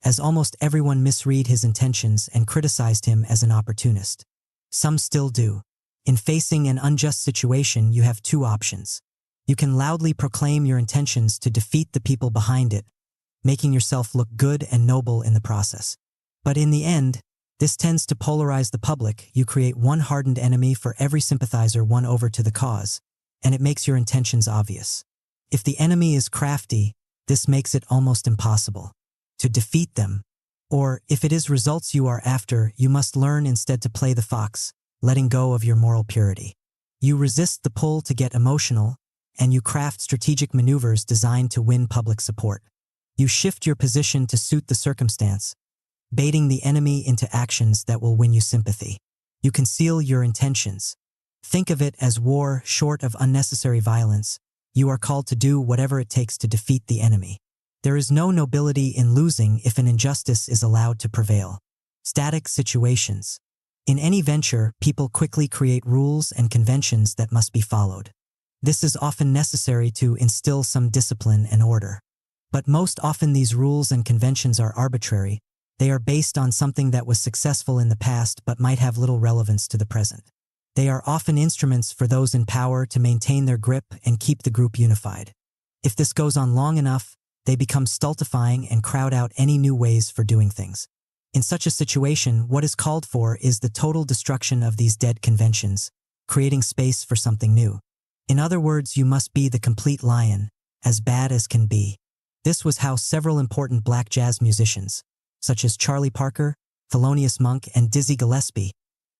as almost everyone misread his intentions and criticized him as an opportunist. Some still do. In facing an unjust situation, you have two options. You can loudly proclaim your intentions to defeat the people behind it, making yourself look good and noble in the process. But in the end, this tends to polarize the public. You create one hardened enemy for every sympathizer won over to the cause, and it makes your intentions obvious. If the enemy is crafty, this makes it almost impossible to defeat them. Or, if it is results you are after, you must learn instead to play the fox, letting go of your moral purity. You resist the pull to get emotional, and you craft strategic maneuvers designed to win public support. You shift your position to suit the circumstance, baiting the enemy into actions that will win you sympathy. You conceal your intentions. Think of it as war short of unnecessary violence. You are called to do whatever it takes to defeat the enemy. There is no nobility in losing if an injustice is allowed to prevail. Static situations. In any venture, people quickly create rules and conventions that must be followed. This is often necessary to instill some discipline and order. But most often these rules and conventions are arbitrary. They are based on something that was successful in the past but might have little relevance to the present. They are often instruments for those in power to maintain their grip and keep the group unified. If this goes on long enough, they become stultifying and crowd out any new ways for doing things. In such a situation, what is called for is the total destruction of these dead conventions, creating space for something new. In other words, you must be the complete lion, as bad as can be. This was how several important black jazz musicians, such as Charlie Parker, Thelonious Monk, and Dizzy Gillespie,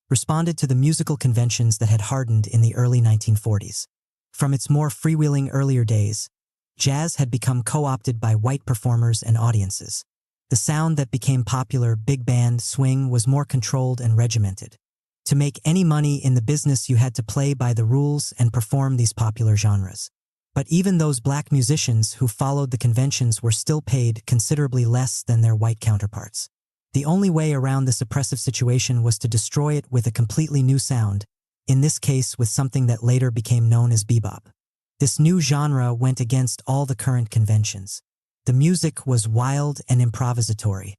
responded to the musical conventions that had hardened in the early 1940s. From its more freewheeling earlier days, jazz had become co-opted by white performers and audiences. The sound that became popular, big band, swing, was more controlled and regimented. To make any money in the business, you had to play by the rules and perform these popular genres. But even those black musicians who followed the conventions were still paid considerably less than their white counterparts. The only way around this oppressive situation was to destroy it with a completely new sound, in this case with something that later became known as bebop. This new genre went against all the current conventions. The music was wild and improvisatory.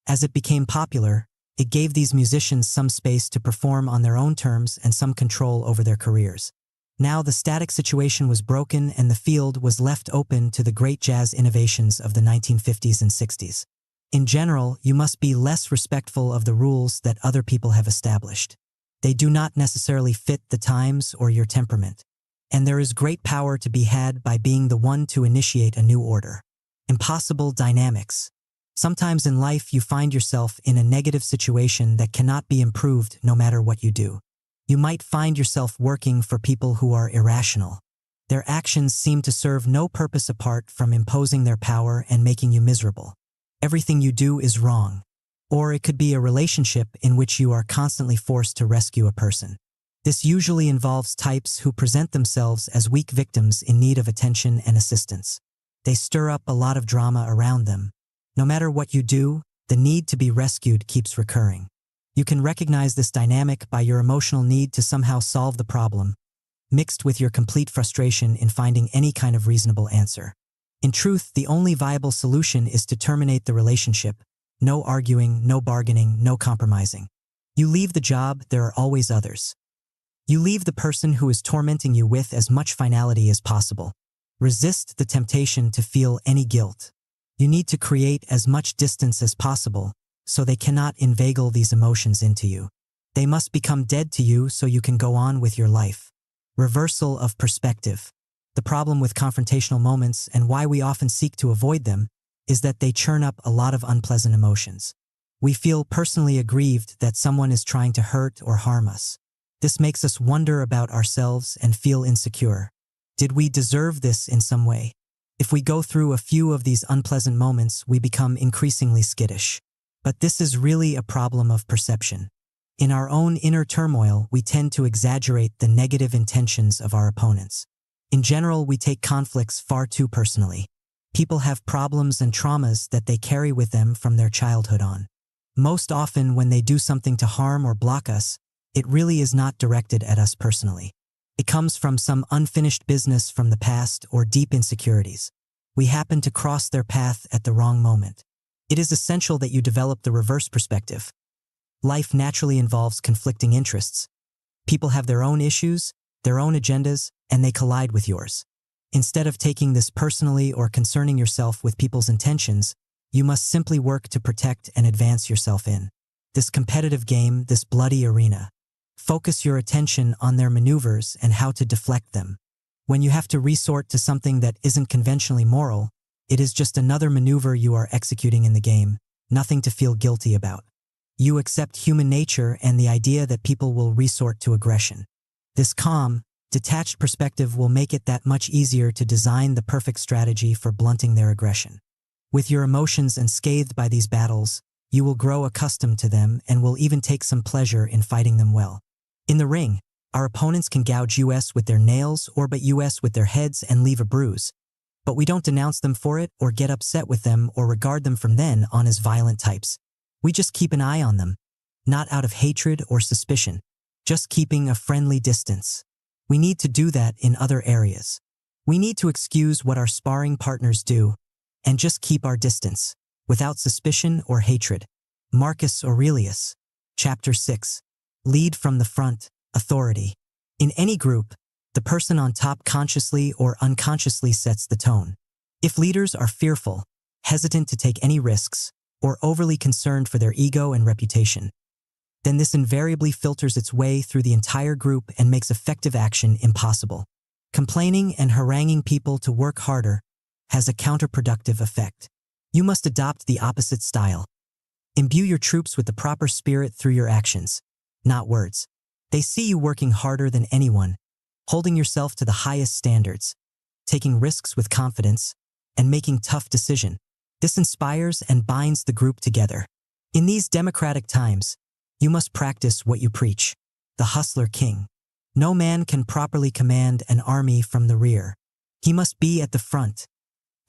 As it became popular, it gave these musicians some space to perform on their own terms and some control over their careers. Now the static situation was broken and the field was left open to the great jazz innovations of the 1950s and 60s. In general, you must be less respectful of the rules that other people have established. They do not necessarily fit the times or your temperament. And there is great power to be had by being the one to initiate a new order. Impossible dynamics. Sometimes in life you find yourself in a negative situation that cannot be improved no matter what you do. You might find yourself working for people who are irrational. Their actions seem to serve no purpose apart from imposing their power and making you miserable. Everything you do is wrong. Or it could be a relationship in which you are constantly forced to rescue a person. This usually involves types who present themselves as weak victims in need of attention and assistance. They stir up a lot of drama around them. No matter what you do, the need to be rescued keeps recurring. You can recognize this dynamic by your emotional need to somehow solve the problem, mixed with your complete frustration in finding any kind of reasonable answer. In truth, the only viable solution is to terminate the relationship. No arguing, no bargaining, no compromising. You leave the job, there are always others. You leave the person who is tormenting you with as much finality as possible. Resist the temptation to feel any guilt. You need to create as much distance as possible, so they cannot inveigle these emotions into you. They must become dead to you so you can go on with your life. Reversal of perspective. The problem with confrontational moments and why we often seek to avoid them is that they churn up a lot of unpleasant emotions. We feel personally aggrieved that someone is trying to hurt or harm us. This makes us wonder about ourselves and feel insecure. Did we deserve this in some way? If we go through a few of these unpleasant moments, we become increasingly skittish. But this is really a problem of perception. In our own inner turmoil, we tend to exaggerate the negative intentions of our opponents. In general, we take conflicts far too personally. People have problems and traumas that they carry with them from their childhood on. Most often, when they do something to harm or block us, it really is not directed at us personally. It comes from some unfinished business from the past or deep insecurities. We happen to cross their path at the wrong moment. It is essential that you develop the reverse perspective. Life naturally involves conflicting interests. People have their own issues, their own agendas, and they collide with yours. Instead of taking this personally or concerning yourself with people's intentions, you must simply work to protect and advance yourself in this competitive game, this bloody arena. Focus your attention on their maneuvers and how to deflect them. When you have to resort to something that isn't conventionally moral, it is just another maneuver you are executing in the game, nothing to feel guilty about. You accept human nature and the idea that people will resort to aggression. This calm, detached perspective will make it that much easier to design the perfect strategy for blunting their aggression. With your emotions unscathed by these battles, you will grow accustomed to them and will even take some pleasure in fighting them well. In the ring, our opponents can gouge us with their nails or butt us with their heads and leave a bruise. But we don't denounce them for it or get upset with them or regard them from then on as violent types. We just keep an eye on them, not out of hatred or suspicion, just keeping a friendly distance. We need to do that in other areas. We need to excuse what our sparring partners do and just keep our distance, without suspicion or hatred. Marcus Aurelius, Chapter 6. Lead from the front, authority. In any group, the person on top consciously or unconsciously sets the tone. If leaders are fearful, hesitant to take any risks, or overly concerned for their ego and reputation, then this invariably filters its way through the entire group and makes effective action impossible. Complaining and haranguing people to work harder has a counterproductive effect. You must adopt the opposite style. Imbue your troops with the proper spirit through your actions, not words. They see you working harder than anyone, holding yourself to the highest standards, taking risks with confidence, and making tough decisions. This inspires and binds the group together. In these democratic times, you must practice what you preach. the hustler king. No man can properly command an army from the rear. He must be at the front,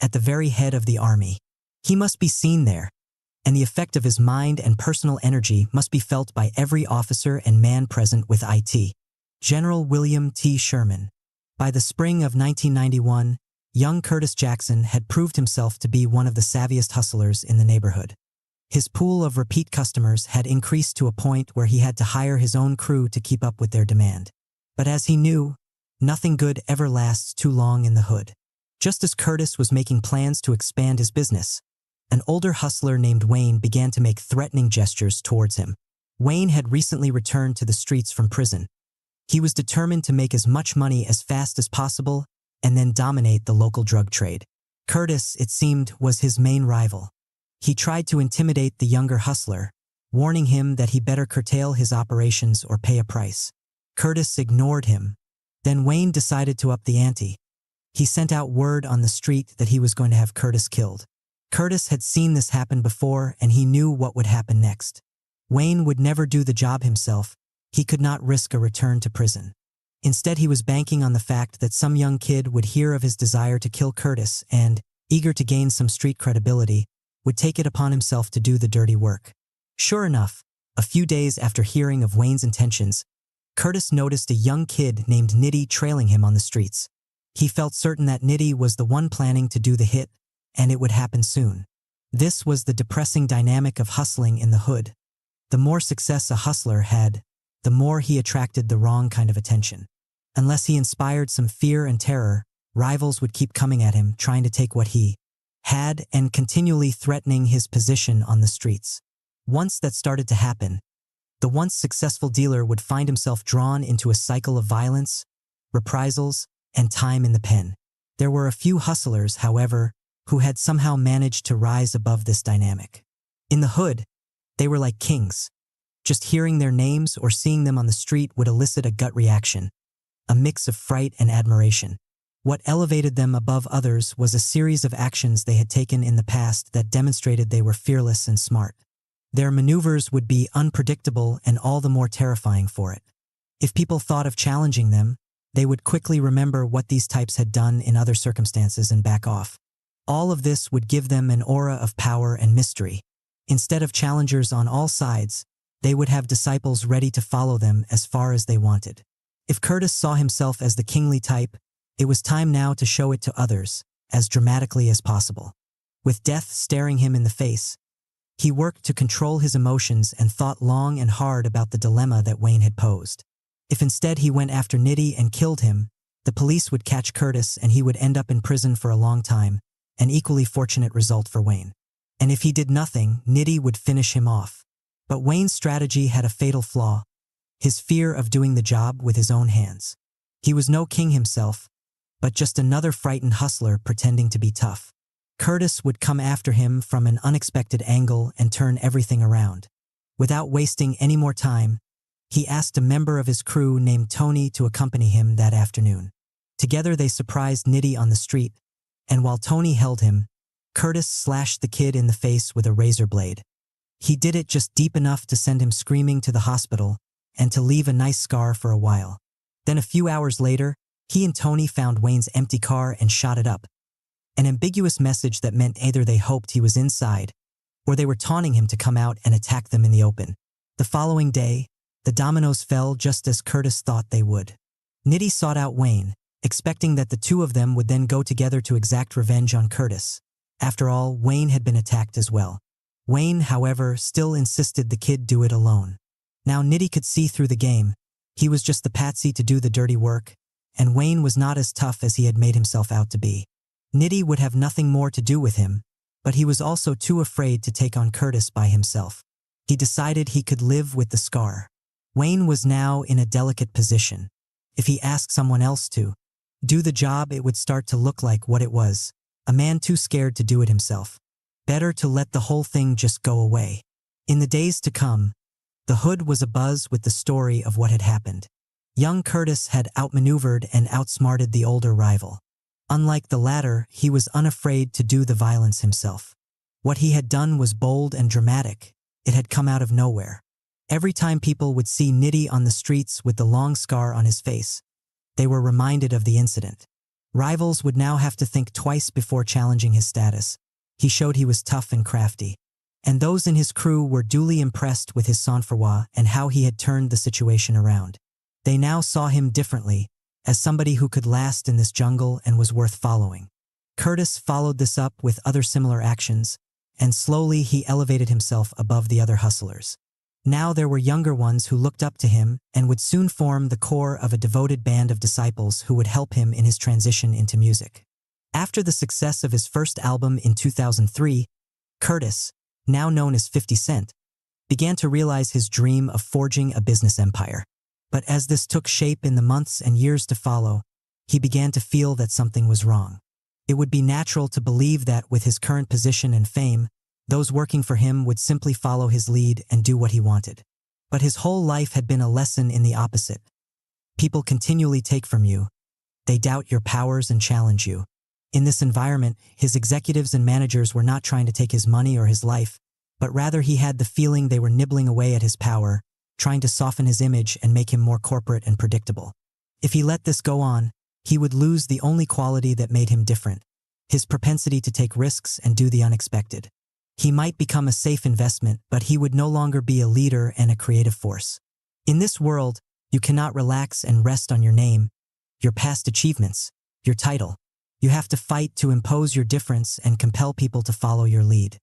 at the very head of the army. He must be seen there, and the effect of his mind and personal energy must be felt by every officer and man present with it. General William T. Sherman. By the spring of 1991, young Curtis Jackson had proved himself to be one of the savviest hustlers in the neighborhood. His pool of repeat customers had increased to a point where he had to hire his own crew to keep up with their demand. But as he knew, nothing good ever lasts too long in the hood. Just as Curtis was making plans to expand his business, an older hustler named Wayne began to make threatening gestures towards him. Wayne had recently returned to the streets from prison. He was determined to make as much money as fast as possible and then dominate the local drug trade. Curtis, it seemed, was his main rival. He tried to intimidate the younger hustler, warning him that he better curtail his operations or pay a price. Curtis ignored him. Then Wayne decided to up the ante. He sent out word on the street that he was going to have Curtis killed. Curtis had seen this happen before, and he knew what would happen next. Wayne would never do the job himself. He could not risk a return to prison. Instead, he was banking on the fact that some young kid would hear of his desire to kill Curtis and, eager to gain some street credibility, would take it upon himself to do the dirty work. Sure enough, a few days after hearing of Wayne's intentions, Curtis noticed a young kid named Nitty trailing him on the streets. He felt certain that Nitty was the one planning to do the hit, and it would happen soon. This was the depressing dynamic of hustling in the hood. The more success a hustler had, the more he attracted the wrong kind of attention. Unless he inspired some fear and terror, rivals would keep coming at him, trying to take what he had and continually threatening his position on the streets. Once that started to happen, the once successful dealer would find himself drawn into a cycle of violence, reprisals, and time in the pen. There were a few hustlers, however, who had somehow managed to rise above this dynamic. In the hood, they were like kings. Just hearing their names or seeing them on the street would elicit a gut reaction, a mix of fright and admiration. What elevated them above others was a series of actions they had taken in the past that demonstrated they were fearless and smart. Their maneuvers would be unpredictable and all the more terrifying for it. If people thought of challenging them, they would quickly remember what these types had done in other circumstances and back off. All of this would give them an aura of power and mystery. Instead of challengers on all sides, they would have disciples ready to follow them as far as they wanted. If Curtis saw himself as the kingly type, it was time now to show it to others, as dramatically as possible. With death staring him in the face, he worked to control his emotions and thought long and hard about the dilemma that Wayne had posed. If instead he went after Nitty and killed him, the police would catch Curtis and he would end up in prison for a long time, an equally fortunate result for Wayne. And if he did nothing, Nitty would finish him off. But Wayne's strategy had a fatal flaw: his fear of doing the job with his own hands. He was no king himself, but just another frightened hustler pretending to be tough. Curtis would come after him from an unexpected angle and turn everything around. Without wasting any more time, he asked a member of his crew named Tony to accompany him that afternoon. Together they surprised Nitty on the street, and while Tony held him, Curtis slashed the kid in the face with a razor blade. He did it just deep enough to send him screaming to the hospital and to leave a nice scar for a while. Then a few hours later, he and Tony found Wayne's empty car and shot it up. An ambiguous message that meant either they hoped he was inside, or they were taunting him to come out and attack them in the open. The following day, the dominoes fell just as Curtis thought they would. Nitty sought out Wayne, expecting that the two of them would then go together to exact revenge on Curtis. After all, Wayne had been attacked as well. Wayne, however, still insisted the kid do it alone. Now Nitty could see through the game. He was just the patsy to do the dirty work, and Wayne was not as tough as he had made himself out to be. Nitty would have nothing more to do with him, but he was also too afraid to take on Curtis by himself. He decided he could live with the scar. Wayne was now in a delicate position. If he asked someone else to do the job, it would start to look like what it was: a man too scared to do it himself. Better to let the whole thing just go away. In the days to come, the hood was abuzz with the story of what had happened. Young Curtis had outmaneuvered and outsmarted the older rival. Unlike the latter, he was unafraid to do the violence himself. What he had done was bold and dramatic. It had come out of nowhere. Every time people would see Nitty on the streets with the long scar on his face, they were reminded of the incident. Rivals would now have to think twice before challenging his status. He showed he was tough and crafty. And those in his crew were duly impressed with his sang-froid and how he had turned the situation around. They now saw him differently, as somebody who could last in this jungle and was worth following. Curtis followed this up with other similar actions, and slowly he elevated himself above the other hustlers. Now there were younger ones who looked up to him and would soon form the core of a devoted band of disciples who would help him in his transition into music. After the success of his first album in 2003, Curtis, now known as 50 Cent, began to realize his dream of forging a business empire. But as this took shape in the months and years to follow, he began to feel that something was wrong. It would be natural to believe that with his current position and fame, those working for him would simply follow his lead and do what he wanted. But his whole life had been a lesson in the opposite. People continually take from you. They doubt your powers and challenge you. In this environment, his executives and managers were not trying to take his money or his life, but rather he had the feeling they were nibbling away at his power, trying to soften his image and make him more corporate and predictable. If he let this go on, he would lose the only quality that made him different, his propensity to take risks and do the unexpected. He might become a safe investment, but he would no longer be a leader and a creative force. In this world, you cannot relax and rest on your name, your past achievements, your title. You have to fight to impose your difference and compel people to follow your lead.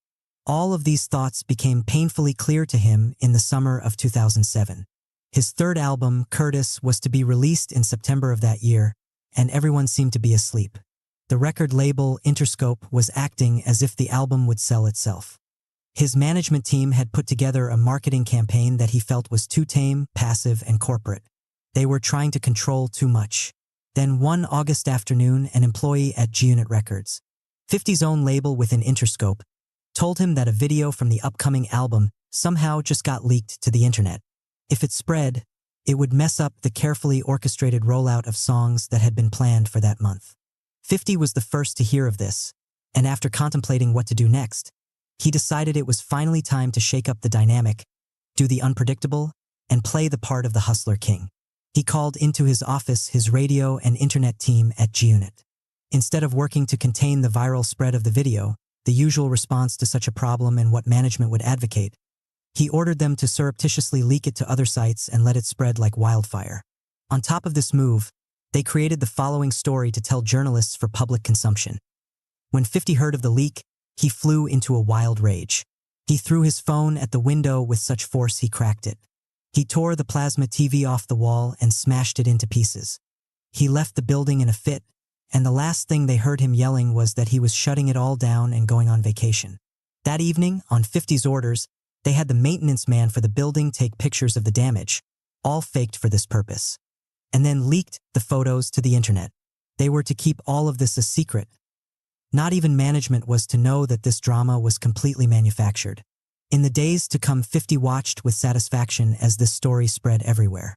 All of these thoughts became painfully clear to him in the summer of 2007. His third album, Curtis, was to be released in September of that year, and everyone seemed to be asleep. The record label, Interscope, was acting as if the album would sell itself. His management team had put together a marketing campaign that he felt was too tame, passive, and corporate. They were trying to control too much. Then one August afternoon, an employee at G-Unit Records, 50's own label within Interscope, told him that a video from the upcoming album somehow just got leaked to the internet. If it spread, it would mess up the carefully orchestrated rollout of songs that had been planned for that month. 50 was the first to hear of this, and after contemplating what to do next, he decided it was finally time to shake up the dynamic, do the unpredictable, and play the part of the hustler king. He called into his office his radio and internet team at G-Unit. Instead of working to contain the viral spread of the video, the usual response to such a problem and what management would advocate, he ordered them to surreptitiously leak it to other sites and let it spread like wildfire. On top of this move, they created the following story to tell journalists for public consumption. When 50 heard of the leak, he flew into a wild rage. He threw his phone at the window with such force he cracked it. He tore the plasma TV off the wall and smashed it into pieces. He left the building in a fit, and the last thing they heard him yelling was that he was shutting it all down and going on vacation. That evening, on 50's orders, they had the maintenance man for the building take pictures of the damage, all faked for this purpose, and then leaked the photos to the internet. They were to keep all of this a secret. Not even management was to know that this drama was completely manufactured. In the days to come, 50 watched with satisfaction as this story spread everywhere.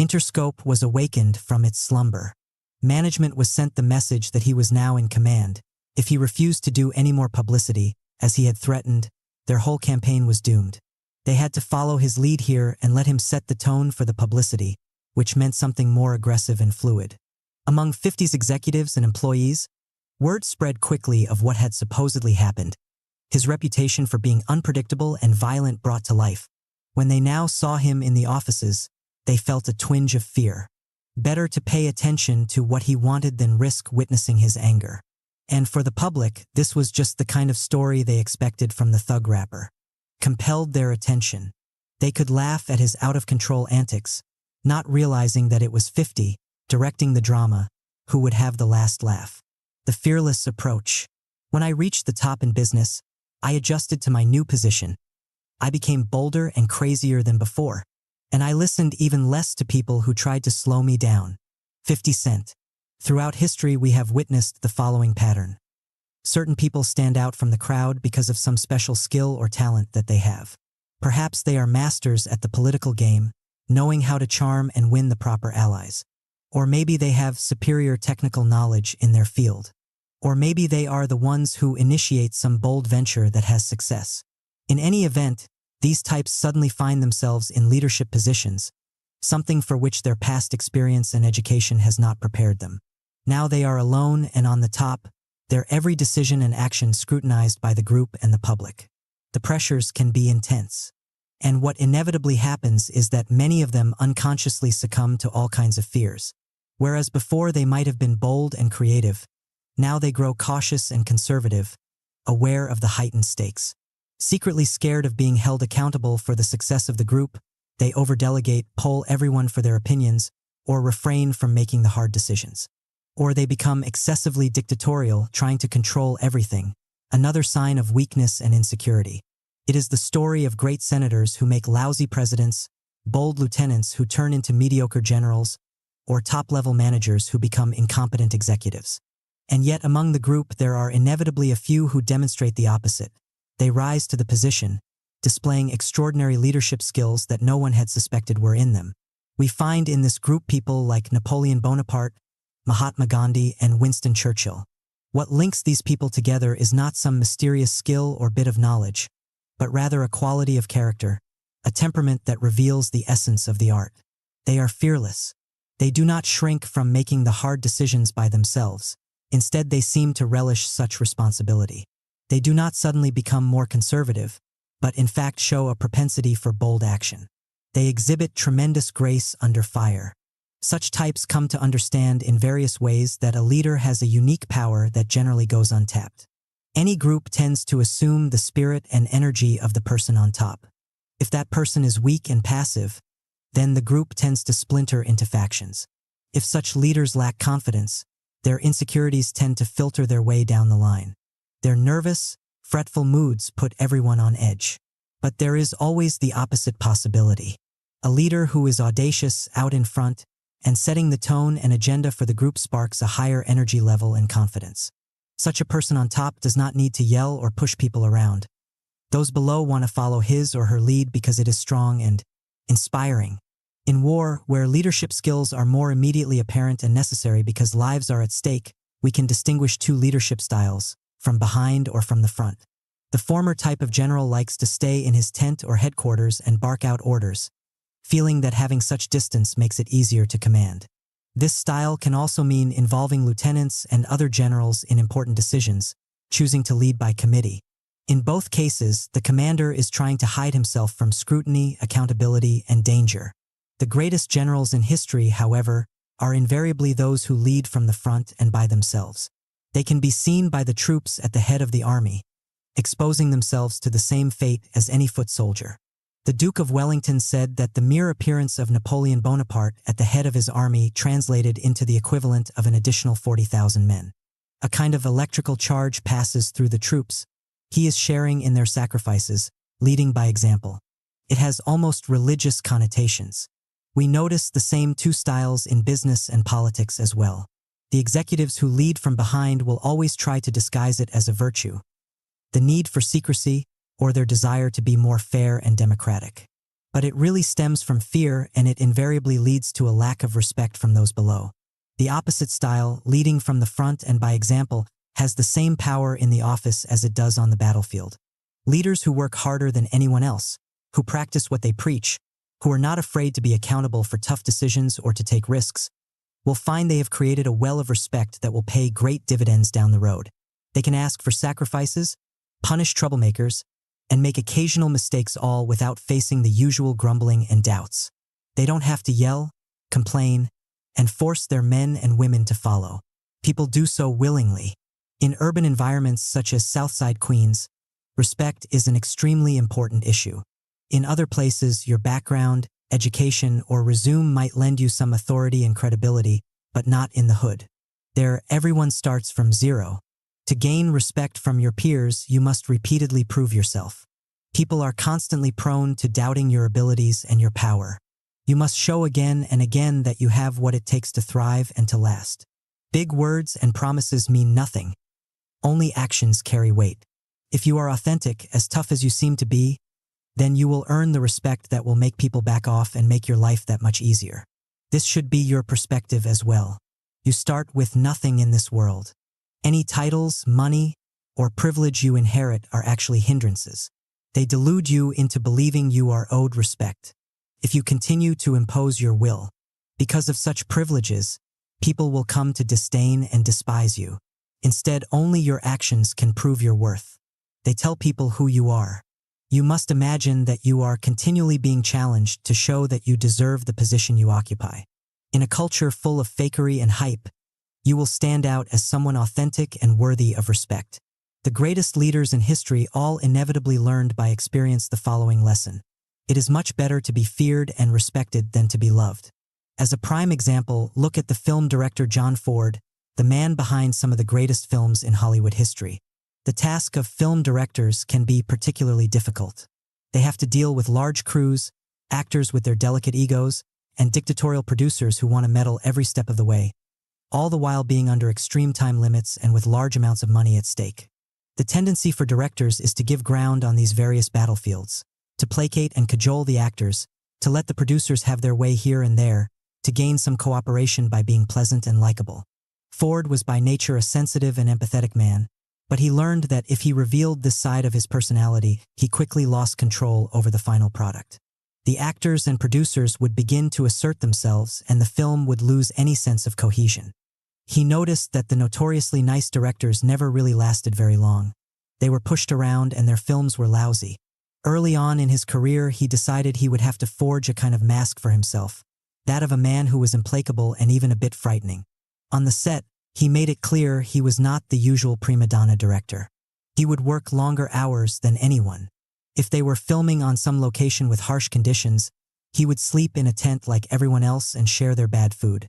Interscope was awakened from its slumber. Management was sent the message that he was now in command. If he refused to do any more publicity, as he had threatened, their whole campaign was doomed. They had to follow his lead here and let him set the tone for the publicity, which meant something more aggressive and fluid. Among 50's executives and employees, word spread quickly of what had supposedly happened. His reputation for being unpredictable and violent brought to life. When they now saw him in the offices, they felt a twinge of fear. Better to pay attention to what he wanted than risk witnessing his anger. And for the public, this was just the kind of story they expected from the thug rapper. Compelled their attention. They could laugh at his out-of-control antics, not realizing that it was 50, directing the drama, who would have the last laugh. The fearless approach. When I reached the top in business, I adjusted to my new position. I became bolder and crazier than before, and I listened even less to people who tried to slow me down. 50 Cent. Throughout history, we have witnessed the following pattern. Certain people stand out from the crowd because of some special skill or talent that they have. Perhaps they are masters at the political game, knowing how to charm and win the proper allies. Or maybe they have superior technical knowledge in their field. Or maybe they are the ones who initiate some bold venture that has success. In any event, these types suddenly find themselves in leadership positions, something for which their past experience and education has not prepared them. Now they are alone and on the top, their every decision and action scrutinized by the group and the public. The pressures can be intense. And what inevitably happens is that many of them unconsciously succumb to all kinds of fears. Whereas before they might have been bold and creative, now they grow cautious and conservative, aware of the heightened stakes. Secretly scared of being held accountable for the success of the group, they overdelegate, poll everyone for their opinions, or refrain from making the hard decisions. Or they become excessively dictatorial, trying to control everything, another sign of weakness and insecurity. It is the story of great senators who make lousy presidents, bold lieutenants who turn into mediocre generals, or top-level managers who become incompetent executives. And yet among the group there are inevitably a few who demonstrate the opposite. They rise to the position, displaying extraordinary leadership skills that no one had suspected were in them. We find in this group people like Napoleon Bonaparte, Mahatma Gandhi, and Winston Churchill. What links these people together is not some mysterious skill or bit of knowledge, but rather a quality of character, a temperament that reveals the essence of the art. They are fearless. They do not shrink from making the hard decisions by themselves. Instead, they seem to relish such responsibility. They do not suddenly become more conservative, but in fact show a propensity for bold action. They exhibit tremendous grace under fire. Such types come to understand in various ways that a leader has a unique power that generally goes untapped. Any group tends to assume the spirit and energy of the person on top. If that person is weak and passive, then the group tends to splinter into factions. If such leaders lack confidence, their insecurities tend to filter their way down the line. Their nervous, fretful moods put everyone on edge. But there is always the opposite possibility. A leader who is audacious, out in front, and setting the tone and agenda for the group sparks a higher energy level and confidence. Such a person on top does not need to yell or push people around. Those below want to follow his or her lead because it is strong and inspiring. In war, where leadership skills are more immediately apparent and necessary because lives are at stake, we can distinguish two leadership styles, from behind or from the front. The former type of general likes to stay in his tent or headquarters and bark out orders, feeling that having such distance makes it easier to command. This style can also mean involving lieutenants and other generals in important decisions, choosing to lead by committee. In both cases, the commander is trying to hide himself from scrutiny, accountability, and danger. The greatest generals in history, however, are invariably those who lead from the front and by themselves. They can be seen by the troops at the head of the army, exposing themselves to the same fate as any foot soldier. The Duke of Wellington said that the mere appearance of Napoleon Bonaparte at the head of his army translated into the equivalent of an additional 40,000 men. A kind of electrical charge passes through the troops. He is sharing in their sacrifices, leading by example. It has almost religious connotations. We notice the same two styles in business and politics as well. The executives who lead from behind will always try to disguise it as a virtue. The need for secrecy, or their desire to be more fair and democratic. But it really stems from fear, and it invariably leads to a lack of respect from those below. The opposite style, leading from the front and by example, has the same power in the office as it does on the battlefield. Leaders who work harder than anyone else, who practice what they preach, who are not afraid to be accountable for tough decisions or to take risks, will find they have created a well of respect that will pay great dividends down the road. They can ask for sacrifices, punish troublemakers, and make occasional mistakes all without facing the usual grumbling and doubts. They don't have to yell, complain, and force their men and women to follow. People do so willingly. In urban environments such as Southside Queens, respect is an extremely important issue. In other places, your background, education, or resume might lend you some authority and credibility, but not in the hood. There, everyone starts from zero. To gain respect from your peers, you must repeatedly prove yourself. People are constantly prone to doubting your abilities and your power. You must show again and again that you have what it takes to thrive and to last. Big words and promises mean nothing. Only actions carry weight. If you are authentic, as tough as you seem to be, then you will earn the respect that will make people back off and make your life that much easier. This should be your perspective as well. You start with nothing in this world. Any titles, money, or privilege you inherit are actually hindrances. They delude you into believing you are owed respect. If you continue to impose your will, because of such privileges, people will come to disdain and despise you. Instead, only your actions can prove your worth. They tell people who you are. You must imagine that you are continually being challenged to show that you deserve the position you occupy. In a culture full of fakery and hype, you will stand out as someone authentic and worthy of respect. The greatest leaders in history all inevitably learned by experience the following lesson. It is much better to be feared and respected than to be loved. As a prime example, look at the film director John Ford, the man behind some of the greatest films in Hollywood history. The task of film directors can be particularly difficult. They have to deal with large crews, actors with their delicate egos, and dictatorial producers who want to meddle every step of the way, all the while being under extreme time limits and with large amounts of money at stake. The tendency for directors is to give ground on these various battlefields, to placate and cajole the actors, to let the producers have their way here and there, to gain some cooperation by being pleasant and likable. Ford was by nature a sensitive and empathetic man, but he learned that if he revealed this side of his personality, he quickly lost control over the final product. The actors and producers would begin to assert themselves, and the film would lose any sense of cohesion. He noticed that the notoriously nice directors never really lasted very long. They were pushed around and their films were lousy. Early on in his career, he decided he would have to forge a kind of mask for himself, that of a man who was implacable and even a bit frightening. On the set, he made it clear he was not the usual prima donna director. He would work longer hours than anyone. If they were filming on some location with harsh conditions, he would sleep in a tent like everyone else and share their bad food.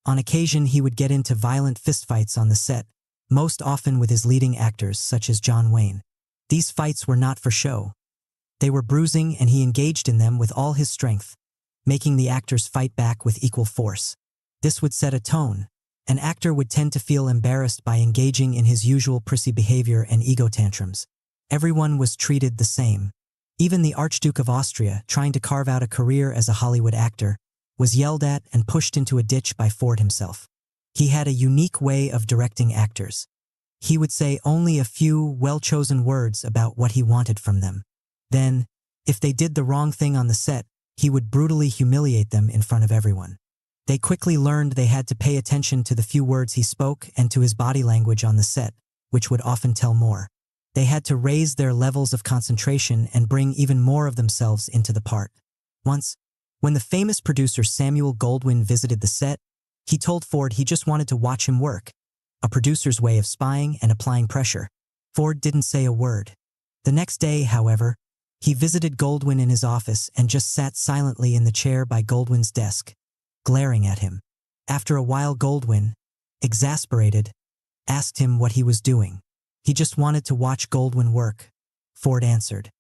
On occasion, he would get into violent fistfights on the set, most often with his leading actors such as John Wayne. These fights were not for show. They were bruising, and he engaged in them with all his strength, making the actors fight back with equal force. This would set a tone. An actor would tend to feel embarrassed by engaging in his usual prissy behavior and ego tantrums. Everyone was treated the same. Even the Archduke of Austria, trying to carve out a career as a Hollywood actor, was yelled at and pushed into a ditch by Ford himself. He had a unique way of directing actors. He would say only a few well-chosen words about what he wanted from them. Then, if they did the wrong thing on the set, he would brutally humiliate them in front of everyone. They quickly learned they had to pay attention to the few words he spoke and to his body language on the set, which would often tell more. They had to raise their levels of concentration and bring even more of themselves into the part. Once, when the famous producer Samuel Goldwyn visited the set, he told Ford he just wanted to watch him work, a producer's way of spying and applying pressure. Ford didn't say a word. The next day, however, he visited Goldwyn in his office and just sat silently in the chair by Goldwyn's desk, glaring at him. After a while, Goldwyn, exasperated, asked him what he was doing. He just wanted to watch Goldwyn work, Ford answered.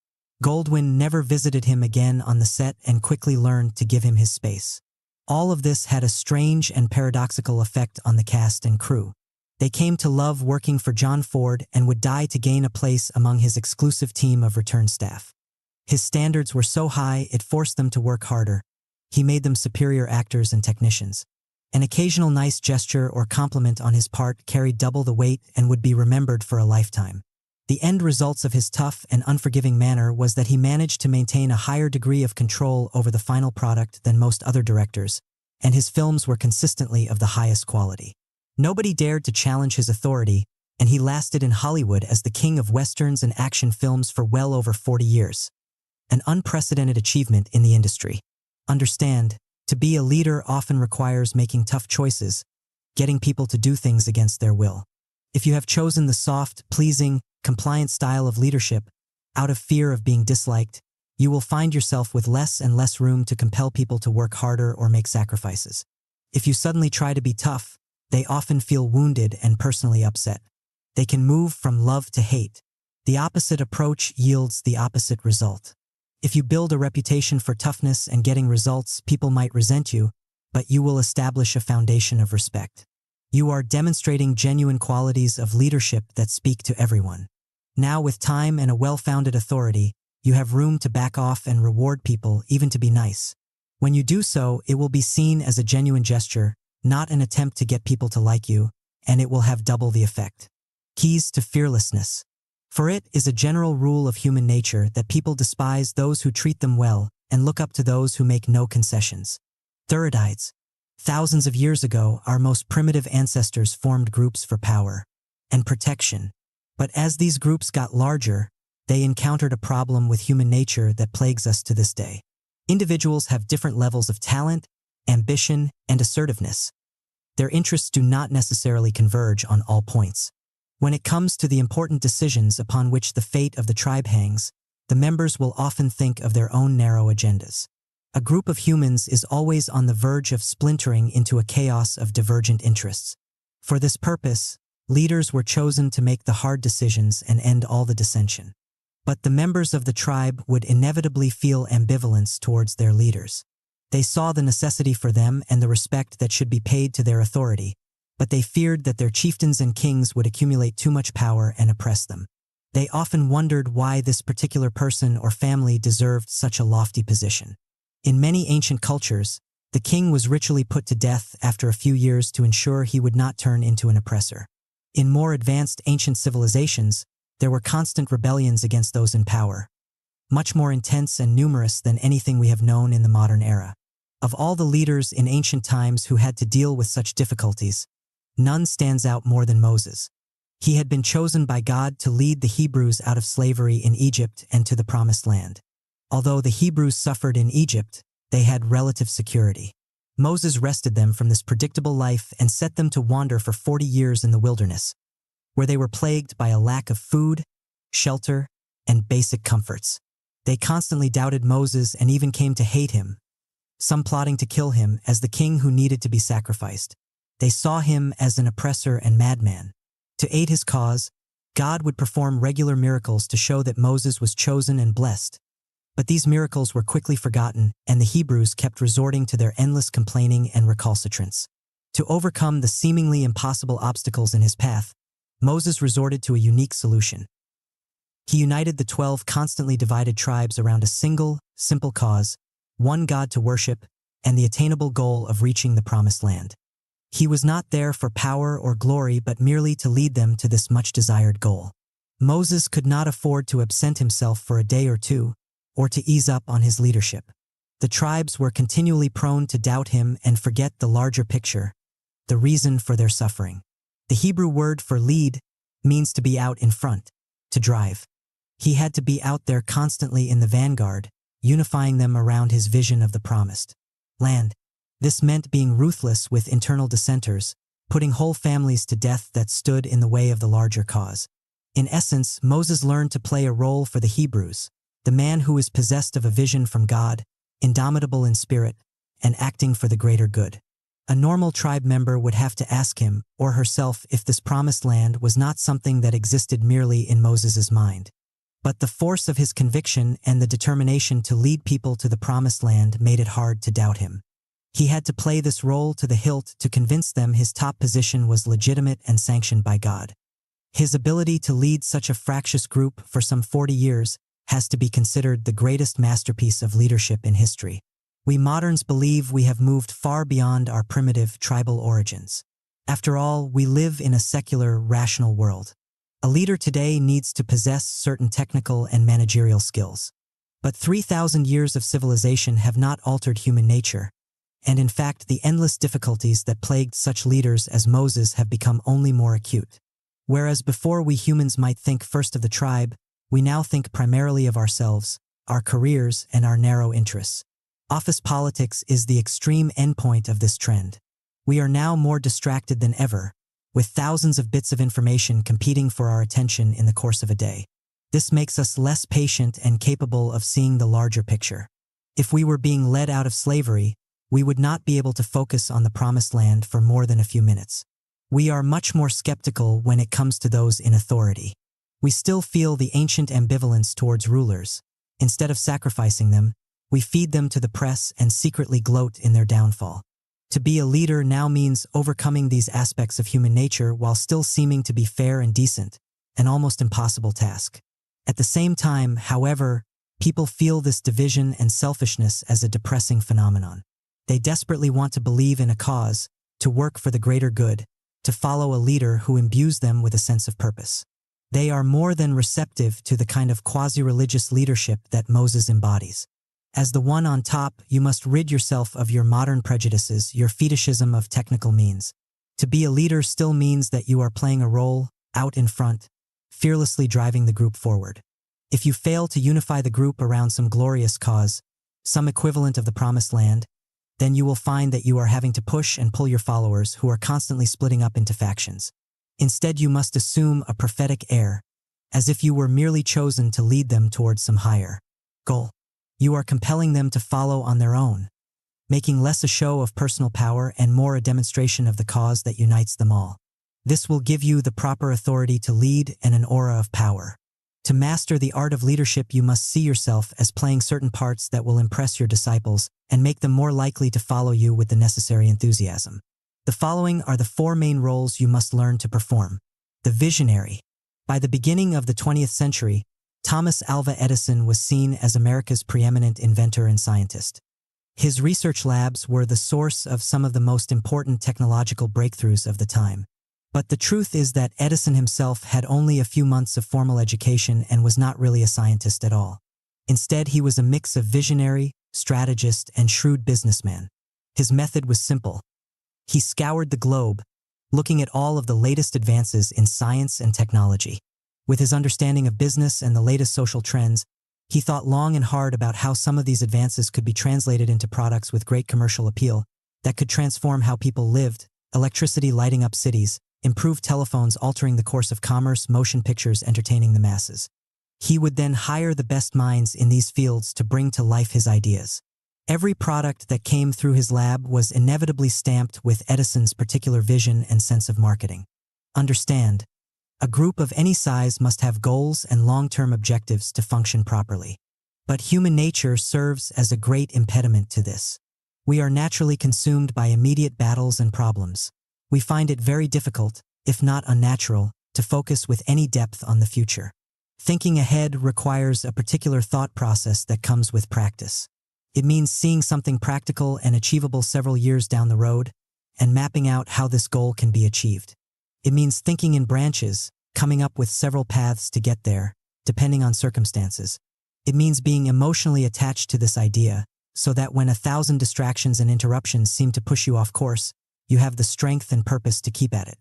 Goldwyn never visited him again on the set and quickly learned to give him his space. All of this had a strange and paradoxical effect on the cast and crew. They came to love working for John Ford and would die to gain a place among his exclusive team of return staff. His standards were so high it forced them to work harder. He made them superior actors and technicians. An occasional nice gesture or compliment on his part carried double the weight and would be remembered for a lifetime. The end results of his tough and unforgiving manner was that he managed to maintain a higher degree of control over the final product than most other directors, and his films were consistently of the highest quality. Nobody dared to challenge his authority, and he lasted in Hollywood as the king of westerns and action films for well over 40 years. An unprecedented achievement in the industry. Understand, to be a leader often requires making tough choices, getting people to do things against their will. If you have chosen the soft, pleasing, compliant style of leadership, out of fear of being disliked, you will find yourself with less and less room to compel people to work harder or make sacrifices. If you suddenly try to be tough, they often feel wounded and personally upset. They can move from love to hate. The opposite approach yields the opposite result. If you build a reputation for toughness and getting results, people might resent you, but you will establish a foundation of respect. You are demonstrating genuine qualities of leadership that speak to everyone. Now, with time and a well-founded authority, you have room to back off and reward people, even to be nice. When you do so, it will be seen as a genuine gesture, not an attempt to get people to like you, and it will have double the effect. Keys to fearlessness. For it is a general rule of human nature that people despise those who treat them well and look up to those who make no concessions. Theridites. Thousands of years ago, our most primitive ancestors formed groups for power and protection. But as these groups got larger, they encountered a problem with human nature that plagues us to this day. Individuals have different levels of talent, ambition, and assertiveness. Their interests do not necessarily converge on all points. When it comes to the important decisions upon which the fate of the tribe hangs, the members will often think of their own narrow agendas. A group of humans is always on the verge of splintering into a chaos of divergent interests. For this purpose, leaders were chosen to make the hard decisions and end all the dissension. But the members of the tribe would inevitably feel ambivalence towards their leaders. They saw the necessity for them and the respect that should be paid to their authority, but they feared that their chieftains and kings would accumulate too much power and oppress them. They often wondered why this particular person or family deserved such a lofty position. In many ancient cultures, the king was ritually put to death after a few years to ensure he would not turn into an oppressor. In more advanced ancient civilizations, there were constant rebellions against those in power, much more intense and numerous than anything we have known in the modern era. Of all the leaders in ancient times who had to deal with such difficulties, none stands out more than Moses. He had been chosen by God to lead the Hebrews out of slavery in Egypt and to the Promised Land. Although the Hebrews suffered in Egypt, they had relative security. Moses rested them from this predictable life and set them to wander for 40 years in the wilderness, where they were plagued by a lack of food, shelter, and basic comforts. They constantly doubted Moses and even came to hate him, some plotting to kill him as the king who needed to be sacrificed. They saw him as an oppressor and madman. To aid his cause, God would perform regular miracles to show that Moses was chosen and blessed. But these miracles were quickly forgotten, and the Hebrews kept resorting to their endless complaining and recalcitrance. To overcome the seemingly impossible obstacles in his path, Moses resorted to a unique solution. He united the 12 constantly divided tribes around a single, simple cause, one God to worship, and the attainable goal of reaching the Promised Land. He was not there for power or glory but merely to lead them to this much-desired goal. Moses could not afford to absent himself for a day or two, or to ease up on his leadership. The tribes were continually prone to doubt him and forget the larger picture, the reason for their suffering. The Hebrew word for lead means to be out in front, to drive. He had to be out there constantly in the vanguard, unifying them around his vision of the Promised Land. This meant being ruthless with internal dissenters, putting whole families to death that stood in the way of the larger cause. In essence, Moses learned to play a role for the Hebrews, the man who is possessed of a vision from God, indomitable in spirit, and acting for the greater good. A normal tribe member would have to ask him or herself if this promised land was not something that existed merely in Moses's mind. But the force of his conviction and the determination to lead people to the promised land made it hard to doubt him. He had to play this role to the hilt to convince them his top position was legitimate and sanctioned by God. His ability to lead such a fractious group for some 40 years has to be considered the greatest masterpiece of leadership in history. We moderns believe we have moved far beyond our primitive tribal origins. After all, we live in a secular, rational world. A leader today needs to possess certain technical and managerial skills. But 3,000 years of civilization have not altered human nature, and in fact the endless difficulties that plagued such leaders as Moses have become only more acute. Whereas before we humans might think first of the tribe, we now think primarily of ourselves, our careers, and our narrow interests. Office politics is the extreme endpoint of this trend. We are now more distracted than ever, with thousands of bits of information competing for our attention in the course of a day. This makes us less patient and capable of seeing the larger picture. If we were being led out of slavery, we would not be able to focus on the promised land for more than a few minutes. We are much more skeptical when it comes to those in authority. We still feel the ancient ambivalence towards rulers. Instead of sacrificing them, we feed them to the press and secretly gloat in their downfall. To be a leader now means overcoming these aspects of human nature while still seeming to be fair and decent, an almost impossible task. At the same time, however, people feel this division and selfishness as a depressing phenomenon. They desperately want to believe in a cause, to work for the greater good, to follow a leader who imbues them with a sense of purpose. They are more than receptive to the kind of quasi-religious leadership that Moses embodies. As the one on top, you must rid yourself of your modern prejudices, your fetishism of technical means. To be a leader still means that you are playing a role, out in front, fearlessly driving the group forward. If you fail to unify the group around some glorious cause, some equivalent of the promised land, then you will find that you are having to push and pull your followers who are constantly splitting up into factions. Instead, you must assume a prophetic air, as if you were merely chosen to lead them towards some higher goal. You are compelling them to follow on their own, making less a show of personal power and more a demonstration of the cause that unites them all. This will give you the proper authority to lead and an aura of power. To master the art of leadership, you must see yourself as playing certain parts that will impress your disciples and make them more likely to follow you with the necessary enthusiasm. The following are the 4 main roles you must learn to perform. The visionary. By the beginning of the 20th century, Thomas Alva Edison was seen as America's preeminent inventor and scientist. His research labs were the source of some of the most important technological breakthroughs of the time. But the truth is that Edison himself had only a few months of formal education and was not really a scientist at all. Instead, he was a mix of visionary, strategist, and shrewd businessman. His method was simple. He scoured the globe, looking at all of the latest advances in science and technology. With his understanding of business and the latest social trends, he thought long and hard about how some of these advances could be translated into products with great commercial appeal that could transform how people lived, electricity lighting up cities, improved telephones altering the course of commerce, motion pictures entertaining the masses. He would then hire the best minds in these fields to bring to life his ideas. Every product that came through his lab was inevitably stamped with Edison's particular vision and sense of marketing. Understand, a group of any size must have goals and long-term objectives to function properly. But human nature serves as a great impediment to this. We are naturally consumed by immediate battles and problems. We find it very difficult, if not unnatural, to focus with any depth on the future. Thinking ahead requires a particular thought process that comes with practice. It means seeing something practical and achievable several years down the road and mapping out how this goal can be achieved. It means thinking in branches, coming up with several paths to get there, depending on circumstances. It means being emotionally attached to this idea, so that when 1,000 distractions and interruptions seem to push you off course, you have the strength and purpose to keep at it.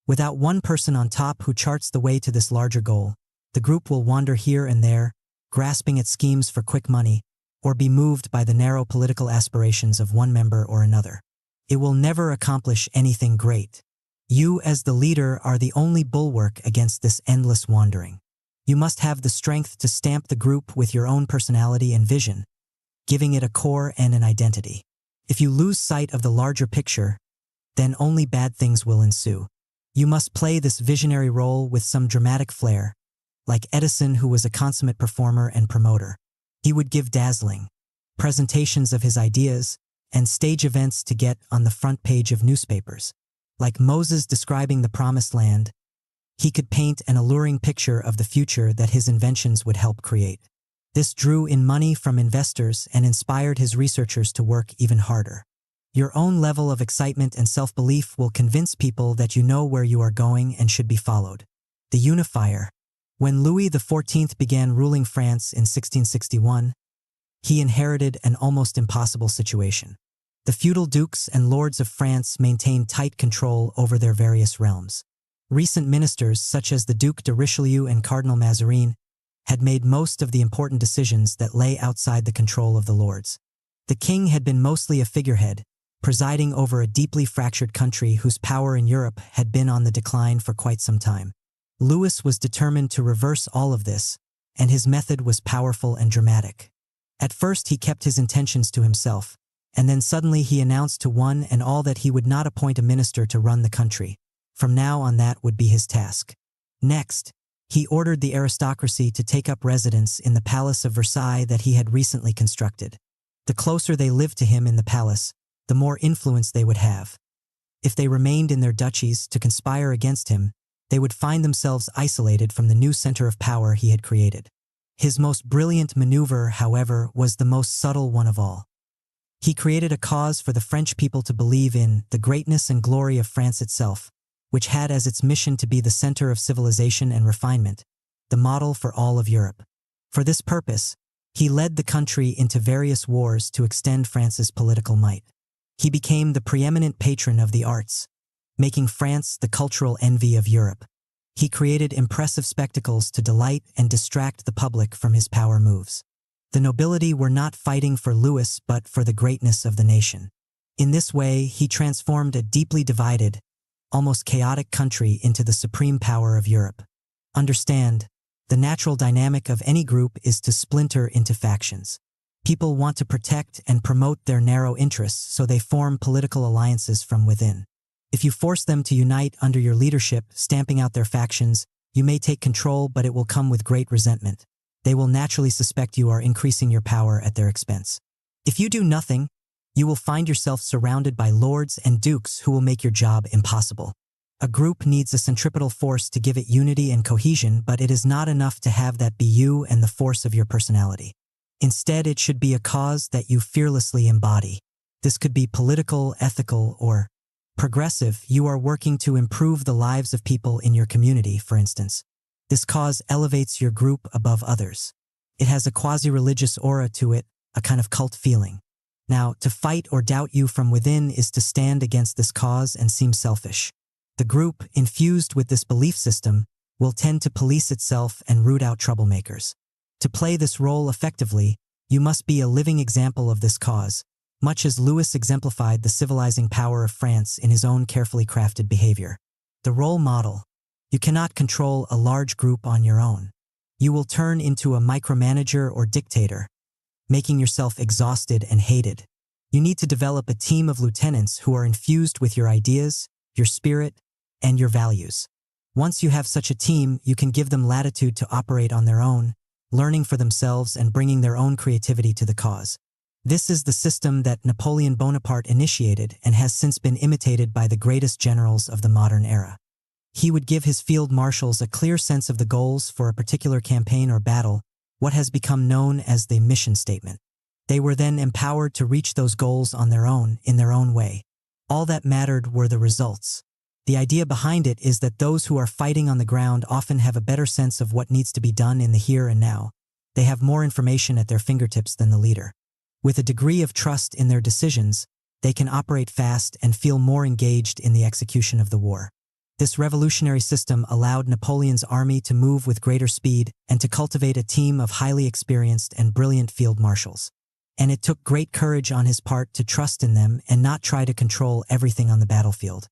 Without one person on top who charts the way to this larger goal, the group will wander here and there, grasping at schemes for quick money, or be moved by the narrow political aspirations of one member or another. It will never accomplish anything great. You, as the leader, are the only bulwark against this endless wandering. You must have the strength to stamp the group with your own personality and vision, giving it a core and an identity. If you lose sight of the larger picture, then only bad things will ensue. You must play this visionary role with some dramatic flair, like Edison, who was a consummate performer and promoter. He would give dazzling presentations of his ideas and stage events to get on the front page of newspapers. Like Moses describing the promised land, he could paint an alluring picture of the future that his inventions would help create. This drew in money from investors and inspired his researchers to work even harder. Your own level of excitement and self-belief will convince people that you know where you are going and should be followed. The unifier. When Louis XIV began ruling France in 1661, he inherited an almost impossible situation. The feudal dukes and lords of France maintained tight control over their various realms. Recent ministers, such as the Duc de Richelieu and Cardinal Mazarin, had made most of the important decisions that lay outside the control of the lords. The king had been mostly a figurehead, presiding over a deeply fractured country whose power in Europe had been on the decline for quite some time. Louis was determined to reverse all of this, and his method was powerful and dramatic. At first he kept his intentions to himself, and then suddenly he announced to one and all that he would not appoint a minister to run the country. From now on, that would be his task. Next, he ordered the aristocracy to take up residence in the Palace of Versailles that he had recently constructed. The closer they lived to him in the palace, the more influence they would have. If they remained in their duchies to conspire against him, they would find themselves isolated from the new center of power he had created. His most brilliant maneuver, however, was the most subtle one of all. He created a cause for the French people to believe in the greatness and glory of France itself, which had as its mission to be the center of civilization and refinement, the model for all of Europe. For this purpose, he led the country into various wars to extend France's political might. He became the preeminent patron of the arts, making France the cultural envy of Europe. He created impressive spectacles to delight and distract the public from his power moves. The nobility were not fighting for Louis but for the greatness of the nation. In this way, he transformed a deeply divided, almost chaotic country into the supreme power of Europe. Understand, the natural dynamic of any group is to splinter into factions. People want to protect and promote their narrow interests, so they form political alliances from within. If you force them to unite under your leadership, stamping out their factions, you may take control, but it will come with great resentment. They will naturally suspect you are increasing your power at their expense. If you do nothing, you will find yourself surrounded by lords and dukes who will make your job impossible. A group needs a centripetal force to give it unity and cohesion, but it is not enough to have that be you and the force of your personality. Instead, it should be a cause that you fearlessly embody. This could be political, ethical, or progressive. You are working to improve the lives of people in your community, for instance. This cause elevates your group above others. It has a quasi-religious aura to it, a kind of cult feeling. Now, to fight or doubt you from within is to stand against this cause and seem selfish. The group, infused with this belief system, will tend to police itself and root out troublemakers. To play this role effectively, you must be a living example of this cause, much as Louis exemplified the civilizing power of France in his own carefully crafted behavior. The role model. You cannot control a large group on your own. You will turn into a micromanager or dictator, making yourself exhausted and hated. You need to develop a team of lieutenants who are infused with your ideas, your spirit, and your values. Once you have such a team, you can give them latitude to operate on their own, learning for themselves and bringing their own creativity to the cause. This is the system that Napoleon Bonaparte initiated and has since been imitated by the greatest generals of the modern era. He would give his field marshals a clear sense of the goals for a particular campaign or battle, what has become known as the mission statement. They were then empowered to reach those goals on their own, in their own way. All that mattered were the results. The idea behind it is that those who are fighting on the ground often have a better sense of what needs to be done in the here and now. They have more information at their fingertips than the leader. With a degree of trust in their decisions, they can operate fast and feel more engaged in the execution of the war. This revolutionary system allowed Napoleon's army to move with greater speed and to cultivate a team of highly experienced and brilliant field marshals. And it took great courage on his part to trust in them and not try to control everything on the battlefield.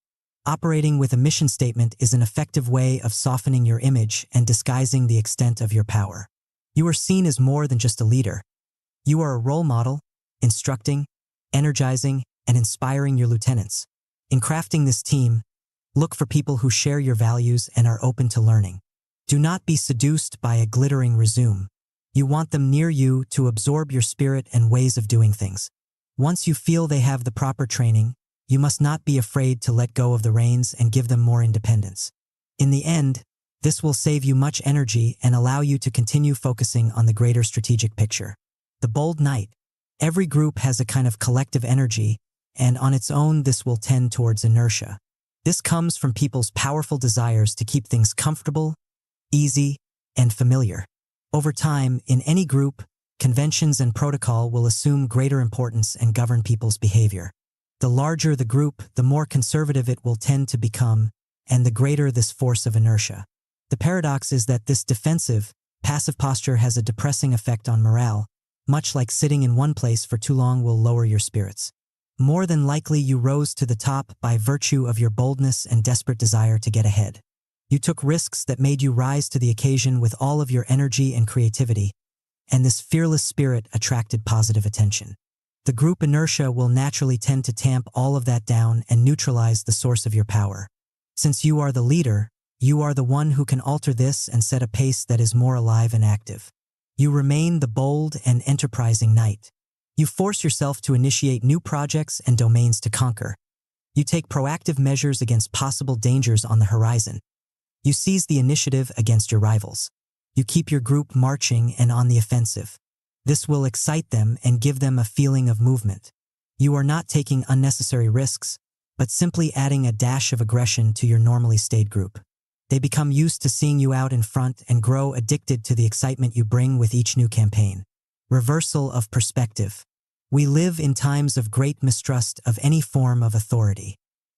Operating with a mission statement is an effective way of softening your image and disguising the extent of your power. You are seen as more than just a leader. You are a role model, instructing, energizing, and inspiring your lieutenants. In crafting this team, look for people who share your values and are open to learning. Do not be seduced by a glittering resume. You want them near you to absorb your spirit and ways of doing things. Once you feel they have the proper training, you must not be afraid to let go of the reins and give them more independence. In the end, this will save you much energy and allow you to continue focusing on the greater strategic picture. The bold knight. Every group has a kind of collective energy, and on its own this will tend towards inertia. This comes from people's powerful desires to keep things comfortable, easy, and familiar. Over time, in any group, conventions and protocol will assume greater importance and govern people's behavior. The larger the group, the more conservative it will tend to become, and the greater this force of inertia. The paradox is that this defensive, passive posture has a depressing effect on morale, much like sitting in one place for too long will lower your spirits. More than likely you rose to the top by virtue of your boldness and desperate desire to get ahead. You took risks that made you rise to the occasion with all of your energy and creativity, and this fearless spirit attracted positive attention. The group inertia will naturally tend to tamp all of that down and neutralize the source of your power. Since you are the leader, you are the one who can alter this and set a pace that is more alive and active. You remain the bold and enterprising knight. You force yourself to initiate new projects and domains to conquer. You take proactive measures against possible dangers on the horizon. You seize the initiative against your rivals. You keep your group marching and on the offensive. This will excite them and give them a feeling of movement. You are not taking unnecessary risks, but simply adding a dash of aggression to your normally stayed group. They become used to seeing you out in front and grow addicted to the excitement you bring with each new campaign. Reversal of perspective. We live in times of great mistrust of any form of authority.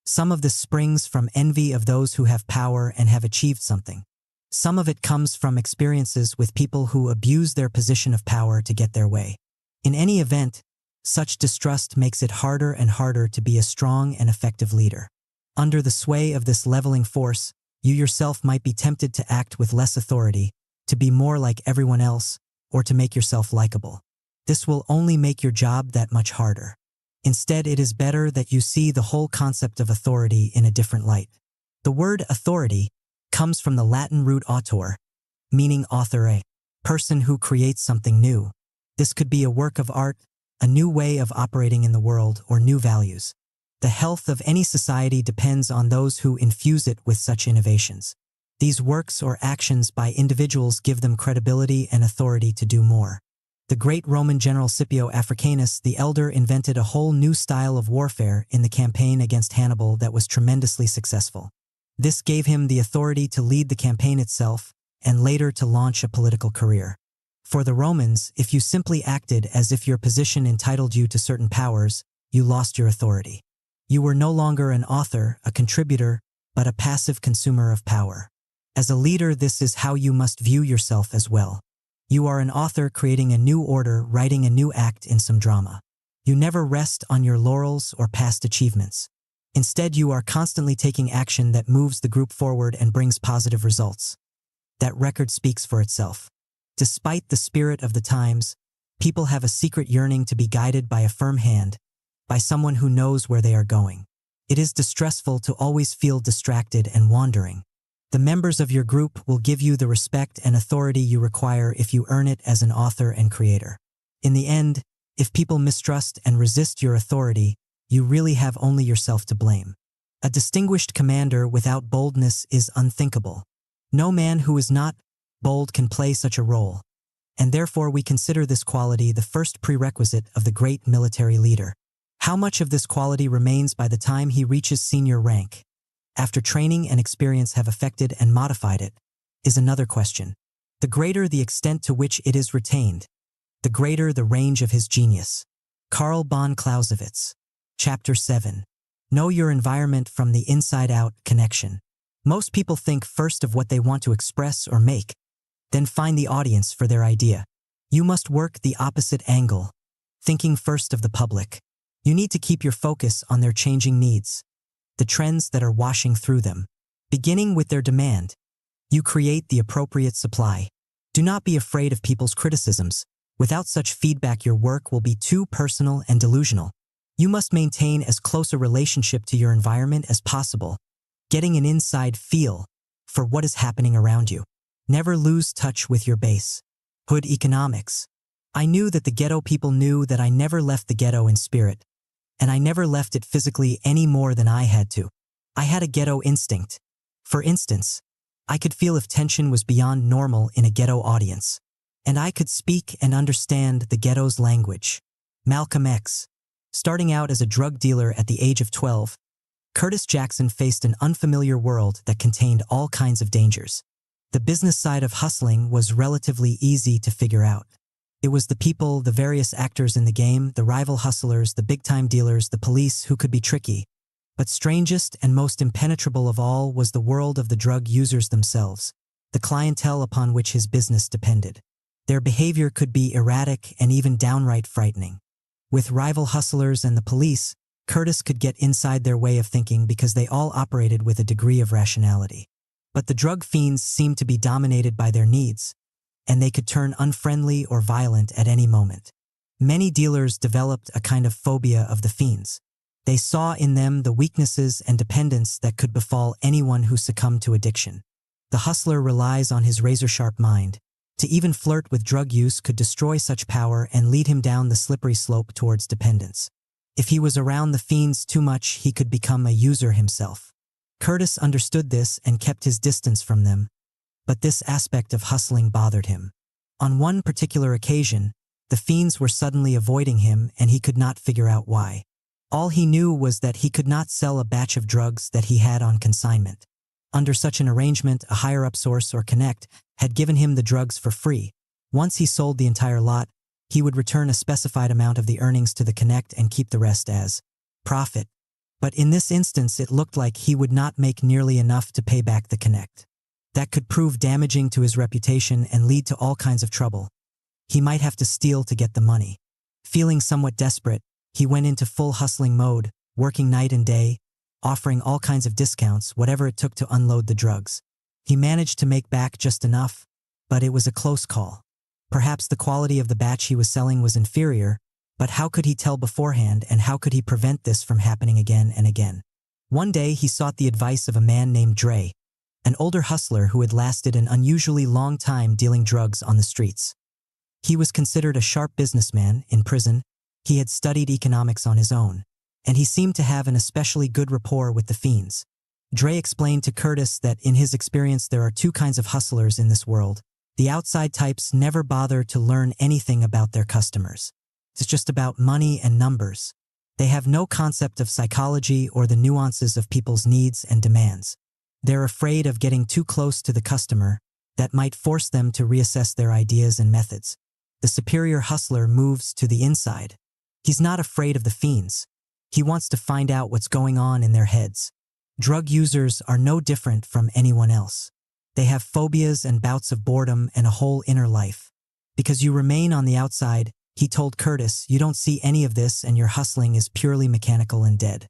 Some of this springs from envy of those who have power and have achieved something. Some of it comes from experiences with people who abuse their position of power to get their way. In any event, such distrust makes it harder and harder to be a strong and effective leader. Under the sway of this leveling force, you yourself might be tempted to act with less authority, to be more like everyone else, or to make yourself likable. This will only make your job that much harder. Instead, it is better that you see the whole concept of authority in a different light. The word authority comes from the Latin root autor, meaning authore, person who creates something new. This could be a work of art, a new way of operating in the world, or new values. The health of any society depends on those who infuse it with such innovations. These works or actions by individuals give them credibility and authority to do more. The great Roman general Scipio Africanus the Elder invented a whole new style of warfare in the campaign against Hannibal that was tremendously successful. This gave him the authority to lead the campaign itself and later to launch a political career. For the Romans, if you simply acted as if your position entitled you to certain powers, you lost your authority. You were no longer an author, a contributor, but a passive consumer of power. As a leader, this is how you must view yourself as well. You are an author creating a new order, writing a new act in some drama. You never rest on your laurels or past achievements. Instead, you are constantly taking action that moves the group forward and brings positive results. That record speaks for itself. Despite the spirit of the times, people have a secret yearning to be guided by a firm hand, by someone who knows where they are going. It is distressful to always feel distracted and wandering. The members of your group will give you the respect and authority you require if you earn it as an author and creator. In the end, if people mistrust and resist your authority, you really have only yourself to blame. A distinguished commander without boldness is unthinkable. No man who is not bold can play such a role, and therefore we consider this quality the first prerequisite of the great military leader. How much of this quality remains by the time he reaches senior rank, after training and experience have affected and modified it, is another question. The greater the extent to which it is retained, the greater the range of his genius. Karl von Clausewitz. Chapter 7. Know your environment from the inside-out connection. Most people think first of what they want to express or make, then find the audience for their idea. You must work the opposite angle, thinking first of the public. You need to keep your focus on their changing needs, the trends that are washing through them. Beginning with their demand, you create the appropriate supply. Do not be afraid of people's criticisms. Without such feedback, your work will be too personal and delusional. You must maintain as close a relationship to your environment as possible, getting an inside feel for what is happening around you. Never lose touch with your base. Hood economics. I knew that the ghetto people knew that I never left the ghetto in spirit, and I never left it physically any more than I had to. I had a ghetto instinct. For instance, I could feel if tension was beyond normal in a ghetto audience, and I could speak and understand the ghetto's language. Malcolm X. Starting out as a drug dealer at the age of 12, Curtis Jackson faced an unfamiliar world that contained all kinds of dangers. The business side of hustling was relatively easy to figure out. It was the people, the various actors in the game, the rival hustlers, the big-time dealers, the police who could be tricky. But strangest and most impenetrable of all was the world of the drug users themselves, the clientele upon which his business depended. Their behavior could be erratic and even downright frightening. With rival hustlers and the police, Curtis could get inside their way of thinking because they all operated with a degree of rationality. But the drug fiends seemed to be dominated by their needs, and they could turn unfriendly or violent at any moment. Many dealers developed a kind of phobia of the fiends. They saw in them the weaknesses and dependence that could befall anyone who succumbed to addiction. The hustler relies on his razor-sharp mind. To even flirt with drug use could destroy such power and lead him down the slippery slope towards dependence. If he was around the fiends too much, he could become a user himself. Curtis understood this and kept his distance from them, but this aspect of hustling bothered him. On one particular occasion, the fiends were suddenly avoiding him and he could not figure out why. All he knew was that he could not sell a batch of drugs that he had on consignment. Under such an arrangement, a higher-up source or connect had given him the drugs for free. Once he sold the entire lot, he would return a specified amount of the earnings to the connect and keep the rest as profit. But in this instance, it looked like he would not make nearly enough to pay back the connect. That could prove damaging to his reputation and lead to all kinds of trouble. He might have to steal to get the money. Feeling somewhat desperate, he went into full hustling mode, working night and day, offering all kinds of discounts, whatever it took to unload the drugs. He managed to make back just enough, but it was a close call. Perhaps the quality of the batch he was selling was inferior, but how could he tell beforehand, and how could he prevent this from happening again and again? One day he sought the advice of a man named Dre, an older hustler who had lasted an unusually long time dealing drugs on the streets. He was considered a sharp businessman. In prison, he had studied economics on his own, and he seemed to have an especially good rapport with the fiends. Dre explained to Curtis that in his experience there are two kinds of hustlers in this world. The outside types never bother to learn anything about their customers. It's just about money and numbers. They have no concept of psychology or the nuances of people's needs and demands. They're afraid of getting too close to the customer that might force them to reassess their ideas and methods. The superior hustler moves to the inside. He's not afraid of the fiends. He wants to find out what's going on in their heads. Drug users are no different from anyone else. They have phobias and bouts of boredom and a whole inner life. Because you remain on the outside, he told Curtis, you don't see any of this and your hustling is purely mechanical and dead.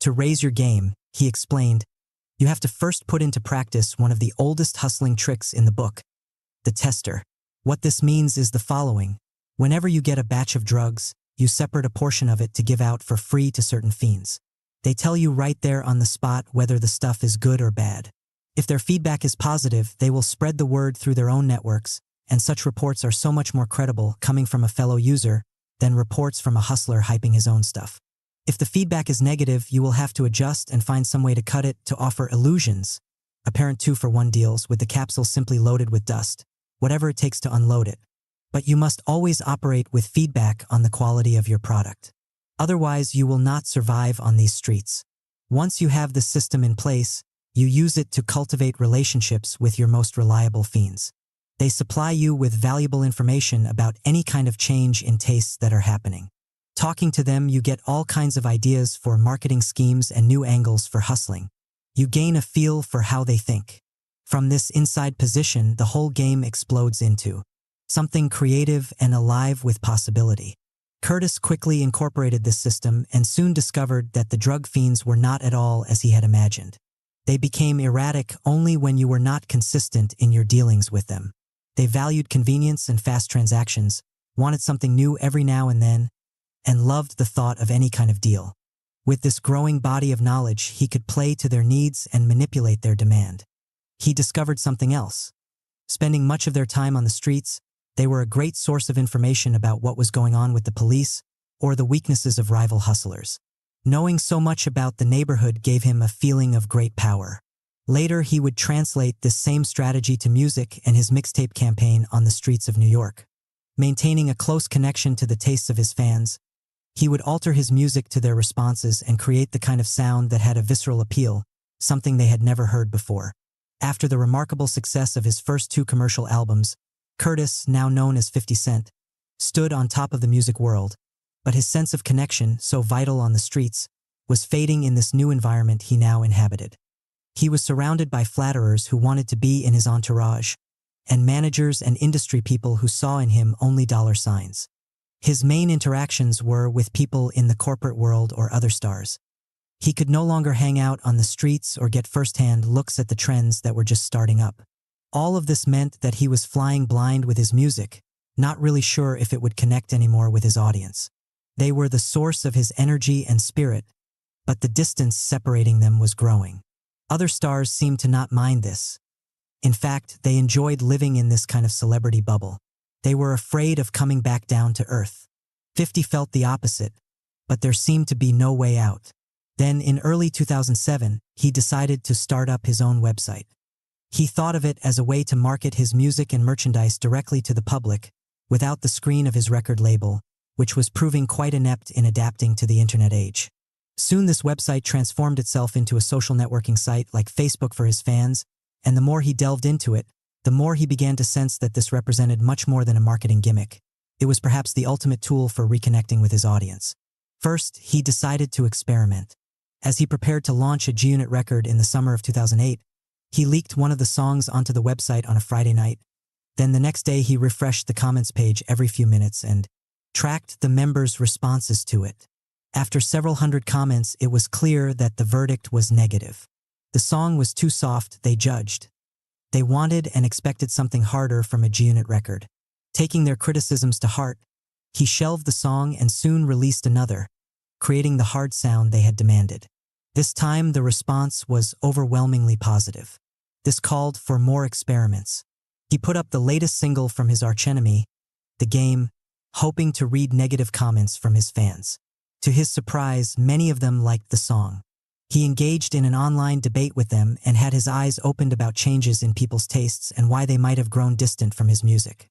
To raise your game, he explained, you have to first put into practice one of the oldest hustling tricks in the book, the tester. What this means is the following. Whenever you get a batch of drugs, you separate a portion of it to give out for free to certain fiends. They tell you right there on the spot whether the stuff is good or bad. If their feedback is positive, they will spread the word through their own networks, and such reports are so much more credible coming from a fellow user than reports from a hustler hyping his own stuff. If the feedback is negative, you will have to adjust and find some way to cut it to offer illusions, apparent 2-for-1 deals with the capsule simply loaded with dust, whatever it takes to unload it. But you must always operate with feedback on the quality of your product. Otherwise, you will not survive on these streets. Once you have the system in place, you use it to cultivate relationships with your most reliable fiends. They supply you with valuable information about any kind of change in tastes that are happening. Talking to them, you get all kinds of ideas for marketing schemes and new angles for hustling. You gain a feel for how they think. From this inside position, the whole game explodes into something creative and alive with possibility. Curtis quickly incorporated this system and soon discovered that the drug fiends were not at all as he had imagined. They became erratic only when you were not consistent in your dealings with them. They valued convenience and fast transactions, wanted something new every now and then, and loved the thought of any kind of deal. With this growing body of knowledge, he could play to their needs and manipulate their demand. He discovered something else. Spending much of their time on the streets, they were a great source of information about what was going on with the police or the weaknesses of rival hustlers. Knowing so much about the neighborhood gave him a feeling of great power. Later, he would translate this same strategy to music and his mixtape campaign on the streets of New York. Maintaining a close connection to the tastes of his fans, he would alter his music to their responses and create the kind of sound that had a visceral appeal, something they had never heard before. After the remarkable success of his first 2 commercial albums, Curtis, now known as 50 Cent, stood on top of the music world, but his sense of connection, so vital on the streets, was fading in this new environment he now inhabited. He was surrounded by flatterers who wanted to be in his entourage, and managers and industry people who saw in him only dollar signs. His main interactions were with people in the corporate world or other stars. He could no longer hang out on the streets or get first-hand looks at the trends that were just starting up. All of this meant that he was flying blind with his music, not really sure if it would connect anymore with his audience. They were the source of his energy and spirit, but the distance separating them was growing. Other stars seemed to not mind this. In fact, they enjoyed living in this kind of celebrity bubble. They were afraid of coming back down to earth. 50 felt the opposite, but there seemed to be no way out. Then, in early 2007, he decided to start up his own website. He thought of it as a way to market his music and merchandise directly to the public, without the screen of his record label, which was proving quite inept in adapting to the internet age. Soon this website transformed itself into a social networking site like Facebook for his fans, and the more he delved into it, the more he began to sense that this represented much more than a marketing gimmick. It was perhaps the ultimate tool for reconnecting with his audience. First, he decided to experiment. As he prepared to launch a G-Unit record in the summer of 2008, he leaked one of the songs onto the website on a Friday night. Then the next day he refreshed the comments page every few minutes and tracked the members' responses to it. After several hundred comments, it was clear that the verdict was negative. The song was too soft, they judged. They wanted and expected something harder from a G-Unit record. Taking their criticisms to heart, he shelved the song and soon released another, creating the hard sound they had demanded. This time, the response was overwhelmingly positive. This called for more experiments. He put up the latest single from his archenemy, The Game, hoping to read negative comments from his fans. To his surprise, many of them liked the song. He engaged in an online debate with them and had his eyes opened about changes in people's tastes and why they might have grown distant from his music.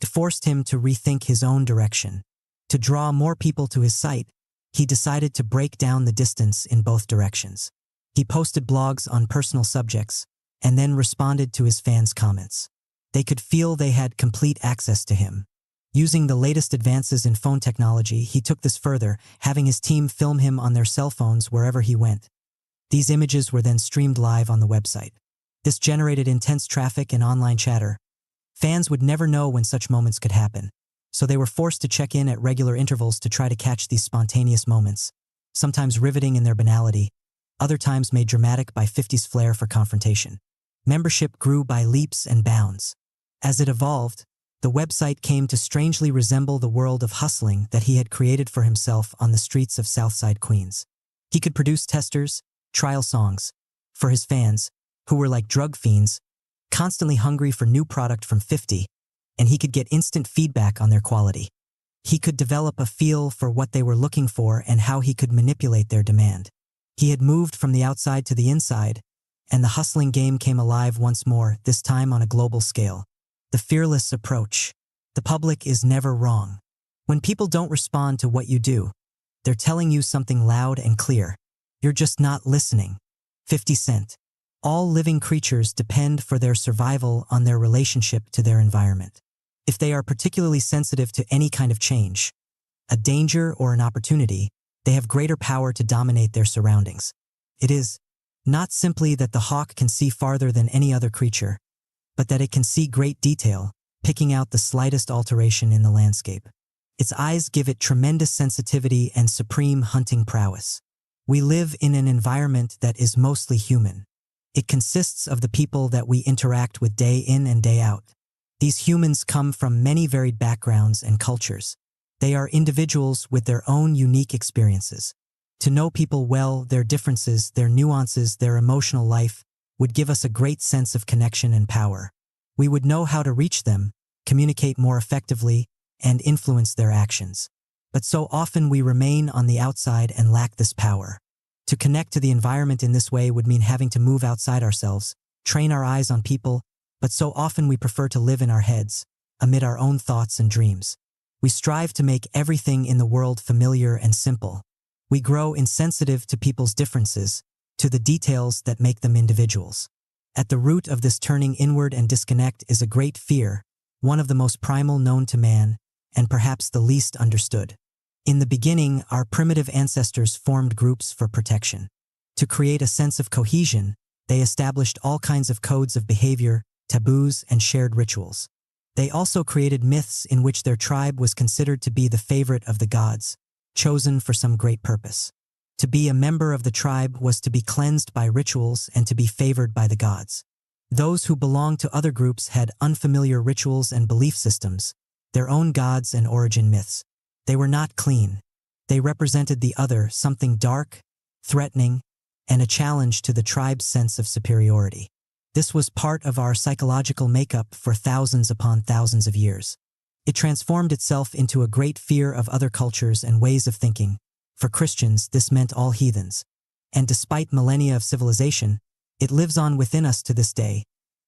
It forced him to rethink his own direction. To draw more people to his site, he decided to break down the distance in both directions. He posted blogs on personal subjects and then responded to his fans' comments. They could feel they had complete access to him. Using the latest advances in phone technology, he took this further, having his team film him on their cell phones wherever he went. These images were then streamed live on the website. This generated intense traffic and online chatter. Fans would never know when such moments could happen, so they were forced to check in at regular intervals to try to catch these spontaneous moments, sometimes riveting in their banality, other times made dramatic by 50s flair for confrontation. Membership grew by leaps and bounds. As it evolved, the website came to strangely resemble the world of hustling that he had created for himself on the streets of Southside Queens. He could produce testers, trial songs, for his fans, who were like drug fiends, constantly hungry for new product from 50, and he could get instant feedback on their quality. He could develop a feel for what they were looking for and how he could manipulate their demand. He had moved from the outside to the inside, and the hustling game came alive once more, this time on a global scale. The fearless approach. The public is never wrong. When people don't respond to what you do, they're telling you something loud and clear. You're just not listening. 50 Cent. All living creatures depend for their survival on their relationship to their environment. If they are particularly sensitive to any kind of change, a danger or an opportunity, they have greater power to dominate their surroundings. It is not simply that the hawk can see farther than any other creature, but that it can see great detail, picking out the slightest alteration in the landscape. Its eyes give it tremendous sensitivity and supreme hunting prowess. We live in an environment that is mostly human. It consists of the people that we interact with day in and day out. These humans come from many varied backgrounds and cultures. They are individuals with their own unique experiences. To know people well, their differences, their nuances, their emotional life, would give us a great sense of connection and power. We would know how to reach them, communicate more effectively, and influence their actions. But so often we remain on the outside and lack this power. To connect to the environment in this way would mean having to move outside ourselves, train our eyes on people, but so often we prefer to live in our heads, amid our own thoughts and dreams. We strive to make everything in the world familiar and simple. We grow insensitive to people's differences, to the details that make them individuals. At the root of this turning inward and disconnect is a great fear, one of the most primal known to man, and perhaps the least understood. In the beginning, our primitive ancestors formed groups for protection. To create a sense of cohesion, they established all kinds of codes of behavior, taboos, and shared rituals. They also created myths in which their tribe was considered to be the favorite of the gods, chosen for some great purpose. To be a member of the tribe was to be cleansed by rituals and to be favored by the gods. Those who belonged to other groups had unfamiliar rituals and belief systems, their own gods and origin myths. They were not clean. They represented the other, something dark, threatening, and a challenge to the tribe's sense of superiority. This was part of our psychological makeup for thousands upon thousands of years. It transformed itself into a great fear of other cultures and ways of thinking. For Christians, this meant all heathens. And despite millennia of civilization, it lives on within us to this day,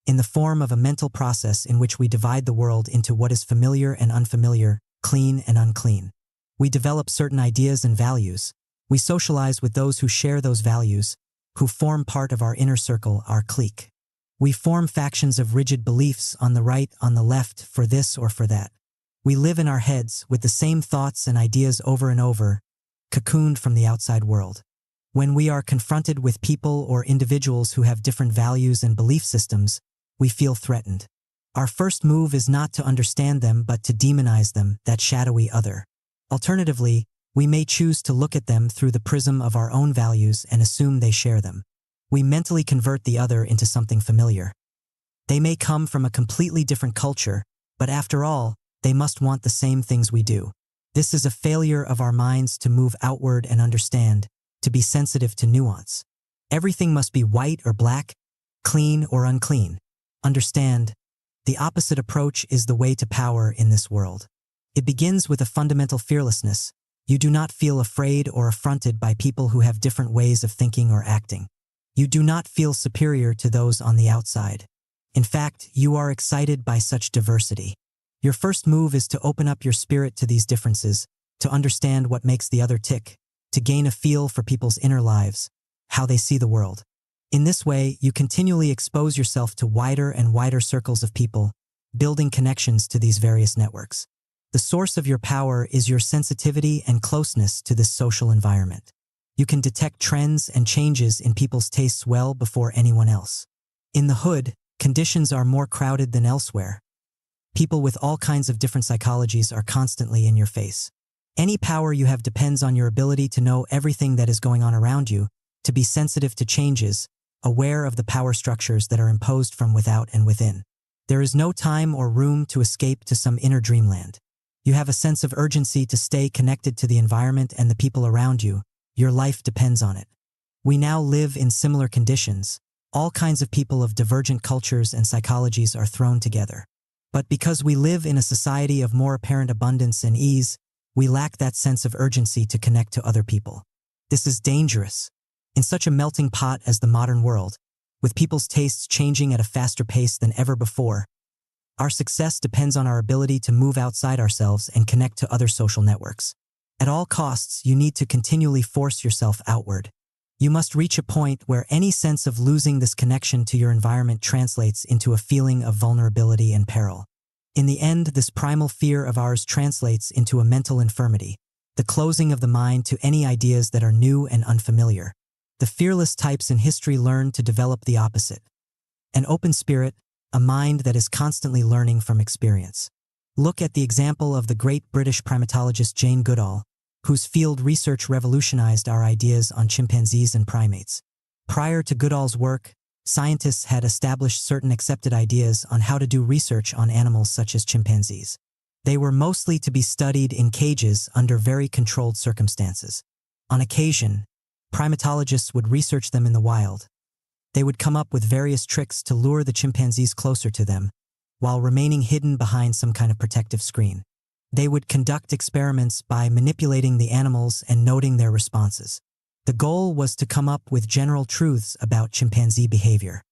in the form of a mental process in which we divide the world into what is familiar and unfamiliar, clean and unclean. We develop certain ideas and values, We socialize with those who share those values, who form part of our inner circle, our clique. We form factions of rigid beliefs on the right, on the left, for this or for that. We live in our heads with the same thoughts and ideas over and over, cocooned from the outside world. When we are confronted with people or individuals who have different values and belief systems, we feel threatened. Our first move is not to understand them but to demonize them, that shadowy other. Alternatively, we may choose to look at them through the prism of our own values and assume they share them. We mentally convert the other into something familiar. They may come from a completely different culture, but after all, they must want the same things we do. This is a failure of our minds to move outward and understand, to be sensitive to nuance. Everything must be white or black, clean or unclean. Understand, the opposite approach is the way to power in this world. It begins with a fundamental fearlessness. You do not feel afraid or affronted by people who have different ways of thinking or acting. You do not feel superior to those on the outside. In fact, you are excited by such diversity. Your first move is to open up your spirit to these differences, to understand what makes the other tick, to gain a feel for people's inner lives, how they see the world. In this way, you continually expose yourself to wider and wider circles of people, building connections to these various networks. The source of your power is your sensitivity and closeness to this social environment. You can detect trends and changes in people's tastes well before anyone else. In the hood, conditions are more crowded than elsewhere. People with all kinds of different psychologies are constantly in your face. Any power you have depends on your ability to know everything that is going on around you, to be sensitive to changes, aware of the power structures that are imposed from without and within. There is no time or room to escape to some inner dreamland. You have a sense of urgency to stay connected to the environment and the people around you. Your life depends on it. We now live in similar conditions. All kinds of people of divergent cultures and psychologies are thrown together. But because we live in a society of more apparent abundance and ease, we lack that sense of urgency to connect to other people. This is dangerous. In such a melting pot as the modern world, with people's tastes changing at a faster pace than ever before, our success depends on our ability to move outside ourselves and connect to other social networks. At all costs, you need to continually force yourself outward. You must reach a point where any sense of losing this connection to your environment translates into a feeling of vulnerability and peril. In the end, this primal fear of ours translates into a mental infirmity, the closing of the mind to any ideas that are new and unfamiliar. The fearless types in history learn to develop the opposite. An open spirit, a mind that is constantly learning from experience. Look at the example of the great British primatologist Jane Goodall, whose field research revolutionized our ideas on chimpanzees and primates. Prior to Goodall's work, scientists had established certain accepted ideas on how to do research on animals such as chimpanzees. They were mostly to be studied in cages under very controlled circumstances. On occasion, primatologists would research them in the wild. They would come up with various tricks to lure the chimpanzees closer to them, while remaining hidden behind some kind of protective screen. They would conduct experiments by manipulating the animals and noting their responses. The goal was to come up with general truths about chimpanzee behavior.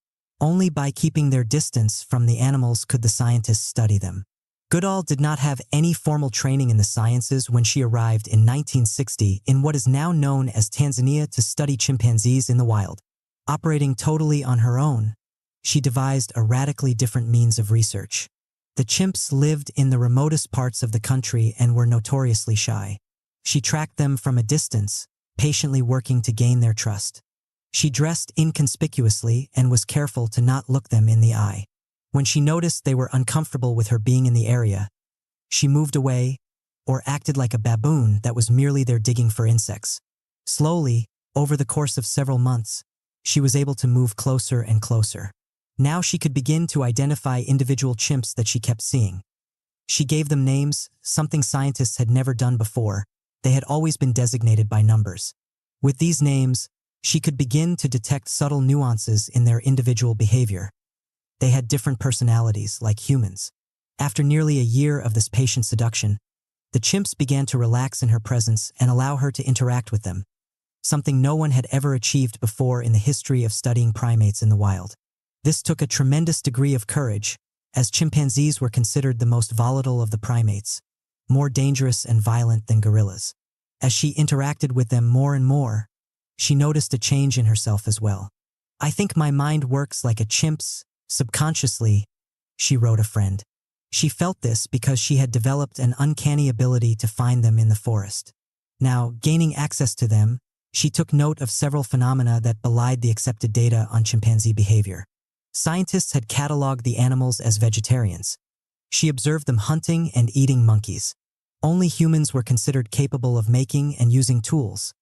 Only by keeping their distance from the animals could the scientists study them. Goodall did not have any formal training in the sciences when she arrived in 1960 in what is now known as Tanzania to study chimpanzees in the wild. Operating totally on her own, she devised a radically different means of research. The chimps lived in the remotest parts of the country and were notoriously shy. She tracked them from a distance, patiently working to gain their trust. She dressed inconspicuously and was careful to not look them in the eye. When she noticed they were uncomfortable with her being in the area, she moved away or acted like a baboon that was merely there digging for insects. Slowly, over the course of several months, she was able to move closer and closer. Now she could begin to identify individual chimps that she kept seeing. She gave them names, something scientists had never done before. They had always been designated by numbers. With these names, she could begin to detect subtle nuances in their individual behavior. They had different personalities, like humans. After nearly a year of this patient seduction, the chimps began to relax in her presence and allow her to interact with them, something no one had ever achieved before in the history of studying primates in the wild. This took a tremendous degree of courage, as chimpanzees were considered the most volatile of the primates, more dangerous and violent than gorillas. As she interacted with them more and more, she noticed a change in herself as well. I think my mind works like a chimp's, subconsciously, she wrote a friend. She felt this because she had developed an uncanny ability to find them in the forest. Now, gaining access to them, she took note of several phenomena that belied the accepted data on chimpanzee behavior. Scientists had cataloged the animals as vegetarians. She observed them hunting and eating monkeys. Only humans were considered capable of making and using tools.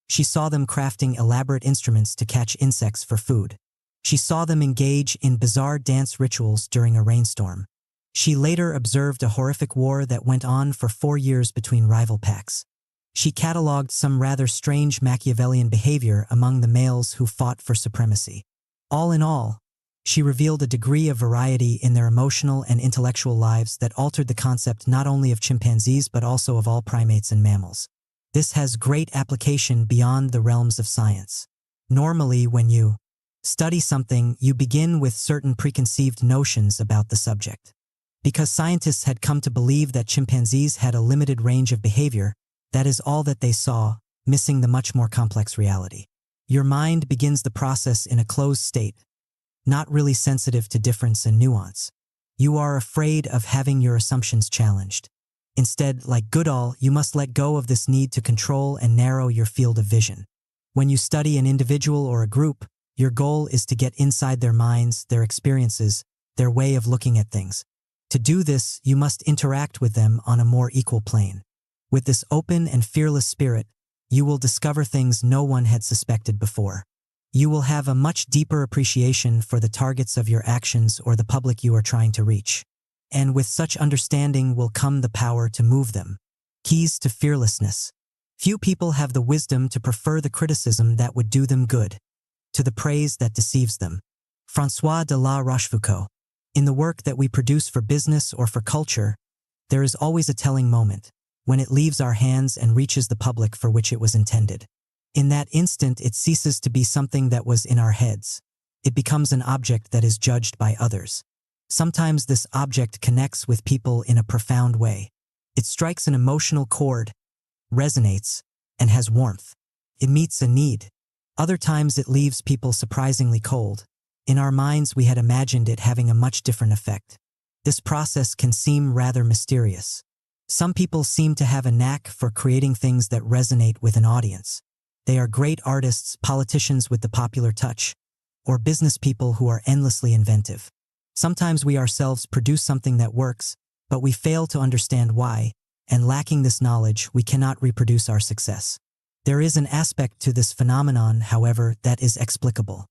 She saw them crafting elaborate instruments to catch insects for food. She saw them engage in bizarre dance rituals during a rainstorm. She later observed a horrific war that went on for 4 years between rival packs. She cataloged some rather strange Machiavellian behavior among the males who fought for supremacy. All in all, she revealed a degree of variety in their emotional and intellectual lives that altered the concept not only of chimpanzees but also of all primates and mammals. This has great application beyond the realms of science. Normally, when you study something, you begin with certain preconceived notions about the subject. Because scientists had come to believe that chimpanzees had a limited range of behavior, that is all that they saw, missing the much more complex reality. Your mind begins the process in a closed state, not really sensitive to difference and nuance. You are afraid of having your assumptions challenged. Instead, like Goodall, you must let go of this need to control and narrow your field of vision. When you study an individual or a group, your goal is to get inside their minds, their experiences, their way of looking at things. To do this, you must interact with them on a more equal plane. With this open and fearless spirit, you will discover things no one had suspected before. You will have a much deeper appreciation for the targets of your actions or the public you are trying to reach. And with such understanding will come the power to move them. Keys to fearlessness. Few people have the wisdom to prefer the criticism that would do them good to the praise that deceives them. François de la Rochefoucauld. In the work that we produce for business or for culture, there is always a telling moment, when it leaves our hands and reaches the public for which it was intended. In that instant, it ceases to be something that was in our heads. It becomes an object that is judged by others. Sometimes this object connects with people in a profound way. It strikes an emotional chord, resonates, and has warmth. It meets a need. Other times it leaves people surprisingly cold. In our minds, we had imagined it having a much different effect. This process can seem rather mysterious. Some people seem to have a knack for creating things that resonate with an audience. They are great artists, politicians with the popular touch, or business people who are endlessly inventive. Sometimes we ourselves produce something that works, but we fail to understand why, and lacking this knowledge, we cannot reproduce our success. There is an aspect to this phenomenon, however, that is explicable.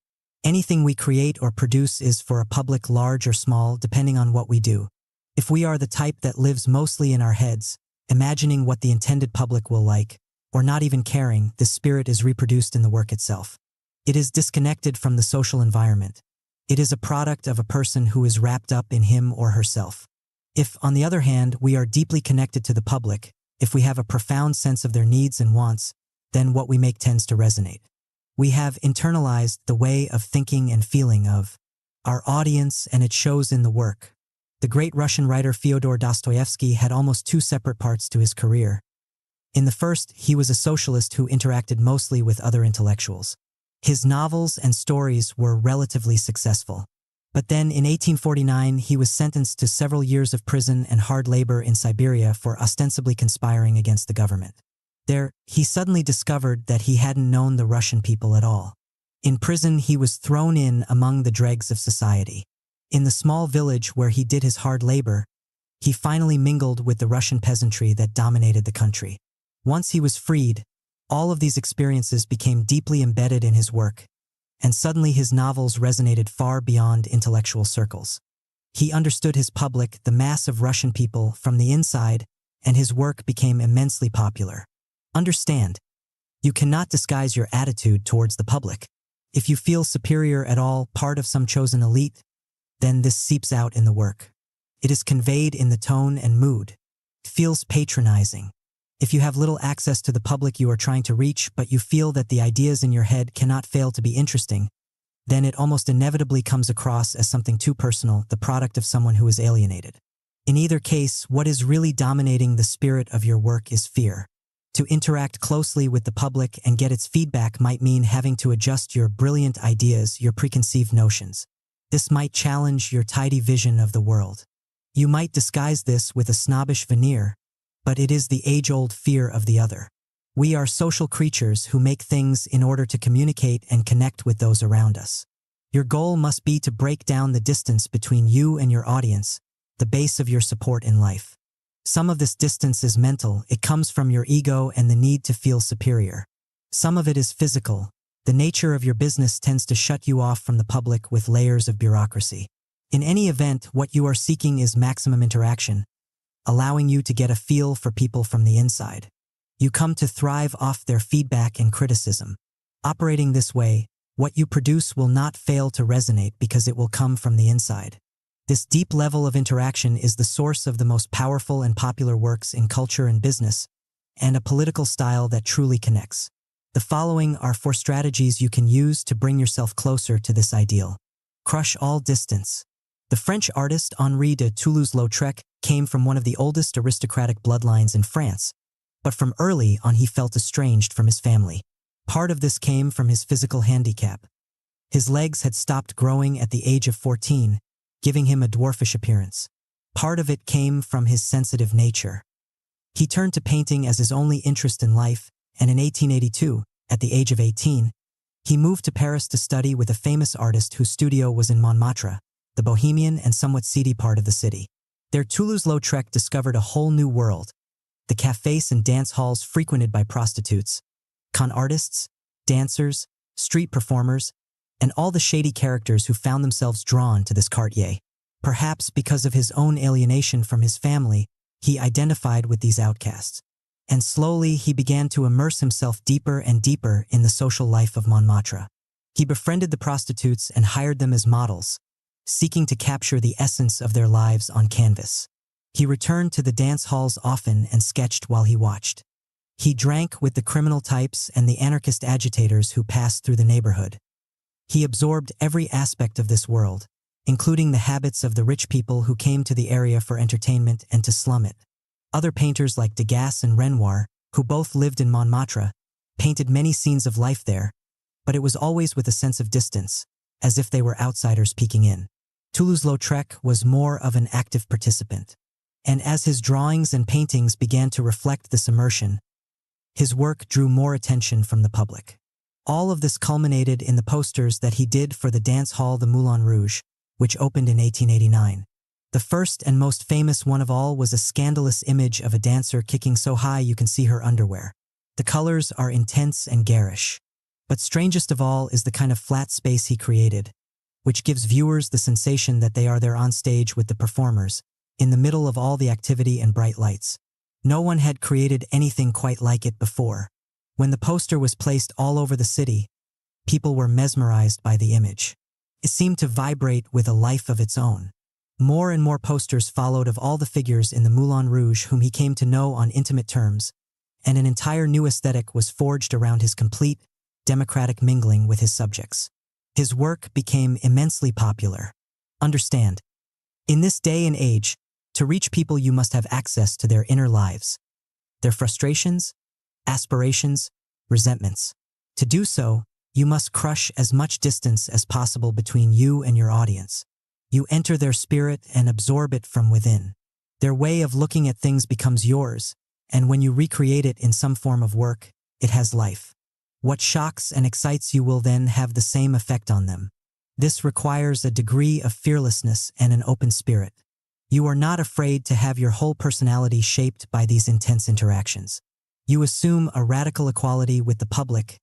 Anything we create or produce is for a public large or small, depending on what we do. If we are the type that lives mostly in our heads, imagining what the intended public will like, or not even caring, this spirit is reproduced in the work itself. It is disconnected from the social environment. It is a product of a person who is wrapped up in him or herself. If, on the other hand, we are deeply connected to the public, if we have a profound sense of their needs and wants, then what we make tends to resonate. We have internalized the way of thinking and feeling of our audience, and it shows in the work. The great Russian writer Fyodor Dostoevsky had almost 2 separate parts to his career. In the first, he was a socialist who interacted mostly with other intellectuals. His novels and stories were relatively successful. But then, in 1849, he was sentenced to several years of prison and hard labor in Siberia for ostensibly conspiring against the government. There, he suddenly discovered that he hadn't known the Russian people at all. In prison, he was thrown in among the dregs of society. In the small village where he did his hard labor, he finally mingled with the Russian peasantry that dominated the country. Once he was freed, all of these experiences became deeply embedded in his work, and suddenly his novels resonated far beyond intellectual circles. He understood his public, the mass of Russian people, from the inside, and his work became immensely popular. Understand, you cannot disguise your attitude towards the public. If you feel superior at all, part of some chosen elite, then this seeps out in the work. It is conveyed in the tone and mood. It feels patronizing. If you have little access to the public you are trying to reach, but you feel that the ideas in your head cannot fail to be interesting, then it almost inevitably comes across as something too personal, the product of someone who is alienated. In either case, what is really dominating the spirit of your work is fear. To interact closely with the public and get its feedback might mean having to adjust your brilliant ideas, your preconceived notions. This might challenge your tidy vision of the world. You might disguise this with a snobbish veneer, but it is the age-old fear of the other. We are social creatures who make things in order to communicate and connect with those around us. Your goal must be to break down the distance between you and your audience, the base of your support in life. Some of this distance is mental, it comes from your ego and the need to feel superior. Some of it is physical. The nature of your business tends to shut you off from the public with layers of bureaucracy. In any event, what you are seeking is maximum interaction, allowing you to get a feel for people from the inside. You come to thrive off their feedback and criticism. Operating this way, what you produce will not fail to resonate because it will come from the inside. This deep level of interaction is the source of the most powerful and popular works in culture and business, and a political style that truly connects. The following are 4 strategies you can use to bring yourself closer to this ideal. Crush all distance. The French artist Henri de Toulouse-Lautrec came from one of the oldest aristocratic bloodlines in France, but from early on he felt estranged from his family. Part of this came from his physical handicap. His legs had stopped growing at the age of 14, giving him a dwarfish appearance. Part of it came from his sensitive nature. He turned to painting as his only interest in life, and in 1882, at the age of 18, he moved to Paris to study with a famous artist whose studio was in Montmartre, the bohemian and somewhat seedy part of the city. There Toulouse-Lautrec discovered a whole new world, the cafes and dance halls frequented by prostitutes, con artists, dancers, street performers, and all the shady characters who found themselves drawn to this quartier. Perhaps because of his own alienation from his family, he identified with these outcasts. And slowly he began to immerse himself deeper and deeper in the social life of Montmartre. He befriended the prostitutes and hired them as models, seeking to capture the essence of their lives on canvas. He returned to the dance halls often and sketched while he watched. He drank with the criminal types and the anarchist agitators who passed through the neighborhood. He absorbed every aspect of this world, including the habits of the rich people who came to the area for entertainment and to slum it. Other painters like Degas and Renoir, who both lived in Montmartre, painted many scenes of life there, but it was always with a sense of distance, as if they were outsiders peeking in. Toulouse-Lautrec was more of an active participant, and as his drawings and paintings began to reflect this immersion, his work drew more attention from the public. All of this culminated in the posters that he did for the dance hall the Moulin Rouge, which opened in 1889. The first and most famous one of all was a scandalous image of a dancer kicking so high you can see her underwear. The colors are intense and garish. But strangest of all is the kind of flat space he created, which gives viewers the sensation that they are there on stage with the performers, in the middle of all the activity and bright lights. No one had created anything quite like it before. When the poster was placed all over the city, people were mesmerized by the image. It seemed to vibrate with a life of its own. More and more posters followed of all the figures in the Moulin Rouge whom he came to know on intimate terms, and an entire new aesthetic was forged around his complete, democratic mingling with his subjects. His work became immensely popular. Understand, in this day and age, to reach people you must have access to their inner lives, their frustrations, aspirations, resentments. To do so, you must crush as much distance as possible between you and your audience. You enter their spirit and absorb it from within. Their way of looking at things becomes yours, and when you recreate it in some form of work, it has life. What shocks and excites you will then have the same effect on them. This requires a degree of fearlessness and an open spirit. You are not afraid to have your whole personality shaped by these intense interactions. You assume a radical equality with the public,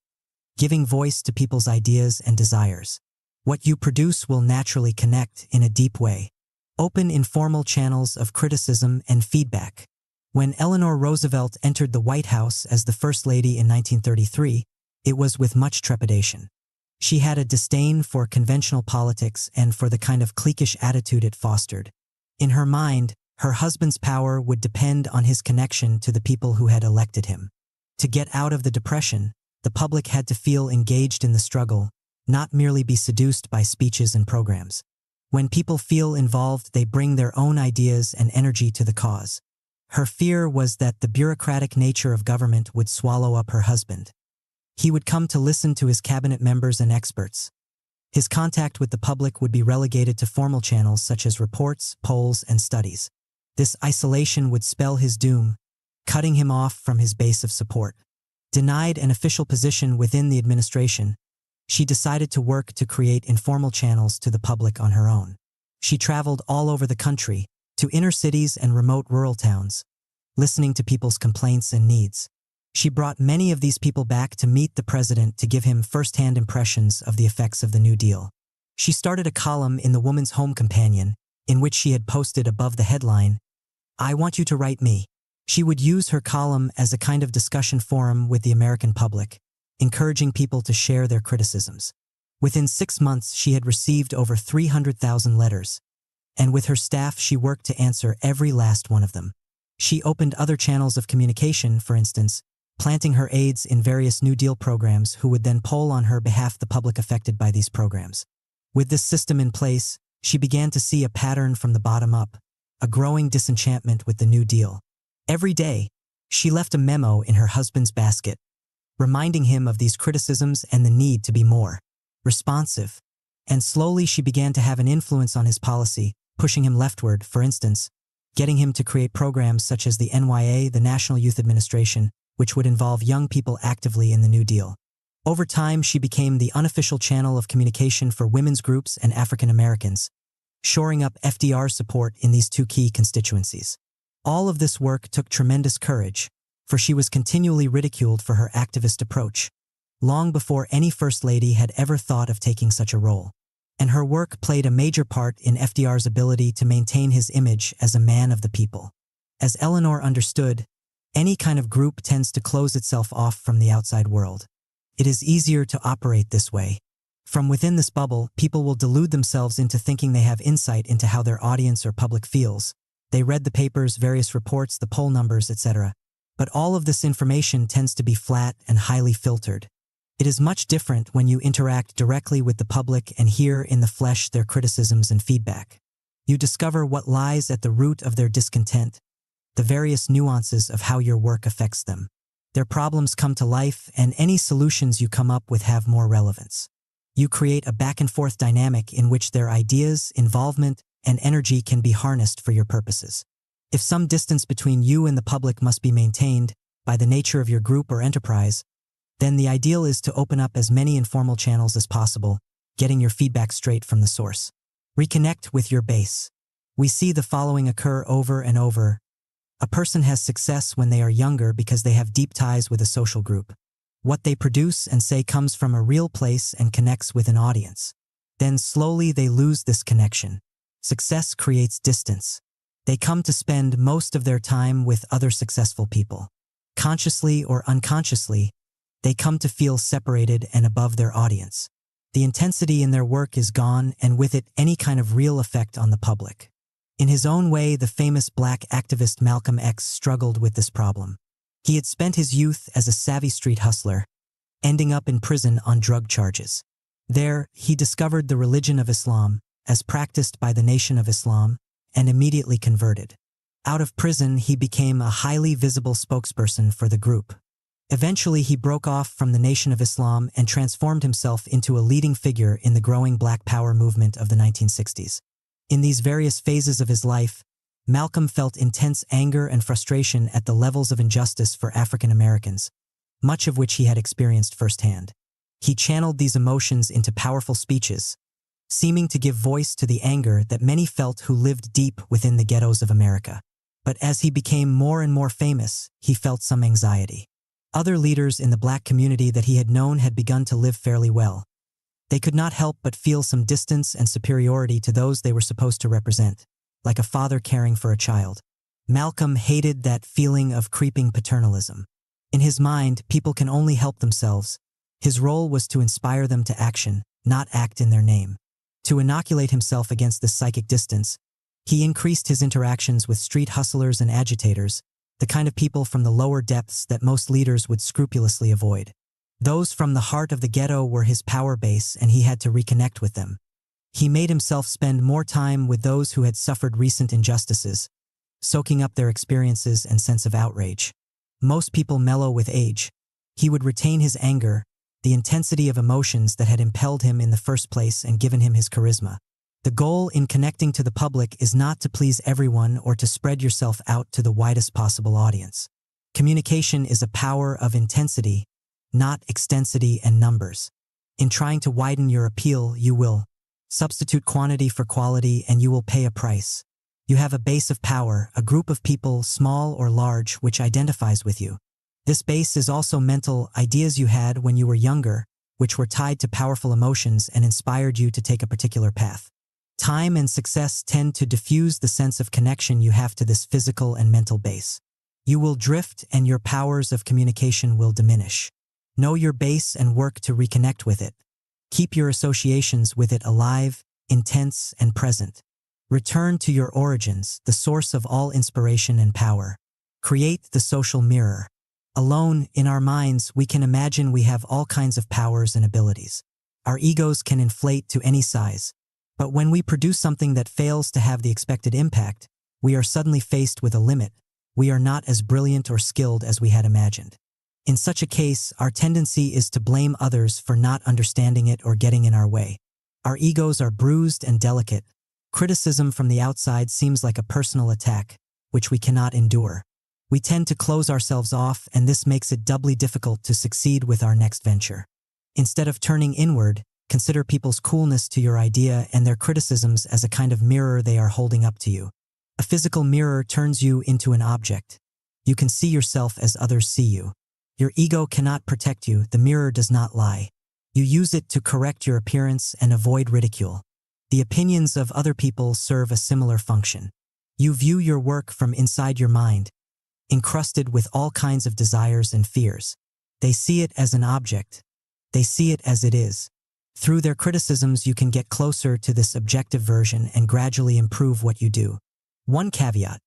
giving voice to people's ideas and desires. What you produce will naturally connect in a deep way. Open informal channels of criticism and feedback. When Eleanor Roosevelt entered the White House as the First Lady in 1933, it was with much trepidation. She had a disdain for conventional politics and for the kind of cliquish attitude it fostered. In her mind, her husband's power would depend on his connection to the people who had elected him. To get out of the depression, the public had to feel engaged in the struggle, not merely be seduced by speeches and programs. When people feel involved, they bring their own ideas and energy to the cause. Her fear was that the bureaucratic nature of government would swallow up her husband. He would come to listen to his cabinet members and experts. His contact with the public would be relegated to formal channels such as reports, polls, and studies. This isolation would spell his doom, cutting him off from his base of support. Denied an official position within the administration, she decided to work to create informal channels to the public on her own. She traveled all over the country, to inner cities and remote rural towns, listening to people's complaints and needs. She brought many of these people back to meet the president to give him first-hand impressions of the effects of the New Deal. She started a column in the Woman's Home Companion, in which she had posted above the headline, "I want you to write me." She would use her column as a kind of discussion forum with the American public, encouraging people to share their criticisms. Within 6 months, she had received over 300,000 letters, and with her staff she worked to answer every last one of them. She opened other channels of communication, for instance, planting her aides in various New Deal programs who would then poll on her behalf the public affected by these programs. With this system in place, she began to see a pattern from the bottom up, a growing disenchantment with the New Deal. Every day, she left a memo in her husband's basket, reminding him of these criticisms and the need to be more responsive. And slowly she began to have an influence on his policy, pushing him leftward, for instance, getting him to create programs such as the NYA, the National Youth Administration, which would involve young people actively in the New Deal. Over time, she became the unofficial channel of communication for women's groups and African Americans, shoring up FDR's support in these two key constituencies. All of this work took tremendous courage, for she was continually ridiculed for her activist approach, long before any First Lady had ever thought of taking such a role. And her work played a major part in FDR's ability to maintain his image as a man of the people. As Eleanor understood, any kind of group tends to close itself off from the outside world. It is easier to operate this way. From within this bubble, people will delude themselves into thinking they have insight into how their audience or public feels. They read the papers, various reports, the poll numbers, etc. But all of this information tends to be flat and highly filtered. It is much different when you interact directly with the public and hear in the flesh their criticisms and feedback. You discover what lies at the root of their discontent, the various nuances of how your work affects them. Their problems come to life, and any solutions you come up with have more relevance. You create a back-and-forth dynamic in which their ideas, involvement, and energy can be harnessed for your purposes. If some distance between you and the public must be maintained by the nature of your group or enterprise, then the ideal is to open up as many informal channels as possible, getting your feedback straight from the source. Reconnect with your base. We see the following occur over and over. A person has success when they are younger because they have deep ties with a social group. What they produce and say comes from a real place and connects with an audience. Then slowly they lose this connection. Success creates distance. They come to spend most of their time with other successful people. Consciously or unconsciously, they come to feel separated and above their audience. The intensity in their work is gone, and with it any kind of real effect on the public. In his own way, the famous black activist Malcolm X struggled with this problem. He had spent his youth as a savvy street hustler, ending up in prison on drug charges. There, he discovered the religion of Islam, as practiced by the Nation of Islam, and immediately converted. Out of prison, he became a highly visible spokesperson for the group. Eventually, he broke off from the Nation of Islam and transformed himself into a leading figure in the growing Black Power movement of the 1960s. In these various phases of his life, Malcolm felt intense anger and frustration at the levels of injustice for African Americans, much of which he had experienced firsthand. He channeled these emotions into powerful speeches, seeming to give voice to the anger that many felt who lived deep within the ghettos of America. But as he became more and more famous, he felt some anxiety. Other leaders in the black community that he had known had begun to live fairly well. They could not help but feel some distance and superiority to those they were supposed to represent, like a father caring for a child. Malcolm hated that feeling of creeping paternalism. In his mind, people can only help themselves. His role was to inspire them to action, not act in their name. To inoculate himself against this psychic distance, he increased his interactions with street hustlers and agitators, the kind of people from the lower depths that most leaders would scrupulously avoid. Those from the heart of the ghetto were his power base, and he had to reconnect with them. He made himself spend more time with those who had suffered recent injustices, soaking up their experiences and sense of outrage. Most people mellow with age. He would retain his anger, the intensity of emotions that had impelled him in the first place and given him his charisma. The goal in connecting to the public is not to please everyone or to spread yourself out to the widest possible audience. Communication is a power of intensity, not extensity and numbers. In trying to widen your appeal, you will substitute quantity for quality and you will pay a price. You have a base of power, a group of people, small or large, which identifies with you. This base is also mental ideas you had when you were younger, which were tied to powerful emotions and inspired you to take a particular path. Time and success tend to diffuse the sense of connection you have to this physical and mental base. You will drift and your powers of communication will diminish. Know your base and work to reconnect with it. Keep your associations with it alive, intense, and present. Return to your origins, the source of all inspiration and power. Create the social mirror. Alone, in our minds, we can imagine we have all kinds of powers and abilities. Our egos can inflate to any size. But when we produce something that fails to have the expected impact, we are suddenly faced with a limit. We are not as brilliant or skilled as we had imagined. In such a case, our tendency is to blame others for not understanding it or getting in our way. Our egos are bruised and delicate. Criticism from the outside seems like a personal attack, which we cannot endure. We tend to close ourselves off, and this makes it doubly difficult to succeed with our next venture. Instead of turning inward, consider people's coolness to your idea and their criticisms as a kind of mirror they are holding up to you. A physical mirror turns you into an object. You can see yourself as others see you. Your ego cannot protect you, the mirror does not lie. You use it to correct your appearance and avoid ridicule. The opinions of other people serve a similar function. You view your work from inside your mind, encrusted with all kinds of desires and fears. They see it as an object. They see it as it is. Through their criticisms, you can get closer to this objective version and gradually improve what you do. One caveat: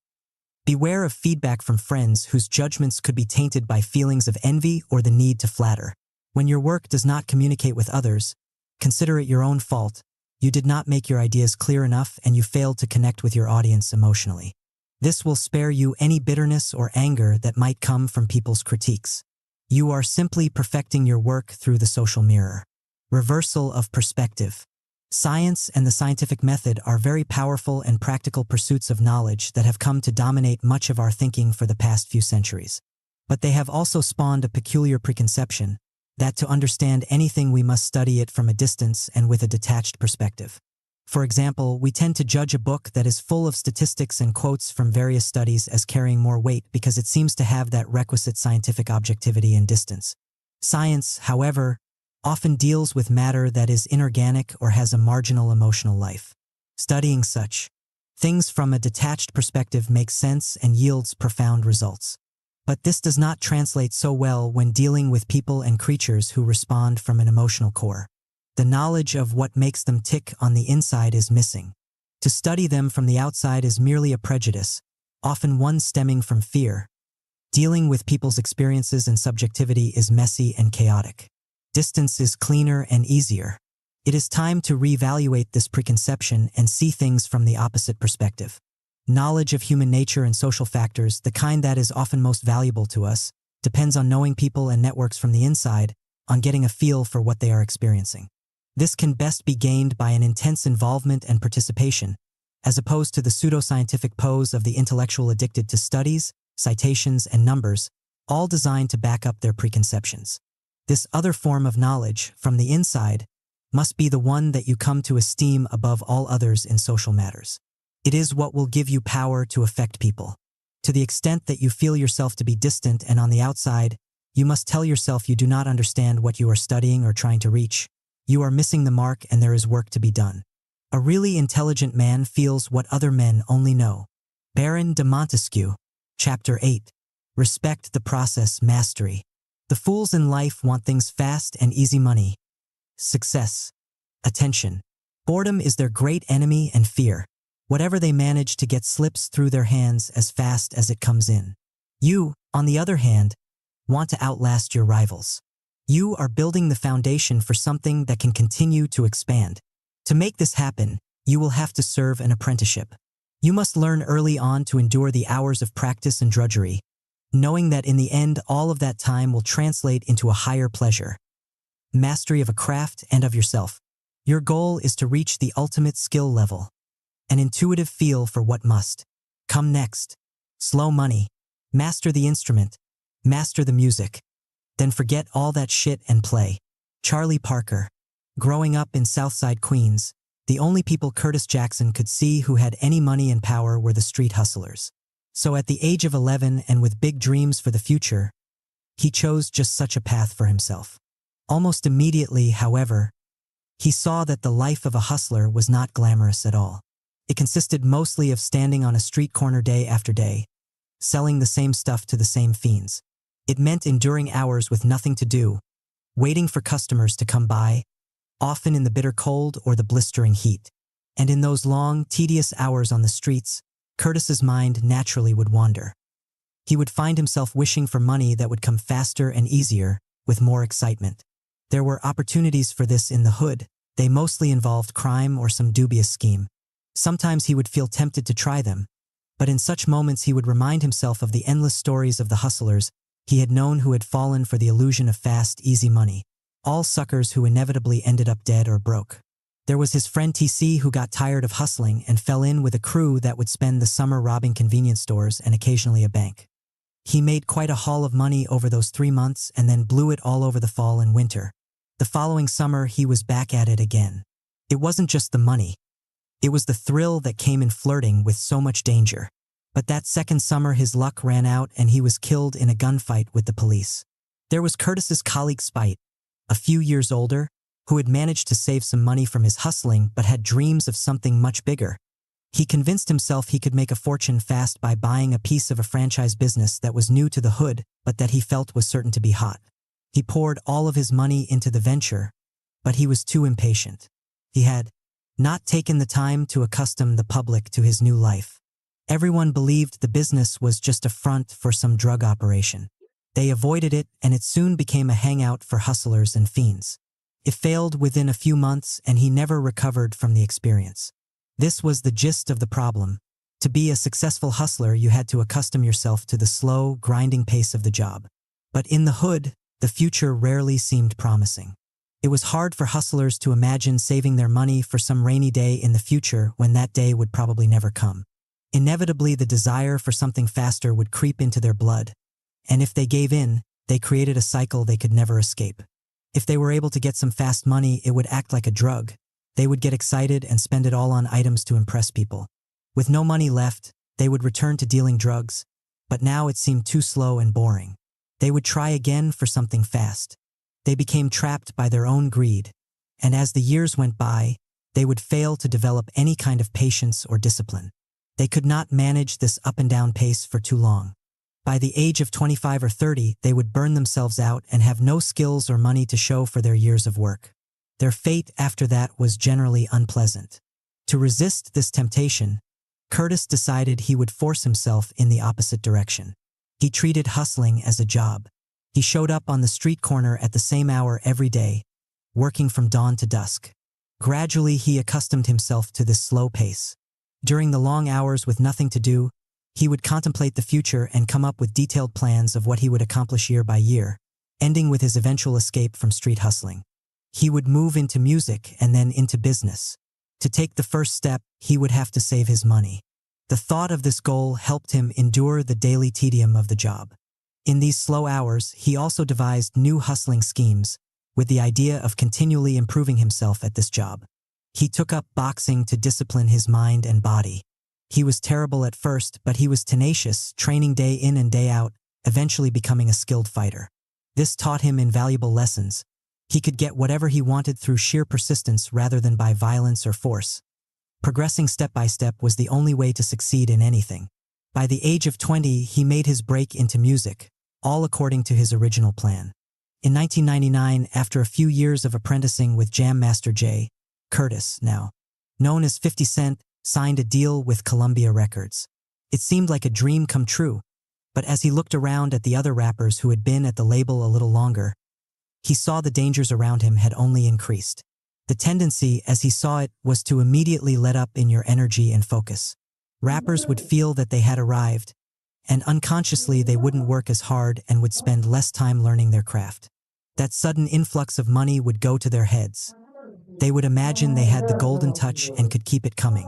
beware of feedback from friends whose judgments could be tainted by feelings of envy or the need to flatter. When your work does not communicate with others, consider it your own fault. You did not make your ideas clear enough and you failed to connect with your audience emotionally. This will spare you any bitterness or anger that might come from people's critiques. You are simply perfecting your work through the social mirror. Reversal of perspective. Science and the scientific method are very powerful and practical pursuits of knowledge that have come to dominate much of our thinking for the past few centuries. But they have also spawned a peculiar preconception that to understand anything we must study it from a distance and with a detached perspective. For example, we tend to judge a book that is full of statistics and quotes from various studies as carrying more weight because it seems to have that requisite scientific objectivity and distance. Science, however, often deals with matter that is inorganic or has a marginal emotional life. Studying such things from a detached perspective makes sense and yields profound results. But this does not translate so well when dealing with people and creatures who respond from an emotional core. The knowledge of what makes them tick on the inside is missing. To study them from the outside is merely a prejudice, often one stemming from fear. Dealing with people's experiences and subjectivity is messy and chaotic. Distance is cleaner and easier. It is time to reevaluate this preconception and see things from the opposite perspective. Knowledge of human nature and social factors, the kind that is often most valuable to us, depends on knowing people and networks from the inside, on getting a feel for what they are experiencing. This can best be gained by an intense involvement and participation, as opposed to the pseudoscientific pose of the intellectual addicted to studies, citations, and numbers, all designed to back up their preconceptions. This other form of knowledge, from the inside, must be the one that you come to esteem above all others in social matters. It is what will give you power to affect people. To the extent that you feel yourself to be distant and on the outside, you must tell yourself you do not understand what you are studying or trying to reach. You are missing the mark and there is work to be done. A really intelligent man feels what other men only know. Baron de Montesquieu, Chapter 8. Respect the process, mastery. The fools in life want things fast and easy: money, success, attention. Boredom is their great enemy and fear. Whatever they manage to get slips through their hands as fast as it comes in. You, on the other hand, want to outlast your rivals. You are building the foundation for something that can continue to expand. To make this happen, you will have to serve an apprenticeship. You must learn early on to endure the hours of practice and drudgery, knowing that in the end all of that time will translate into a higher pleasure. Mastery of a craft and of yourself. Your goal is to reach the ultimate skill level. An intuitive feel for what must come next. Slow money. Master the instrument. Master the music. Then forget all that shit and play. Charlie Parker. Growing up in Southside Queens, the only people Curtis Jackson could see who had any money and power were the street hustlers. So at the age of 11 and with big dreams for the future, he chose just such a path for himself. Almost immediately, however, he saw that the life of a hustler was not glamorous at all. It consisted mostly of standing on a street corner day after day, selling the same stuff to the same fiends. It meant enduring hours with nothing to do, waiting for customers to come by, often in the bitter cold or the blistering heat. And in those long, tedious hours on the streets, Curtis's mind naturally would wander. He would find himself wishing for money that would come faster and easier, with more excitement. There were opportunities for this in the hood. They mostly involved crime or some dubious scheme. Sometimes he would feel tempted to try them, but in such moments he would remind himself of the endless stories of the hustlers he had known who had fallen for the illusion of fast, easy money. All suckers who inevitably ended up dead or broke. There was his friend TC who got tired of hustling and fell in with a crew that would spend the summer robbing convenience stores and occasionally a bank. He made quite a haul of money over those 3 months and then blew it all over the fall and winter. The following summer he was back at it again. It wasn't just the money. It was the thrill that came in flirting with so much danger. But that second summer his luck ran out and he was killed in a gunfight with the police. There was Curtis's colleague Spite, a few years older, who had managed to save some money from his hustling but had dreams of something much bigger. He convinced himself he could make a fortune fast by buying a piece of a franchise business that was new to the hood but that he felt was certain to be hot. He poured all of his money into the venture, but he was too impatient. He had not taken the time to accustom the public to his new life. Everyone believed the business was just a front for some drug operation. They avoided it, and it soon became a hangout for hustlers and fiends. It failed within a few months, and he never recovered from the experience. This was the gist of the problem. To be a successful hustler, you had to accustom yourself to the slow, grinding pace of the job. But in the hood, the future rarely seemed promising. It was hard for hustlers to imagine saving their money for some rainy day in the future when that day would probably never come. Inevitably, the desire for something faster would creep into their blood, and if they gave in, they created a cycle they could never escape. If they were able to get some fast money, it would act like a drug. They would get excited and spend it all on items to impress people. With no money left, they would return to dealing drugs, but now it seemed too slow and boring. They would try again for something fast. They became trapped by their own greed, and as the years went by, they would fail to develop any kind of patience or discipline. They could not manage this up and down pace for too long. By the age of 25 or 30, they would burn themselves out and have no skills or money to show for their years of work. Their fate after that was generally unpleasant. To resist this temptation, Curtis decided he would force himself in the opposite direction. He treated hustling as a job. He showed up on the street corner at the same hour every day, working from dawn to dusk. Gradually, he accustomed himself to this slow pace. During the long hours with nothing to do, he would contemplate the future and come up with detailed plans of what he would accomplish year by year, ending with his eventual escape from street hustling. He would move into music and then into business. To take the first step, he would have to save his money. The thought of this goal helped him endure the daily tedium of the job. In these slow hours, he also devised new hustling schemes, with the idea of continually improving himself at this job. He took up boxing to discipline his mind and body. He was terrible at first, but he was tenacious, training day in and day out, eventually becoming a skilled fighter. This taught him invaluable lessons. He could get whatever he wanted through sheer persistence rather than by violence or force. Progressing step by step was the only way to succeed in anything. By the age of 20, he made his break into music, all according to his original plan. In 1999, after a few years of apprenticing with Jam Master Jay, Curtis, now known as 50 Cent, signed a deal with Columbia Records. It seemed like a dream come true, but as he looked around at the other rappers who had been at the label a little longer, he saw the dangers around him had only increased. The tendency, as he saw it, was to immediately let up in your energy and focus. Rappers would feel that they had arrived, and unconsciously they wouldn't work as hard and would spend less time learning their craft. That sudden influx of money would go to their heads. They would imagine they had the golden touch and could keep it coming.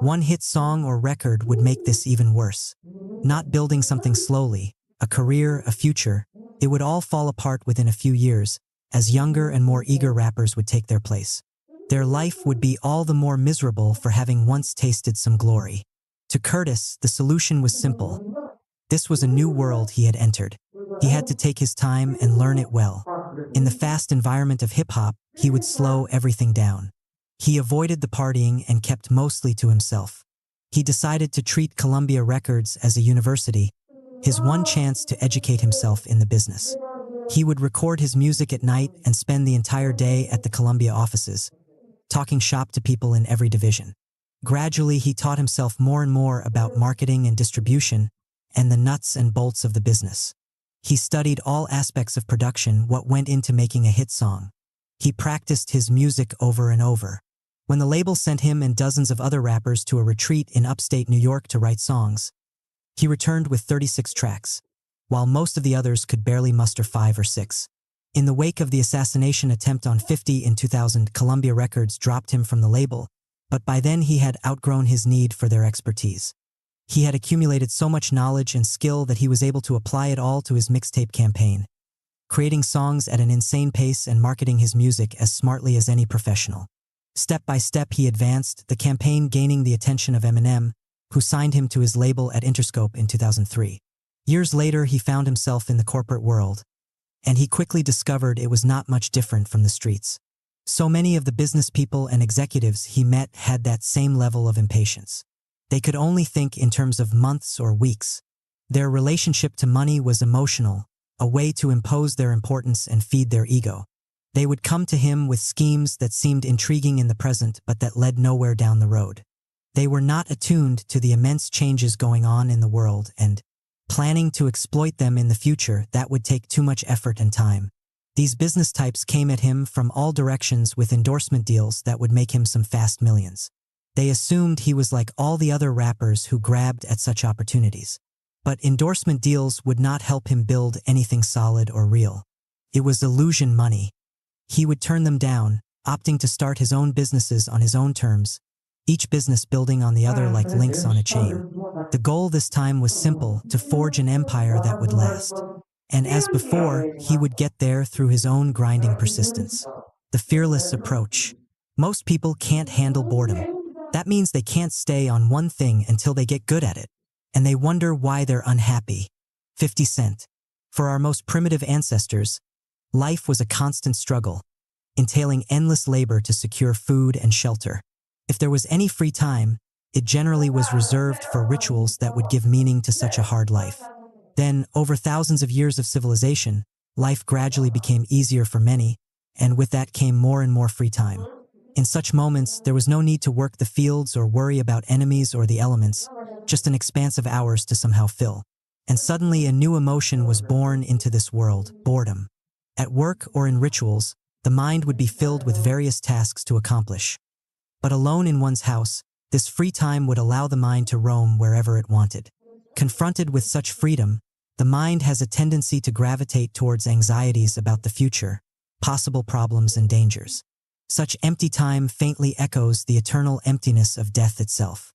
One hit song or record would make this even worse. Not building something slowly, a career, a future, it would all fall apart within a few years, as younger and more eager rappers would take their place. Their life would be all the more miserable for having once tasted some glory. To Curtis, the solution was simple. This was a new world he had entered. He had to take his time and learn it well. In the fast environment of hip-hop, he would slow everything down. He avoided the partying and kept mostly to himself. He decided to treat Columbia Records as a university, his one chance to educate himself in the business. He would record his music at night and spend the entire day at the Columbia offices, talking shop to people in every division. Gradually, he taught himself more and more about marketing and distribution and the nuts and bolts of the business. He studied all aspects of production, what went into making a hit song. He practiced his music over and over. When the label sent him and dozens of other rappers to a retreat in upstate New York to write songs, he returned with 36 tracks, while most of the others could barely muster 5 or 6. In the wake of the assassination attempt on 50 in 2000, Columbia Records dropped him from the label, but by then he had outgrown his need for their expertise. He had accumulated so much knowledge and skill that he was able to apply it all to his mixtape campaign, creating songs at an insane pace and marketing his music as smartly as any professional. Step by step he advanced, the campaign gaining the attention of Eminem, who signed him to his label at Interscope in 2003. Years later, he found himself in the corporate world, and he quickly discovered it was not much different from the streets. So many of the business people and executives he met had that same level of impatience. They could only think in terms of months or weeks. Their relationship to money was emotional, a way to impose their importance and feed their ego. They would come to him with schemes that seemed intriguing in the present but that led nowhere down the road. They were not attuned to the immense changes going on in the world and, planning to exploit them in the future, that would take too much effort and time. These business types came at him from all directions with endorsement deals that would make him some fast millions. They assumed he was like all the other rappers who grabbed at such opportunities. But endorsement deals would not help him build anything solid or real. It was illusion money. He would turn them down, opting to start his own businesses on his own terms, each business building on the other like links on a chain. The goal this time was simple, to forge an empire that would last. And as before, he would get there through his own grinding persistence. The fearless approach. Most people can't handle boredom. That means they can't stay on one thing until they get good at it, and they wonder why they're unhappy. 50 Cent. For our most primitive ancestors, life was a constant struggle, entailing endless labor to secure food and shelter. If there was any free time, it generally was reserved for rituals that would give meaning to such a hard life. Then, over thousands of years of civilization, life gradually became easier for many, and with that came more and more free time. In such moments, there was no need to work the fields or worry about enemies or the elements, just an expanse of hours to somehow fill. And suddenly a new emotion was born into this world, boredom. At work or in rituals, the mind would be filled with various tasks to accomplish. But alone in one's house, this free time would allow the mind to roam wherever it wanted. Confronted with such freedom, the mind has a tendency to gravitate towards anxieties about the future, possible problems and dangers. Such empty time faintly echoes the eternal emptiness of death itself.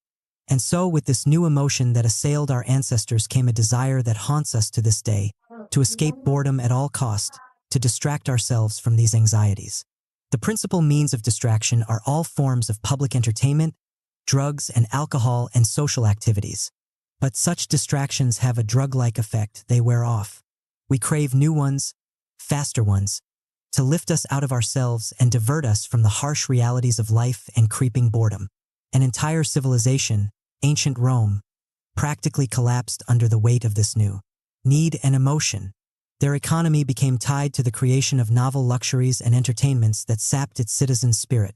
And so with this new emotion that assailed our ancestors came a desire that haunts us to this day, to escape boredom at all cost, to distract ourselves from these anxieties. The principal means of distraction are all forms of public entertainment, drugs and alcohol and social activities. But such distractions have a drug-like effect, they wear off. We crave new ones, faster ones, to lift us out of ourselves and divert us from the harsh realities of life and creeping boredom. An entire civilization, ancient Rome, practically collapsed under the weight of this new need and emotion. Their economy became tied to the creation of novel luxuries and entertainments that sapped its citizens' spirit.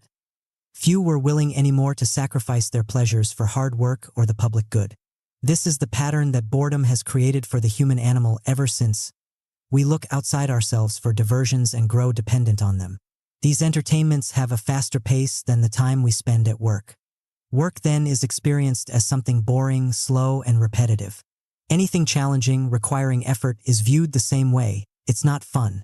Few were willing anymore to sacrifice their pleasures for hard work or the public good. This is the pattern that boredom has created for the human animal ever since. We look outside ourselves for diversions and grow dependent on them. These entertainments have a faster pace than the time we spend at work. Work then is experienced as something boring, slow, and repetitive. Anything challenging, requiring effort, is viewed the same way. It's not fun.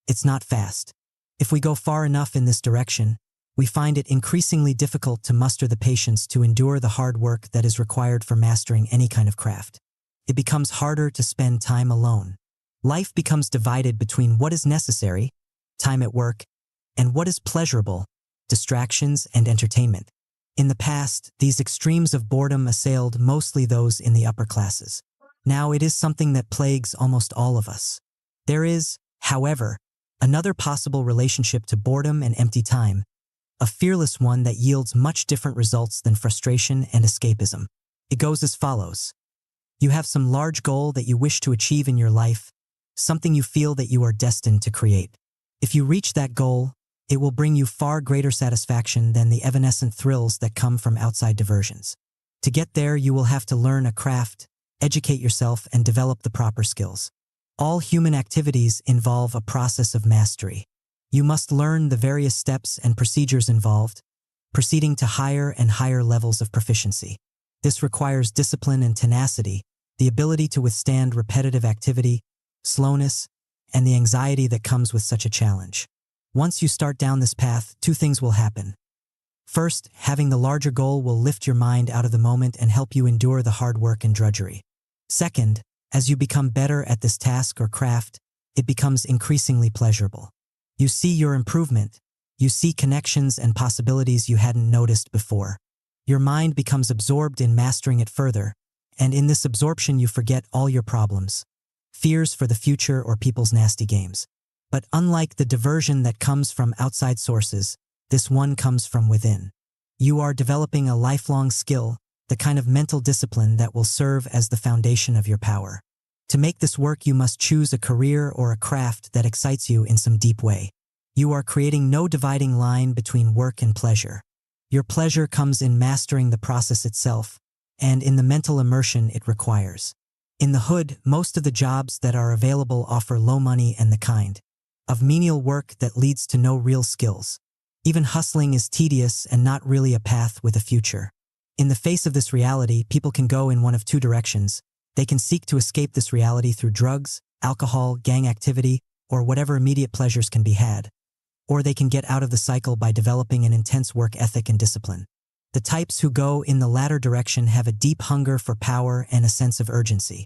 It's not fast. If we go far enough in this direction, we find it increasingly difficult to muster the patience to endure the hard work that is required for mastering any kind of craft. It becomes harder to spend time alone. Life becomes divided between what is necessary, time at work, and what is pleasurable, distractions and entertainment. In the past, these extremes of boredom assailed mostly those in the upper classes. Now it is something that plagues almost all of us. There is, however, another possible relationship to boredom and empty time, a fearless one that yields much different results than frustration and escapism. It goes as follows. You have some large goal that you wish to achieve in your life, something you feel that you are destined to create. If you reach that goal, it will bring you far greater satisfaction than the evanescent thrills that come from outside diversions. To get there, you will have to learn a craft, educate yourself, and develop the proper skills. All human activities involve a process of mastery. You must learn the various steps and procedures involved, proceeding to higher and higher levels of proficiency. This requires discipline and tenacity, the ability to withstand repetitive activity, slowness, and the anxiety that comes with such a challenge. Once you start down this path, two things will happen. First, having the larger goal will lift your mind out of the moment and help you endure the hard work and drudgery. Second, as you become better at this task or craft, it becomes increasingly pleasurable. You see your improvement. You see connections and possibilities you hadn't noticed before. Your mind becomes absorbed in mastering it further, and in this absorption you forget all your problems, fears for the future or people's nasty games. But unlike the diversion that comes from outside sources, this one comes from within. You are developing a lifelong skill, the kind of mental discipline that will serve as the foundation of your power. To make this work, you must choose a career or a craft that excites you in some deep way. You are creating no dividing line between work and pleasure. Your pleasure comes in mastering the process itself, and in the mental immersion it requires. In the hood, most of the jobs that are available offer low money and the kind of menial work that leads to no real skills. Even hustling is tedious and not really a path with a future. In the face of this reality, people can go in one of two directions. They can seek to escape this reality through drugs, alcohol, gang activity, or whatever immediate pleasures can be had. Or they can get out of the cycle by developing an intense work ethic and discipline. The types who go in the latter direction have a deep hunger for power and a sense of urgency.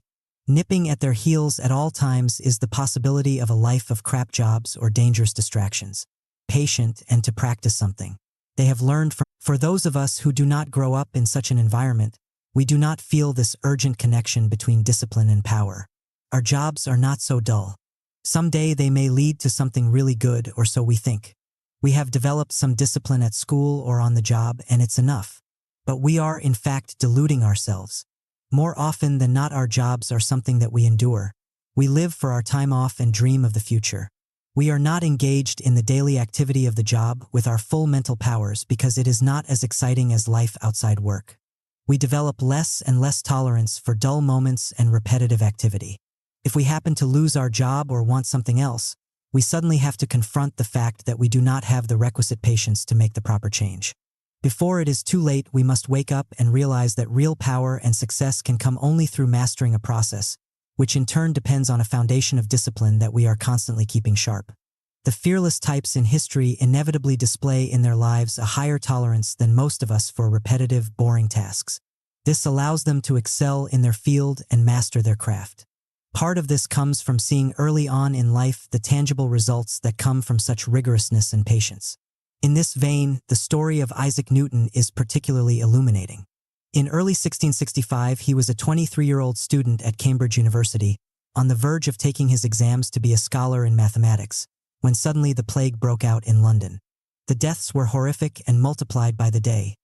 Nipping at their heels at all times is the possibility of a life of crap jobs or dangerous distractions. Patient and to practice something they have learned from. For those of us who do not grow up in such an environment, we do not feel this urgent connection between discipline and power. Our jobs are not so dull. Someday they may lead to something really good, or so we think. We have developed some discipline at school or on the job, and it's enough. But we are, in fact, deluding ourselves. More often than not, our jobs are something that we endure. We live for our time off and dream of the future. We are not engaged in the daily activity of the job with our full mental powers because it is not as exciting as life outside work. We develop less and less tolerance for dull moments and repetitive activity. If we happen to lose our job or want something else, we suddenly have to confront the fact that we do not have the requisite patience to make the proper change. Before it is too late, we must wake up and realize that real power and success can come only through mastering a process, which in turn depends on a foundation of discipline that we are constantly keeping sharp. The fearless types in history inevitably display in their lives a higher tolerance than most of us for repetitive, boring tasks. This allows them to excel in their field and master their craft. Part of this comes from seeing early on in life the tangible results that come from such rigorousness and patience. In this vein, the story of Isaac Newton is particularly illuminating. In early 1665, he was a 23-year-old student at Cambridge University, on the verge of taking his exams to be a scholar in mathematics, when suddenly the plague broke out in London. The deaths were horrific and multiplied by the day.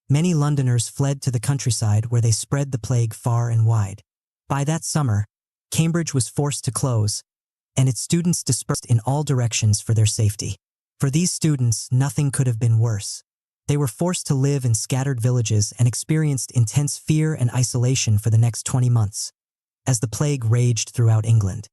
Many Londoners fled to the countryside where they spread the plague far and wide. By that summer, Cambridge was forced to close, and its students dispersed in all directions for their safety. For these students, nothing could have been worse. They were forced to live in scattered villages and experienced intense fear and isolation for the next 20 months, as the plague raged throughout England.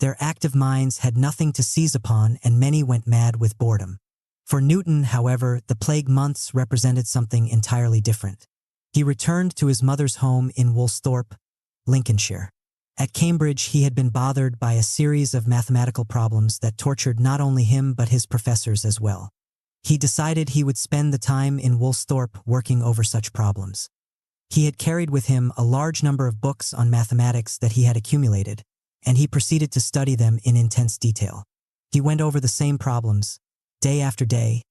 Their active minds had nothing to seize upon, and many went mad with boredom. For Newton, however, the plague months represented something entirely different. He returned to his mother's home in Woolsthorpe, Lincolnshire. At Cambridge, he had been bothered by a series of mathematical problems that tortured not only him but his professors as well. He decided he would spend the time in Woolsthorpe working over such problems. He had carried with him a large number of books on mathematics that he had accumulated, and he proceeded to study them in intense detail. He went over the same problems, day after day,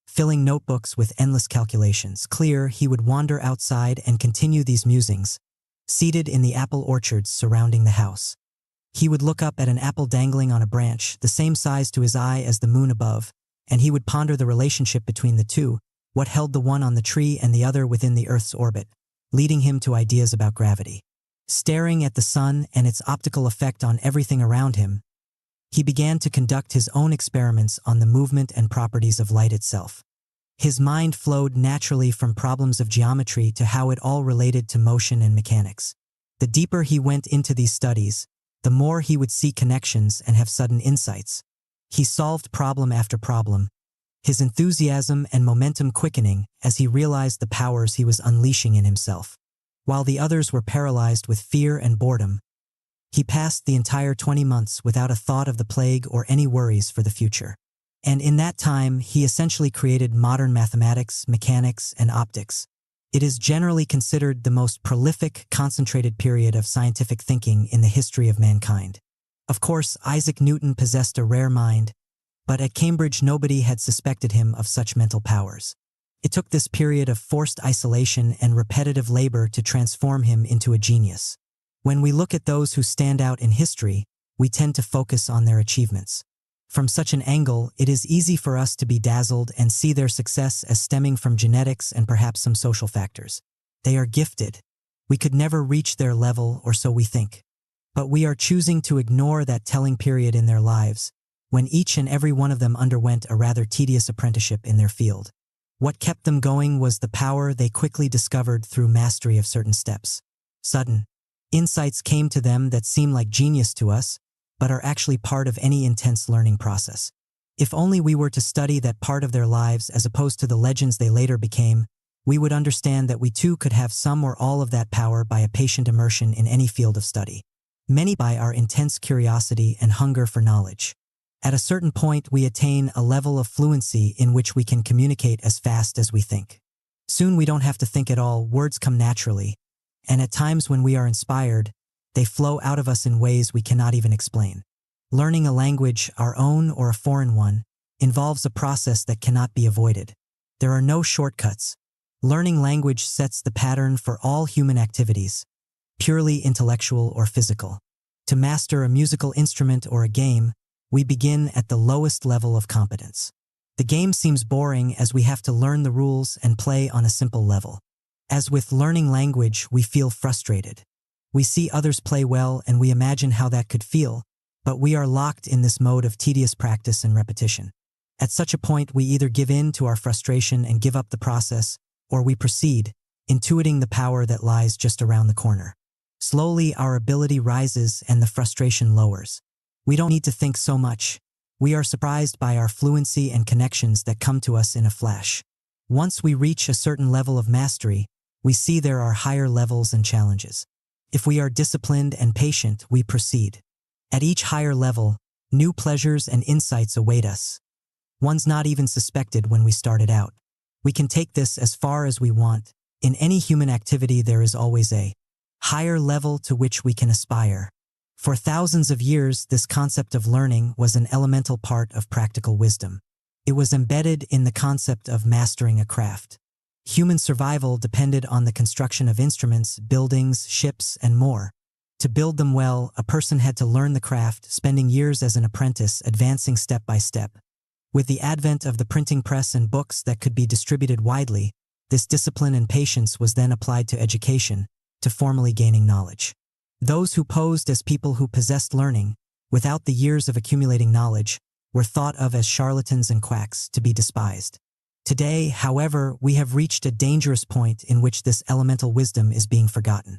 filling notebooks with endless calculations. Clear, he would wander outside and continue these musings, seated in the apple orchards surrounding the house. He would look up at an apple dangling on a branch, the same size to his eye as the moon above, and he would ponder the relationship between the two, what held the one on the tree and the other within the Earth's orbit, leading him to ideas about gravity. Staring at the sun and its optical effect on everything around him, he began to conduct his own experiments on the movement and properties of light itself. His mind flowed naturally from problems of geometry to how it all related to motion and mechanics. The deeper he went into these studies, the more he would see connections and have sudden insights. He solved problem after problem, his enthusiasm and momentum quickening as he realized the powers he was unleashing in himself. While the others were paralyzed with fear and boredom, he passed the entire 20 months without a thought of the plague or any worries for the future. And in that time, he essentially created modern mathematics, mechanics, and optics. It is generally considered the most prolific, concentrated period of scientific thinking in the history of mankind. Of course, Isaac Newton possessed a rare mind, but at Cambridge nobody had suspected him of such mental powers. It took this period of forced isolation and repetitive labor to transform him into a genius. When we look at those who stand out in history, we tend to focus on their achievements. From such an angle, it is easy for us to be dazzled and see their success as stemming from genetics and perhaps some social factors. They are gifted. We could never reach their level, or so we think. But we are choosing to ignore that telling period in their lives, when each and every one of them underwent a rather tedious apprenticeship in their field. What kept them going was the power they quickly discovered through mastery of certain steps. Sudden insights came to them that seem like genius to us, but are actually part of any intense learning process. If only we were to study that part of their lives as opposed to the legends they later became, we would understand that we too could have some or all of that power by a patient immersion in any field of study. Many by our intense curiosity and hunger for knowledge. At a certain point, we attain a level of fluency in which we can communicate as fast as we think. Soon we don't have to think at all, words come naturally, and at times when we are inspired, they flow out of us in ways we cannot even explain. Learning a language, our own or a foreign one, involves a process that cannot be avoided. There are no shortcuts. Learning language sets the pattern for all human activities, purely intellectual or physical. To master a musical instrument or a game, we begin at the lowest level of competence. The game seems boring as we have to learn the rules and play on a simple level. As with learning language, we feel frustrated. We see others play well and we imagine how that could feel, but we are locked in this mode of tedious practice and repetition. At such a point, we either give in to our frustration and give up the process, or we proceed, intuiting the power that lies just around the corner. Slowly, our ability rises and the frustration lowers. We don't need to think so much. We are surprised by our fluency and connections that come to us in a flash. Once we reach a certain level of mastery, we see there are higher levels and challenges. If we are disciplined and patient, we proceed. At each higher level, new pleasures and insights await us. Ones not even suspected when we started out. We can take this as far as we want. In any human activity, there is always a higher level to which we can aspire. For thousands of years, this concept of learning was an elemental part of practical wisdom. It was embedded in the concept of mastering a craft. Human survival depended on the construction of instruments, buildings, ships, and more. To build them well, a person had to learn the craft, spending years as an apprentice, advancing step by step. With the advent of the printing press and books that could be distributed widely, this discipline and patience was then applied to education, to formally gaining knowledge. Those who posed as people who possessed learning, without the years of accumulating knowledge, were thought of as charlatans and quacks, to be despised. Today, however, we have reached a dangerous point in which this elemental wisdom is being forgotten.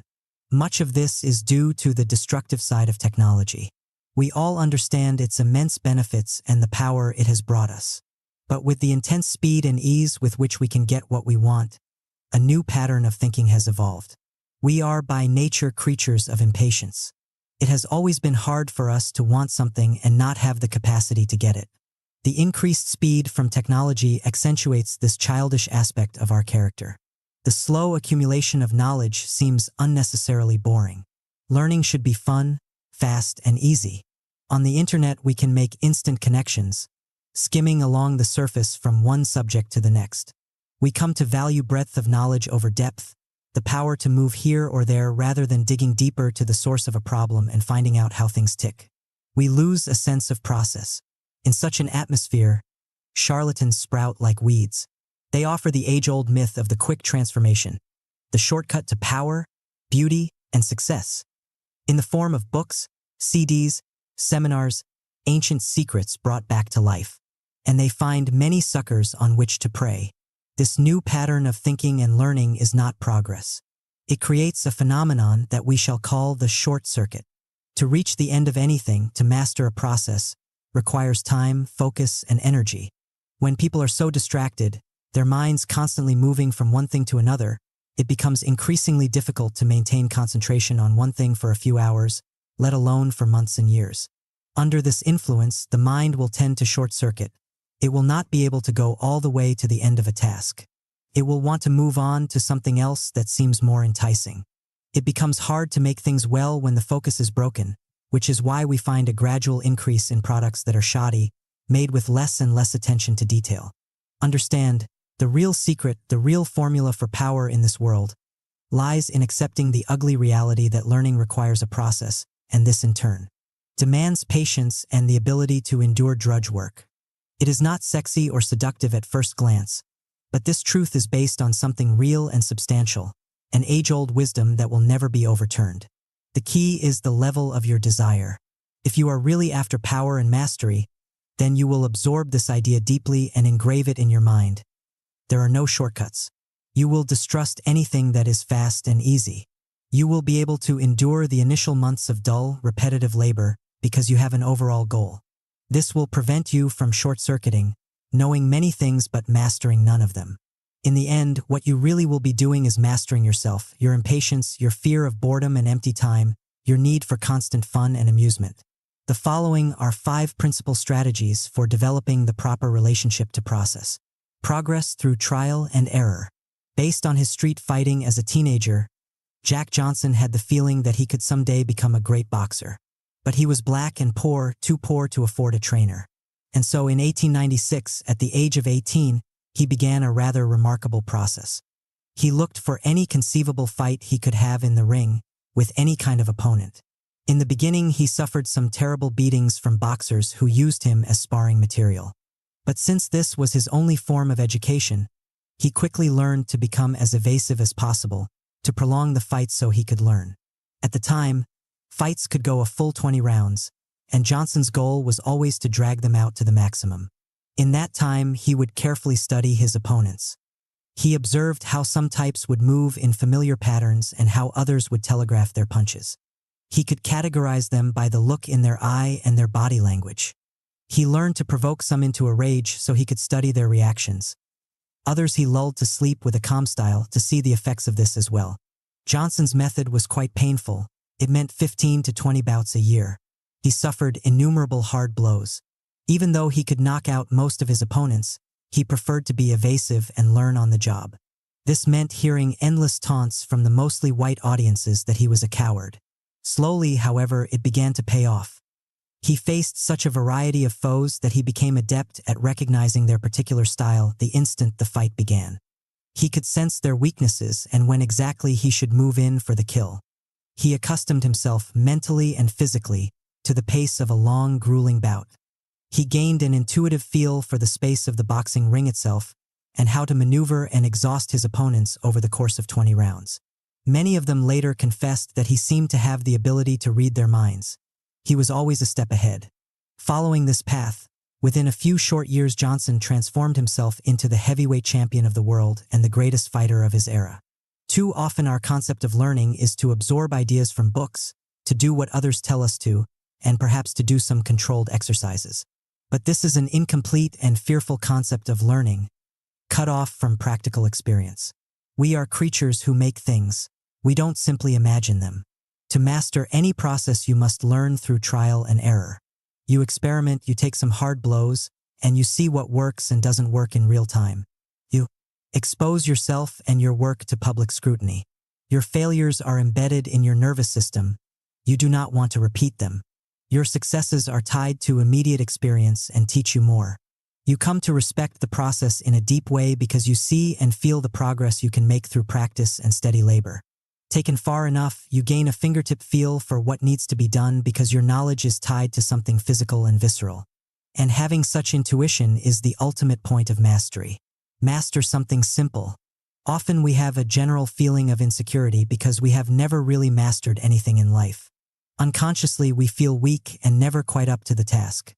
Much of this is due to the destructive side of technology. We all understand its immense benefits and the power it has brought us. But with the intense speed and ease with which we can get what we want, a new pattern of thinking has evolved. We are by nature creatures of impatience. It has always been hard for us to want something and not have the capacity to get it. The increased speed from technology accentuates this childish aspect of our character. The slow accumulation of knowledge seems unnecessarily boring. Learning should be fun, fast, and easy. On the internet, we can make instant connections, skimming along the surface from one subject to the next. We come to value breadth of knowledge over depth, the power to move here or there rather than digging deeper to the source of a problem and finding out how things tick. We lose a sense of process. In such an atmosphere, charlatans sprout like weeds. They offer the age-old myth of the quick transformation, the shortcut to power, beauty, and success. In the form of books, CDs, seminars, ancient secrets brought back to life. And they find many suckers on which to prey. This new pattern of thinking and learning is not progress. It creates a phenomenon that we shall call the short circuit. To reach the end of anything, to master a process, requires time, focus, and energy. When people are so distracted, their minds constantly moving from one thing to another, it becomes increasingly difficult to maintain concentration on one thing for a few hours, let alone for months and years. Under this influence, the mind will tend to short circuit. It will not be able to go all the way to the end of a task. It will want to move on to something else that seems more enticing. It becomes hard to make things well when the focus is broken, which is why we find a gradual increase in products that are shoddy, made with less and less attention to detail. Understand, the real secret, the real formula for power in this world, lies in accepting the ugly reality that learning requires a process, and this in turn demands patience and the ability to endure drudge work. It is not sexy or seductive at first glance, but this truth is based on something real and substantial, an age-old wisdom that will never be overturned. The key is the level of your desire. If you are really after power and mastery, then you will absorb this idea deeply and engrave it in your mind. There are no shortcuts. You will distrust anything that is fast and easy. You will be able to endure the initial months of dull, repetitive labor because you have an overall goal. This will prevent you from short-circuiting, knowing many things but mastering none of them. In the end, what you really will be doing is mastering yourself, your impatience, your fear of boredom and empty time, your need for constant fun and amusement. The following are 5 principal strategies for developing the proper relationship to process. Progress through trial and error. Based on his street fighting as a teenager, Jack Johnson had the feeling that he could someday become a great boxer. But he was black and poor, too poor to afford a trainer. And so in 1896, at the age of 18, he began a rather remarkable process. He looked for any conceivable fight he could have in the ring, with any kind of opponent. In the beginning, he suffered some terrible beatings from boxers who used him as sparring material. But since this was his only form of education, he quickly learned to become as evasive as possible, to prolong the fight so he could learn. At the time, fights could go a full 20 rounds, and Johnson's goal was always to drag them out to the maximum. In that time, he would carefully study his opponents. He observed how some types would move in familiar patterns and how others would telegraph their punches. He could categorize them by the look in their eye and their body language. He learned to provoke some into a rage so he could study their reactions. Others he lulled to sleep with a calm style to see the effects of this as well. Johnson's method was quite painful. It meant 15 to 20 bouts a year. He suffered innumerable hard blows. Even though he could knock out most of his opponents, he preferred to be evasive and learn on the job. This meant hearing endless taunts from the mostly white audiences that he was a coward. Slowly, however, it began to pay off. He faced such a variety of foes that he became adept at recognizing their particular style the instant the fight began. He could sense their weaknesses and when exactly he should move in for the kill. He accustomed himself mentally and physically to the pace of a long, grueling bout. He gained an intuitive feel for the space of the boxing ring itself and how to maneuver and exhaust his opponents over the course of 20 rounds. Many of them later confessed that he seemed to have the ability to read their minds. He was always a step ahead. Following this path, within a few short years Johnson transformed himself into the heavyweight champion of the world and the greatest fighter of his era. Too often our concept of learning is to absorb ideas from books, to do what others tell us to, and perhaps to do some controlled exercises. But this is an incomplete and fearful concept of learning, cut off from practical experience. We are creatures who make things. We don't simply imagine them. To master any process, you must learn through trial and error. You experiment, you take some hard blows, and you see what works and doesn't work in real time. You expose yourself and your work to public scrutiny. Your failures are embedded in your nervous system. You do not want to repeat them. Your successes are tied to immediate experience and teach you more. You come to respect the process in a deep way because you see and feel the progress you can make through practice and steady labor. Taken far enough, you gain a fingertip feel for what needs to be done because your knowledge is tied to something physical and visceral. And having such intuition is the ultimate point of mastery. Master something simple. Often we have a general feeling of insecurity because we have never really mastered anything in life. Unconsciously, we feel weak and never quite up to the task.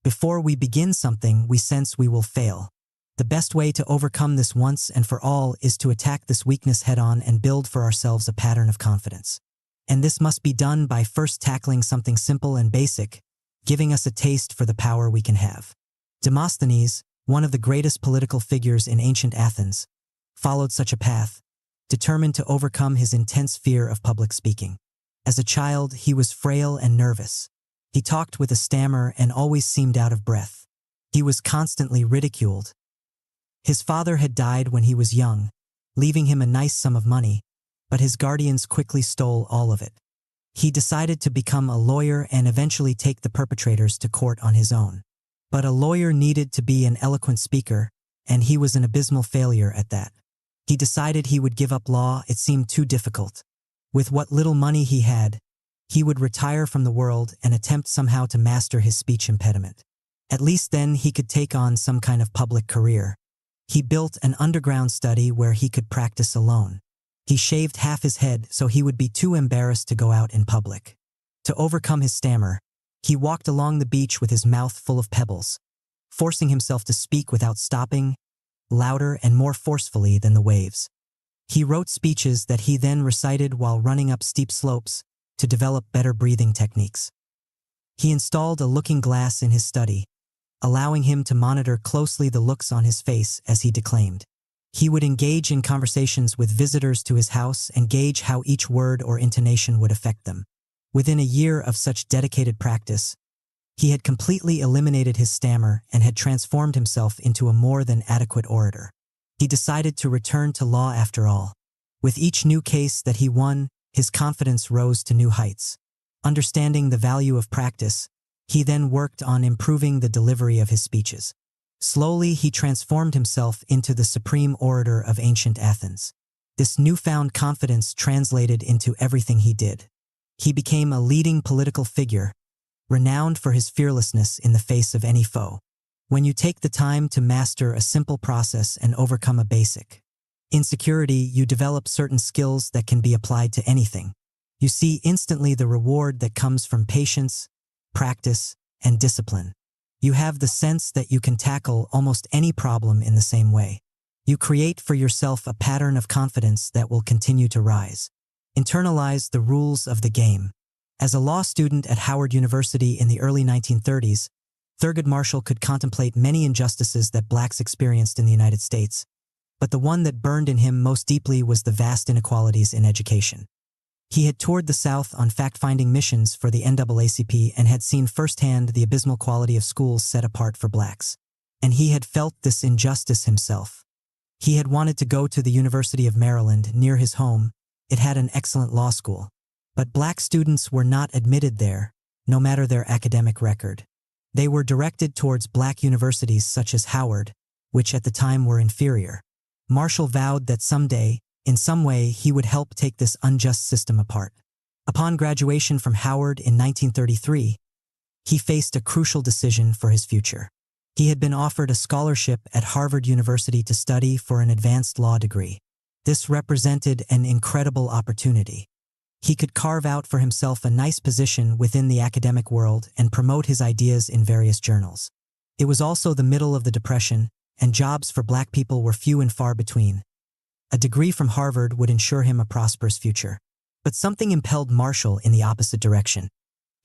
Before we begin something, we sense we will fail. The best way to overcome this once and for all is to attack this weakness head-on and build for ourselves a pattern of confidence. And this must be done by first tackling something simple and basic, giving us a taste for the power we can have. Demosthenes, one of the greatest political figures in ancient Athens, followed such a path, determined to overcome his intense fear of public speaking. As a child, he was frail and nervous. He talked with a stammer and always seemed out of breath. He was constantly ridiculed. His father had died when he was young, leaving him a nice sum of money, but his guardians quickly stole all of it. He decided to become a lawyer and eventually take the perpetrators to court on his own. But a lawyer needed to be an eloquent speaker, and he was an abysmal failure at that. He decided he would give up law. It seemed too difficult. With what little money he had, he would retire from the world and attempt somehow to master his speech impediment. At least then he could take on some kind of public career. He built an underground study where he could practice alone. He shaved half his head so he would be too embarrassed to go out in public. To overcome his stammer, he walked along the beach with his mouth full of pebbles, forcing himself to speak without stopping, louder and more forcefully than the waves. He wrote speeches that he then recited while running up steep slopes to develop better breathing techniques. He installed a looking glass in his study, allowing him to monitor closely the looks on his face as he declaimed. He would engage in conversations with visitors to his house and gauge how each word or intonation would affect them. Within a year of such dedicated practice, he had completely eliminated his stammer and had transformed himself into a more than adequate orator. He decided to return to law after all. With each new case that he won, his confidence rose to new heights. Understanding the value of practice, he then worked on improving the delivery of his speeches. Slowly, he transformed himself into the supreme orator of ancient Athens. This newfound confidence translated into everything he did. He became a leading political figure, renowned for his fearlessness in the face of any foe. When you take the time to master a simple process and overcome a basic insecurity, you develop certain skills that can be applied to anything. You see instantly the reward that comes from patience, practice, and discipline. You have the sense that you can tackle almost any problem in the same way. You create for yourself a pattern of confidence that will continue to rise. Internalize the rules of the game. As a law student at Howard University in the early 1930s, Thurgood Marshall could contemplate many injustices that blacks experienced in the United States, but the one that burned in him most deeply was the vast inequalities in education. He had toured the South on fact-finding missions for the NAACP and had seen firsthand the abysmal quality of schools set apart for blacks. And he had felt this injustice himself. He had wanted to go to the University of Maryland near his home. It had an excellent law school. But black students were not admitted there, no matter their academic record. They were directed towards black universities such as Howard, which at the time were inferior. Marshall vowed that someday, in some way, he would help take this unjust system apart. Upon graduation from Howard in 1933, he faced a crucial decision for his future. He had been offered a scholarship at Harvard University to study for an advanced law degree. This represented an incredible opportunity. He could carve out for himself a nice position within the academic world and promote his ideas in various journals. It was also the middle of the Depression, and jobs for black people were few and far between. A degree from Harvard would ensure him a prosperous future. But something impelled Marshall in the opposite direction.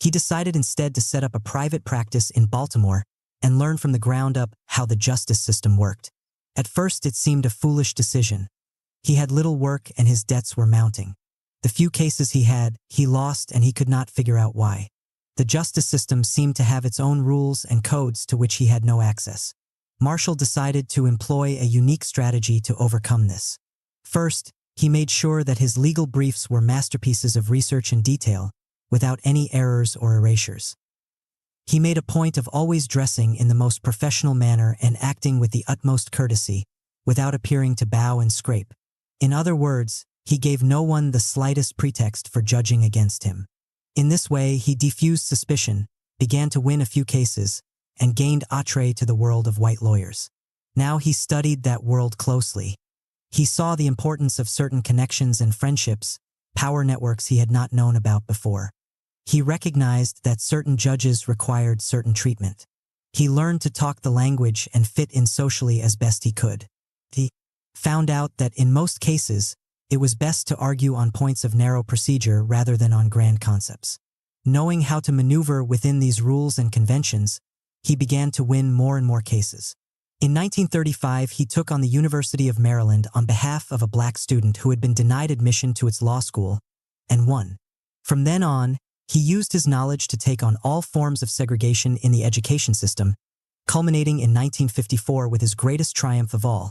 He decided instead to set up a private practice in Baltimore and learn from the ground up how the justice system worked. At first, it seemed a foolish decision. He had little work and his debts were mounting. The few cases he had, he lost and he could not figure out why. The justice system seemed to have its own rules and codes to which he had no access. Marshall decided to employ a unique strategy to overcome this. First, he made sure that his legal briefs were masterpieces of research and detail, without any errors or erasures. He made a point of always dressing in the most professional manner and acting with the utmost courtesy, without appearing to bow and scrape. In other words, he gave no one the slightest pretext for judging against him. In this way, he defused suspicion, began to win a few cases, and gained entree to the world of white lawyers. Now he studied that world closely. He saw the importance of certain connections and friendships, power networks he had not known about before. He recognized that certain judges required certain treatment. He learned to talk the language and fit in socially as best he could. He found out that in most cases, it was best to argue on points of narrow procedure rather than on grand concepts. Knowing how to maneuver within these rules and conventions, he began to win more and more cases. In 1935, he took on the University of Maryland on behalf of a black student who had been denied admission to its law school, and won. From then on, he used his knowledge to take on all forms of segregation in the education system, culminating in 1954 with his greatest triumph of all,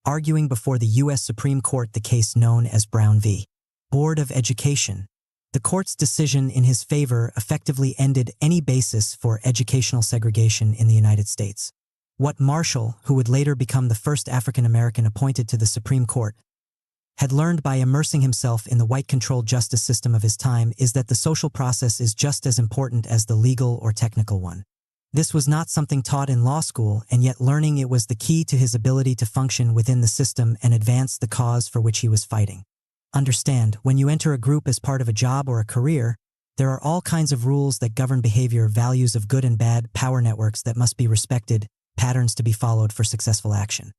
arguing before the U.S. Supreme Court the case known as Brown v. Board of Education. The court's decision in his favor effectively ended any basis for educational segregation in the United States. What Marshall, who would later become the first African American appointed to the Supreme Court, had learned by immersing himself in the white-controlled justice system of his time is that the social process is just as important as the legal or technical one. This was not something taught in law school, and yet learning it was the key to his ability to function within the system and advance the cause for which he was fighting. Understand, when you enter a group as part of a job or a career, there are all kinds of rules that govern behavior, values of good and bad, power networks that must be respected, patterns to be followed for successful action.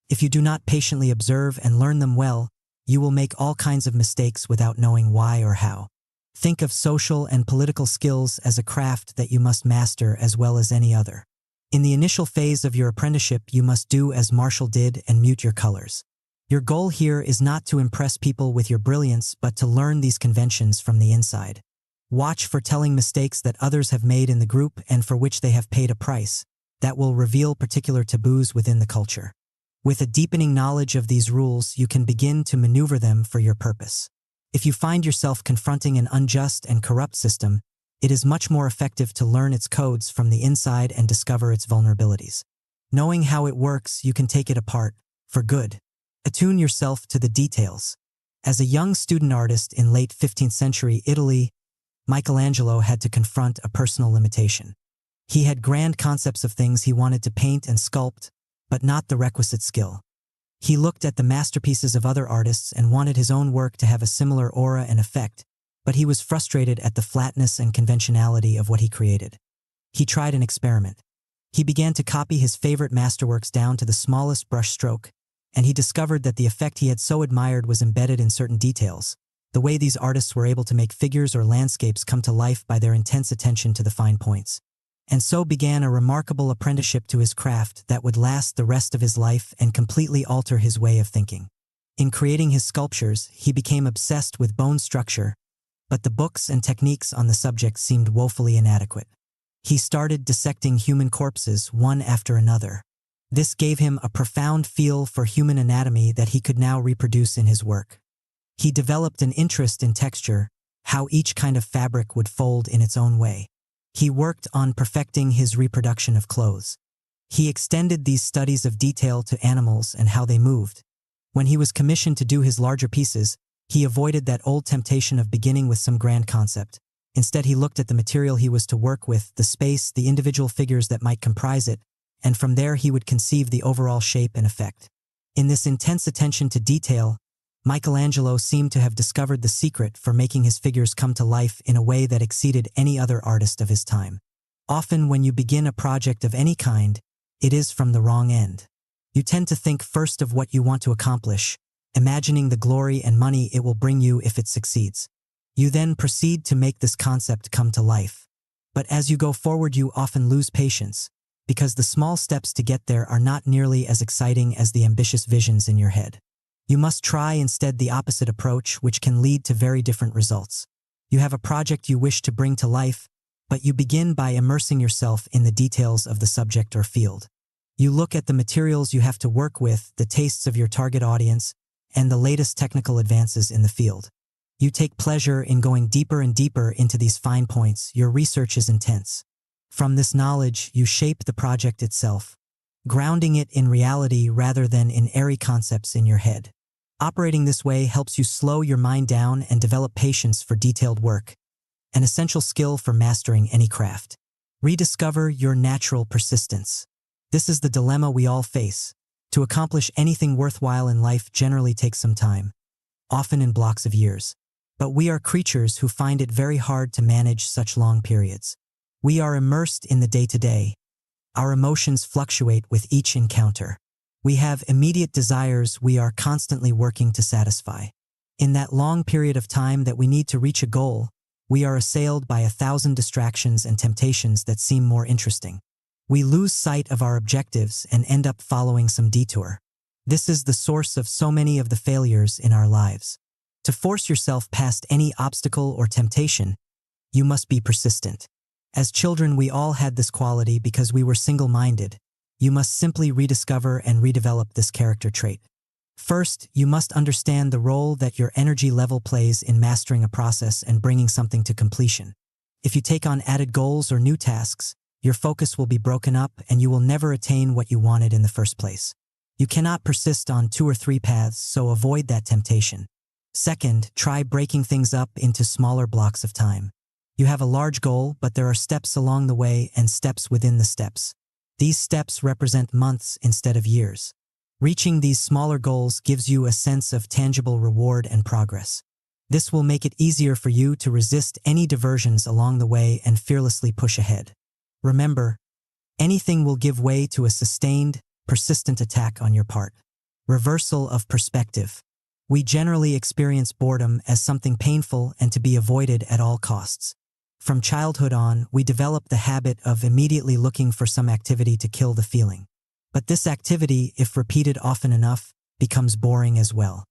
If you do not patiently observe and learn them well, you will make all kinds of mistakes without knowing why or how. Think of social and political skills as a craft that you must master as well as any other. In the initial phase of your apprenticeship, you must do as Marshall did and mute your colors. Your goal here is not to impress people with your brilliance, but to learn these conventions from the inside. Watch for telling mistakes that others have made in the group and for which they have paid a price, that will reveal particular taboos within the culture. With a deepening knowledge of these rules, you can begin to maneuver them for your purpose. If you find yourself confronting an unjust and corrupt system, it is much more effective to learn its codes from the inside and discover its vulnerabilities. Knowing how it works, you can take it apart, for good. Attune yourself to the details. As a young student artist in late 15th century Italy, Michelangelo had to confront a personal limitation. He had grand concepts of things he wanted to paint and sculpt, but not the requisite skill. He looked at the masterpieces of other artists and wanted his own work to have a similar aura and effect, but he was frustrated at the flatness and conventionality of what he created. He tried an experiment. He began to copy his favorite masterworks down to the smallest brush stroke, and he discovered that the effect he had so admired was embedded in certain details, the way these artists were able to make figures or landscapes come to life by their intense attention to the fine points. And so began a remarkable apprenticeship to his craft that would last the rest of his life and completely alter his way of thinking. In creating his sculptures, he became obsessed with bone structure, but the books and techniques on the subject seemed woefully inadequate. He started dissecting human corpses one after another. This gave him a profound feel for human anatomy that he could now reproduce in his work. He developed an interest in texture, how each kind of fabric would fold in its own way. He worked on perfecting his reproduction of clothes. He extended these studies of detail to animals and how they moved. When he was commissioned to do his larger pieces, he avoided that old temptation of beginning with some grand concept. Instead, he looked at the material he was to work with, the space, the individual figures that might comprise it, and from there he would conceive the overall shape and effect. In this intense attention to detail, Michelangelo seemed to have discovered the secret for making his figures come to life in a way that exceeded any other artist of his time. Often when you begin a project of any kind, it is from the wrong end. You tend to think first of what you want to accomplish, imagining the glory and money it will bring you if it succeeds. You then proceed to make this concept come to life. But as you go forward, you often lose patience, because the small steps to get there are not nearly as exciting as the ambitious visions in your head. You must try instead the opposite approach, which can lead to very different results. You have a project you wish to bring to life, but you begin by immersing yourself in the details of the subject or field. You look at the materials you have to work with, the tastes of your target audience, and the latest technical advances in the field. You take pleasure in going deeper and deeper into these fine points. Your research is intense. From this knowledge, you shape the project itself, grounding it in reality rather than in airy concepts in your head. Operating this way helps you slow your mind down and develop patience for detailed work, an essential skill for mastering any craft. Rediscover your natural persistence. This is the dilemma we all face. To accomplish anything worthwhile in life generally takes some time, often in blocks of years. But we are creatures who find it very hard to manage such long periods. We are immersed in the day-to-day. Our emotions fluctuate with each encounter. We have immediate desires we are constantly working to satisfy. In that long period of time that we need to reach a goal, we are assailed by 1,000 distractions and temptations that seem more interesting. We lose sight of our objectives and end up following some detour. This is the source of so many of the failures in our lives. To force yourself past any obstacle or temptation, you must be persistent. As children, we all had this quality because we were single-minded. You must simply rediscover and redevelop this character trait. First, you must understand the role that your energy level plays in mastering a process and bringing something to completion. If you take on added goals or new tasks, your focus will be broken up and you will never attain what you wanted in the first place. You cannot persist on 2 or 3 paths, so avoid that temptation. Second, try breaking things up into smaller blocks of time. You have a large goal, but there are steps along the way and steps within the steps. These steps represent months instead of years. Reaching these smaller goals gives you a sense of tangible reward and progress. This will make it easier for you to resist any diversions along the way and fearlessly push ahead. Remember, anything will give way to a sustained, persistent attack on your part. Reversal of perspective. We generally experience boredom as something painful and to be avoided at all costs. From childhood on, we develop the habit of immediately looking for some activity to kill the feeling. But this activity, if repeated often enough, becomes boring as well.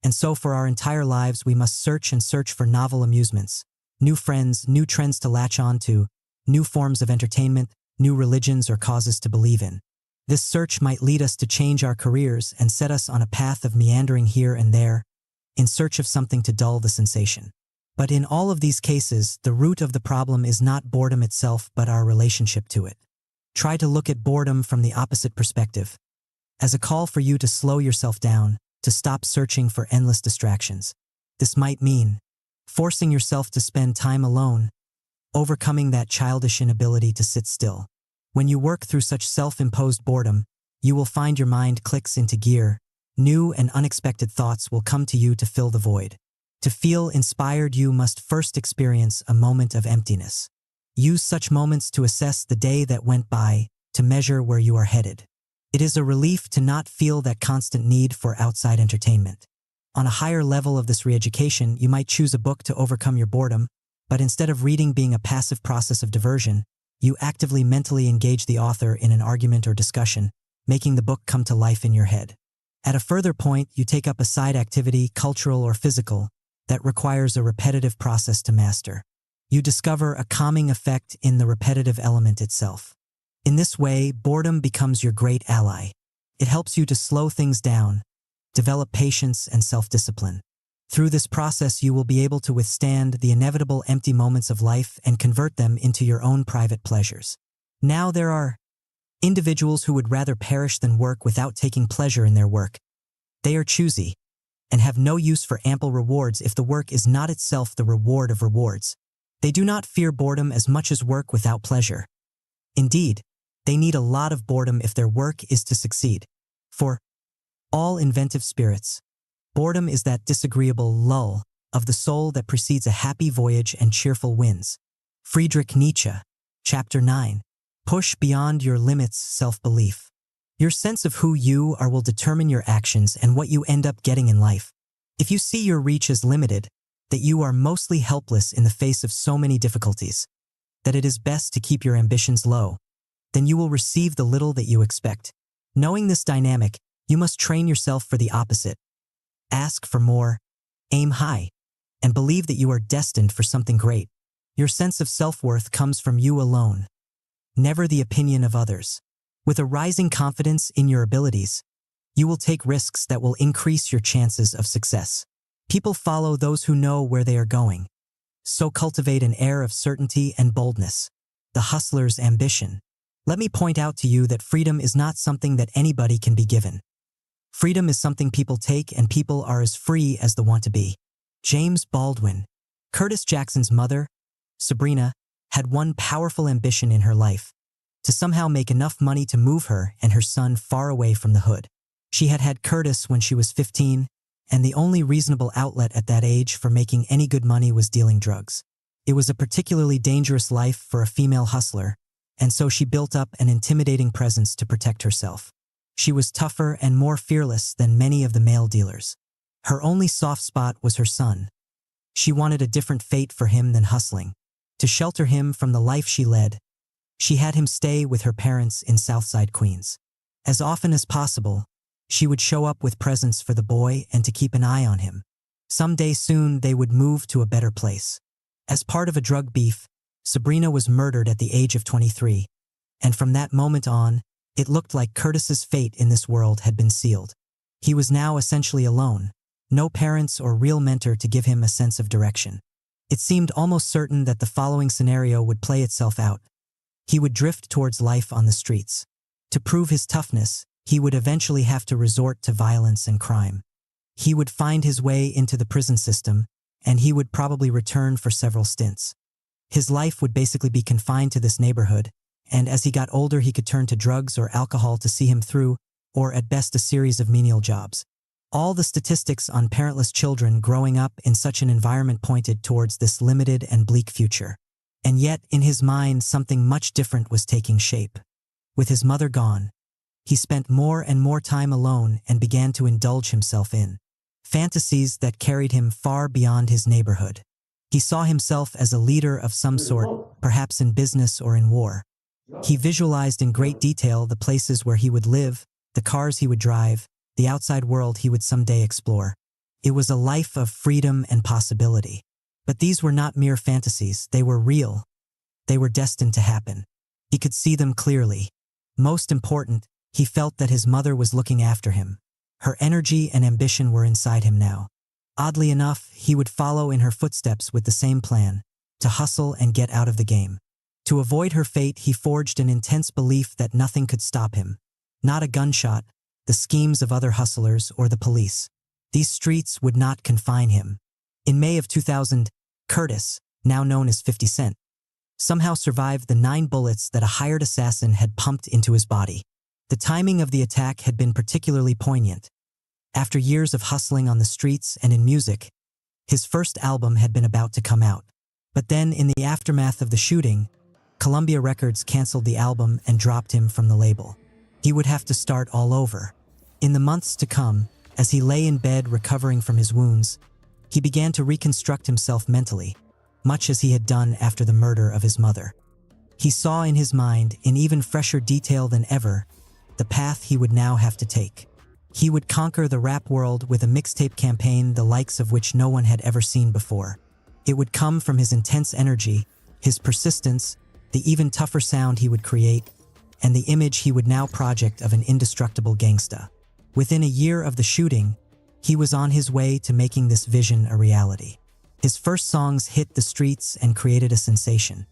And so for our entire lives, we must search and search for novel amusements, new friends, new trends to latch on to, new forms of entertainment, new religions or causes to believe in. This search might lead us to change our careers and set us on a path of meandering here and there, in search of something to dull the sensation. But in all of these cases, the root of the problem is not boredom itself but our relationship to it. Try to look at boredom from the opposite perspective, as a call for you to slow yourself down, to stop searching for endless distractions. This might mean forcing yourself to spend time alone, overcoming that childish inability to sit still. When you work through such self-imposed boredom, you will find your mind clicks into gear. New and unexpected thoughts will come to you to fill the void. To feel inspired, you must first experience a moment of emptiness. Use such moments to assess the day that went by, to measure where you are headed. It is a relief to not feel that constant need for outside entertainment. On a higher level of this re-education, you might choose a book to overcome your boredom, but instead of reading being a passive process of diversion, you actively mentally engage the author in an argument or discussion, making the book come to life in your head. At a further point, you take up a side activity, cultural or physical, that requires a repetitive process to master. You discover a calming effect in the repetitive element itself. In this way, boredom becomes your great ally. It helps you to slow things down, develop patience and self-discipline. Through this process, you will be able to withstand the inevitable empty moments of life and convert them into your own private pleasures. Now there are individuals who would rather perish than work without taking pleasure in their work. They are choosy and have no use for ample rewards if the work is not itself the reward of rewards. They do not fear boredom as much as work without pleasure. Indeed, they need a lot of boredom if their work is to succeed. For all inventive spirits, boredom is that disagreeable lull of the soul that precedes a happy voyage and cheerful winds. Friedrich Nietzsche, Chapter 9. Push beyond your limits self-belief. Your sense of who you are will determine your actions and what you end up getting in life. If you see your reach as limited, that you are mostly helpless in the face of so many difficulties, that it is best to keep your ambitions low, then you will receive the little that you expect. Knowing this dynamic, you must train yourself for the opposite. Ask for more, aim high, and believe that you are destined for something great. Your sense of self-worth comes from you alone, never the opinion of others. With a rising confidence in your abilities, you will take risks that will increase your chances of success. People follow those who know where they are going. So cultivate an air of certainty and boldness, the hustler's ambition. Let me point out to you that freedom is not something that anybody can be given. Freedom is something people take, and people are as free as they want to be. James Baldwin. Curtis Jackson's mother, Sabrina, had one powerful ambition in her life: to somehow make enough money to move her and her son far away from the hood. She had had Curtis when she was 15, and the only reasonable outlet at that age for making any good money was dealing drugs. It was a particularly dangerous life for a female hustler, and so she built up an intimidating presence to protect herself. She was tougher and more fearless than many of the male dealers. Her only soft spot was her son. She wanted a different fate for him than hustling. To shelter him from the life she led, she had him stay with her parents in Southside Queens. As often as possible, she would show up with presents for the boy and to keep an eye on him. Someday soon they would move to a better place. As part of a drug beef, Sabrina was murdered at the age of 23, and from that moment on, it looked like Curtis's fate in this world had been sealed. He was now essentially alone, no parents or real mentor to give him a sense of direction. It seemed almost certain that the following scenario would play itself out. He would drift towards life on the streets. To prove his toughness, he would eventually have to resort to violence and crime. He would find his way into the prison system, and he would probably return for several stints. His life would basically be confined to this neighborhood, and as he got older he could turn to drugs or alcohol to see him through, or at best a series of menial jobs. All the statistics on parentless children growing up in such an environment pointed towards this limited and bleak future. And yet, in his mind, something much different was taking shape. With his mother gone, he spent more and more time alone and began to indulge himself in fantasies that carried him far beyond his neighborhood. He saw himself as a leader of some sort, perhaps in business or in war. He visualized in great detail the places where he would live, the cars he would drive, the outside world he would someday explore. It was a life of freedom and possibility. But these were not mere fantasies, they were real. They were destined to happen. He could see them clearly. Most important, he felt that his mother was looking after him. Her energy and ambition were inside him now. Oddly enough, he would follow in her footsteps with the same plan: to hustle and get out of the game. To avoid her fate, he forged an intense belief that nothing could stop him. Not a gunshot, the schemes of other hustlers, or the police. These streets would not confine him. In May of 2000, Curtis, now known as 50 Cent, somehow survived the 9 bullets that a hired assassin had pumped into his body. The timing of the attack had been particularly poignant. After years of hustling on the streets and in music, his first album had been about to come out. But then, in the aftermath of the shooting, Columbia Records canceled the album and dropped him from the label. He would have to start all over. In the months to come, as he lay in bed recovering from his wounds, he began to reconstruct himself mentally, much as he had done after the murder of his mother. He saw in his mind, in even fresher detail than ever, the path he would now have to take. He would conquer the rap world with a mixtape campaign the likes of which no one had ever seen before. It would come from his intense energy, his persistence, the even tougher sound he would create, and the image he would now project of an indestructible gangsta. Within a year of the shooting, he was on his way to making this vision a reality. His first songs hit the streets and created a sensation.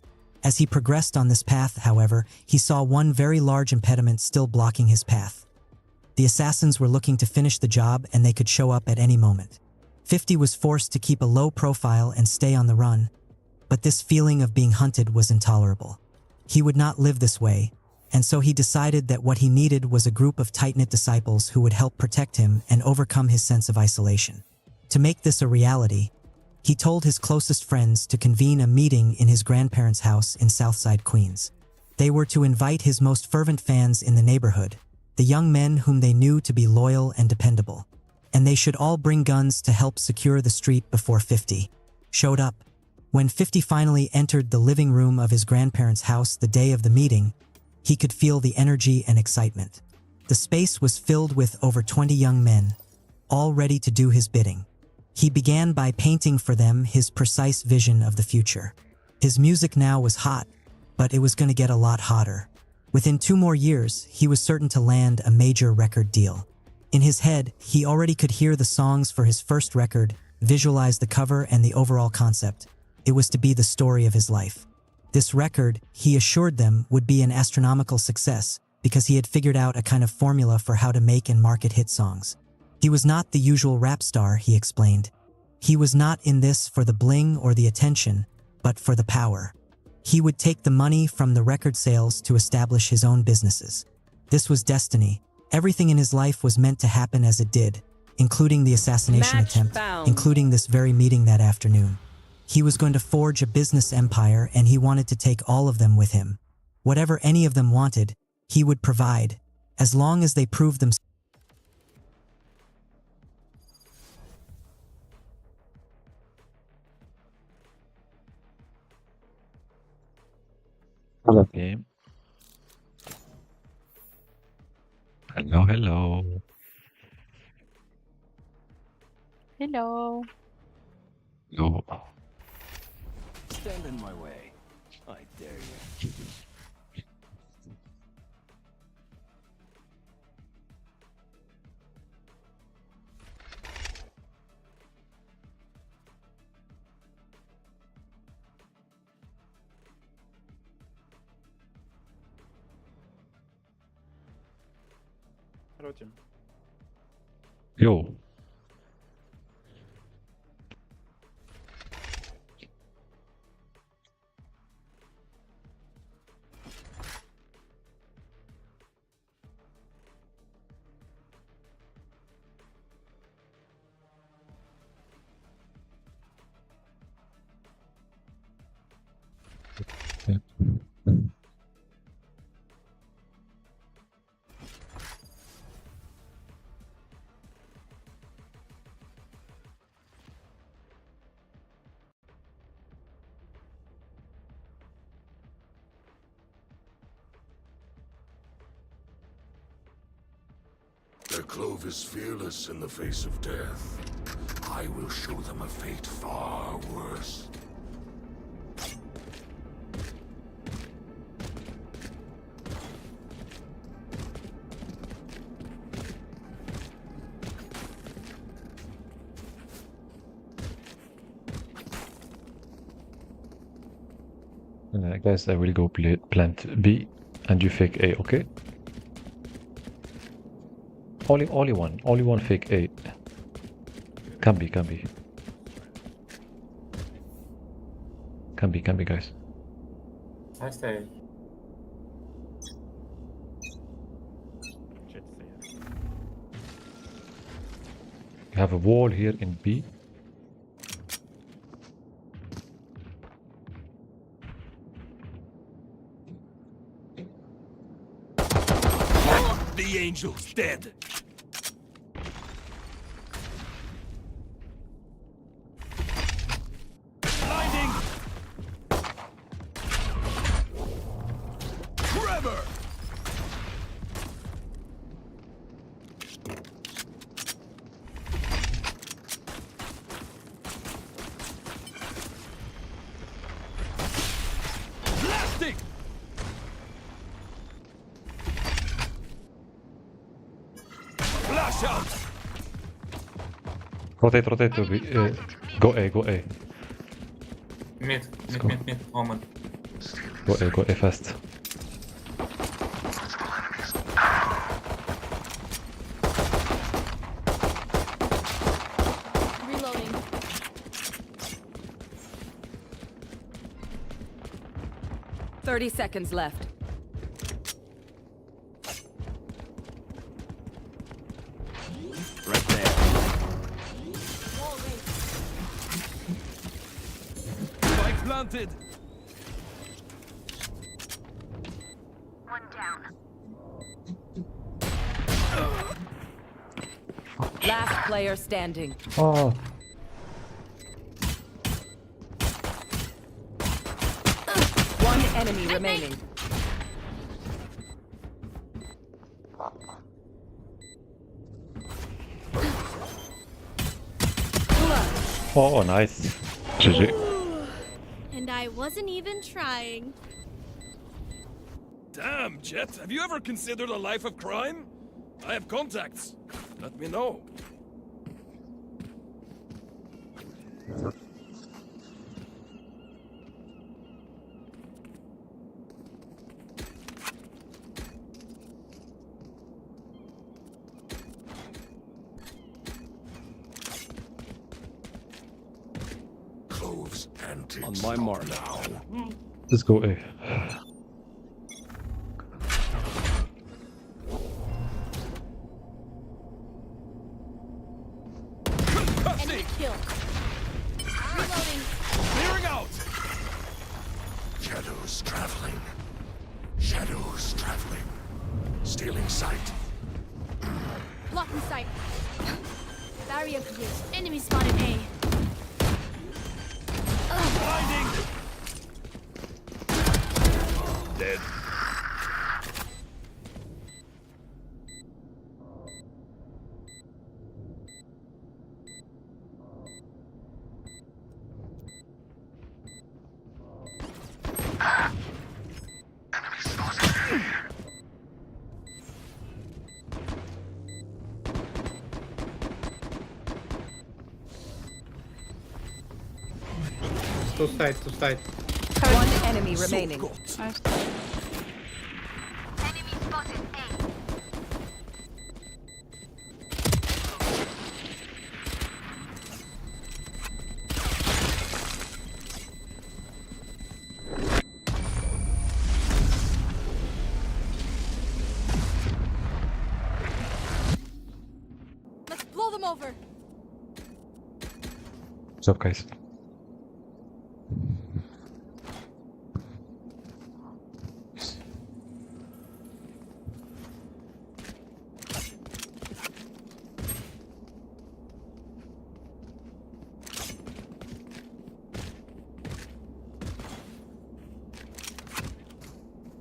As he progressed on this path, however, he saw one very large impediment still blocking his path. The assassins were looking to finish the job, and they could show up at any moment. 50 was forced to keep a low profile and stay on the run, but this feeling of being hunted was intolerable. He would not live this way, and so he decided that what he needed was a group of tight-knit disciples who would help protect him and overcome his sense of isolation. To make this a reality, he told his closest friends to convene a meeting in his grandparents' house in Southside Queens. They were to invite his most fervent fans in the neighborhood, the young men whom they knew to be loyal and dependable, and they should all bring guns to help secure the street before 50 showed up. When 50 finally entered the living room of his grandparents' house the day of the meeting, He could feel the energy and excitement. The space was filled with over 20 young men, all ready to do his bidding. He began by painting for them his precise vision of the future. His music now was hot, but it was going to get a lot hotter. Within 2 more years, he was certain to land a major record deal. In his head, he already could hear the songs for his first record, visualize the cover and the overall concept. It was to be the story of his life. This record, he assured them, would be an astronomical success because he had figured out a kind of formula for how to make and market hit songs. He was not the usual rap star, he explained. He was not in this for the bling or the attention, but for the power. He would take the money from the record sales to establish his own businesses. This was destiny. Everything in his life was meant to happen as it did, including the assassination Match attempt, found. including this very meeting that afternoon. He was going to forge a business empire and he wanted to take all of them with him. Whatever any of them wanted, he would provide, as long as they proved themselves. Hello, game. Hello, hello. Hello. Hello. Stand in my way. I dare you. Yo. Their clove is fearless in the face of death. I will show them a fate far worse. Guys, I will go plant B and you fake A, okay? Only one fake A. Can be, guys. I stay. You have a wall here in B. The angel's dead. Blinding. Trevor. Blasting. Flash out. Rotate to B. Go A. Mid. Omen. Go A fast. Reloading. Thirty seconds left. Right there. Spike planted. Last player standing. Oh. One enemy remaining. Oh, nice. GG. And I wasn't even trying. Damn, Jett, have you ever considered a life of crime? I have contacts. Let me know. Cloves antics. On my mark now. Let's go A. Enemy kill. Reloading. Clearing out! Shadows traveling. Shadows traveling. Stealing sight. Blocking sight. Barrier cleared. Enemy spotted A. Blinding! Dead. Two side. One enemy remaining. Nice. Let's blow them over. What's up, guys?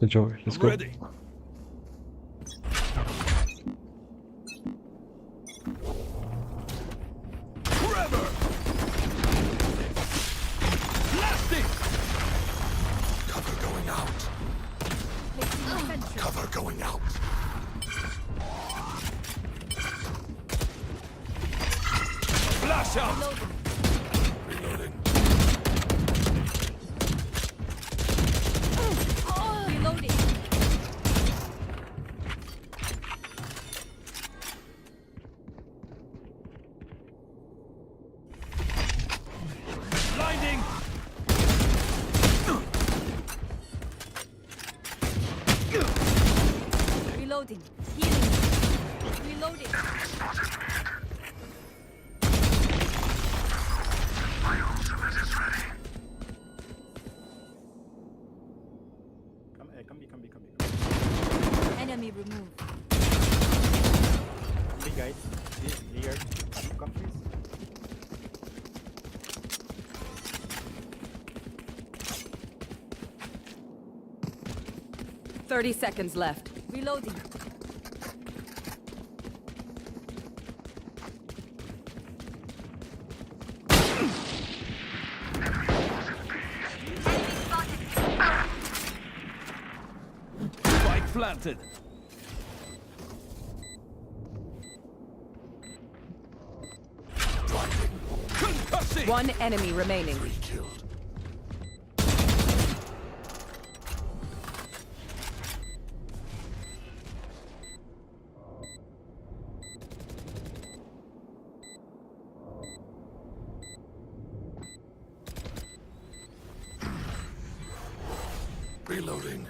Killjoy, let's go. Ready. Forever! Blasting! Cover going out. Cover going out. Flash out! Reloading. Reloading. Blinding! Reloading. Healing. Reloading. My ultimate is ready. Come B. Enemy removed. Hey guys, this here. Come please. Thirty seconds left. Reloading. Spike planted. Concussing! One enemy remaining. 3 killed. Reloading.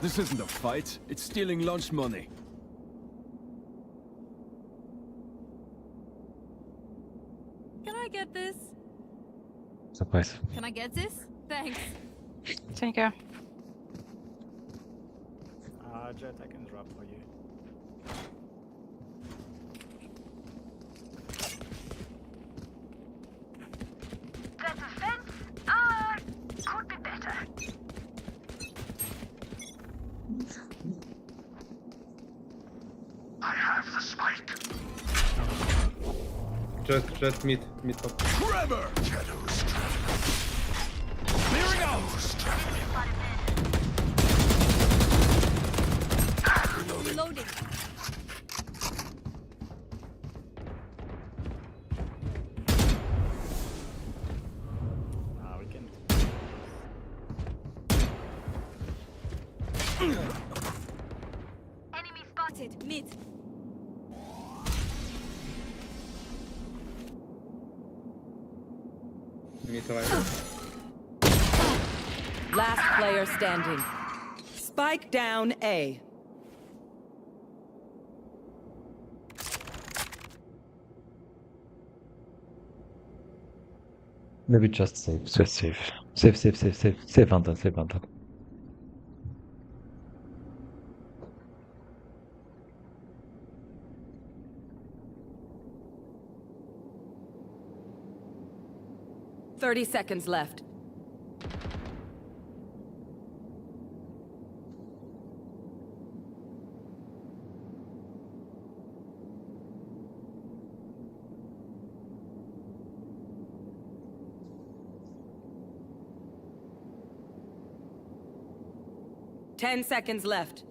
This isn't a fight, it's stealing lunch money. Can I get this? Surprise. Can I get this? Thanks. Thank you. Jett, I can drop for you. The defense could be better. I have the spike. Jett, mid top. Trevor! Shadows traveling. Clearing out! Shadows traveling. Reloading. Loading. We can. Enemy spotted. Mid. Mid right. Last player standing. Spike down A. Maybe just save. Just save. Save Vandal. Save Vandal. Thirty seconds left. 10 seconds left.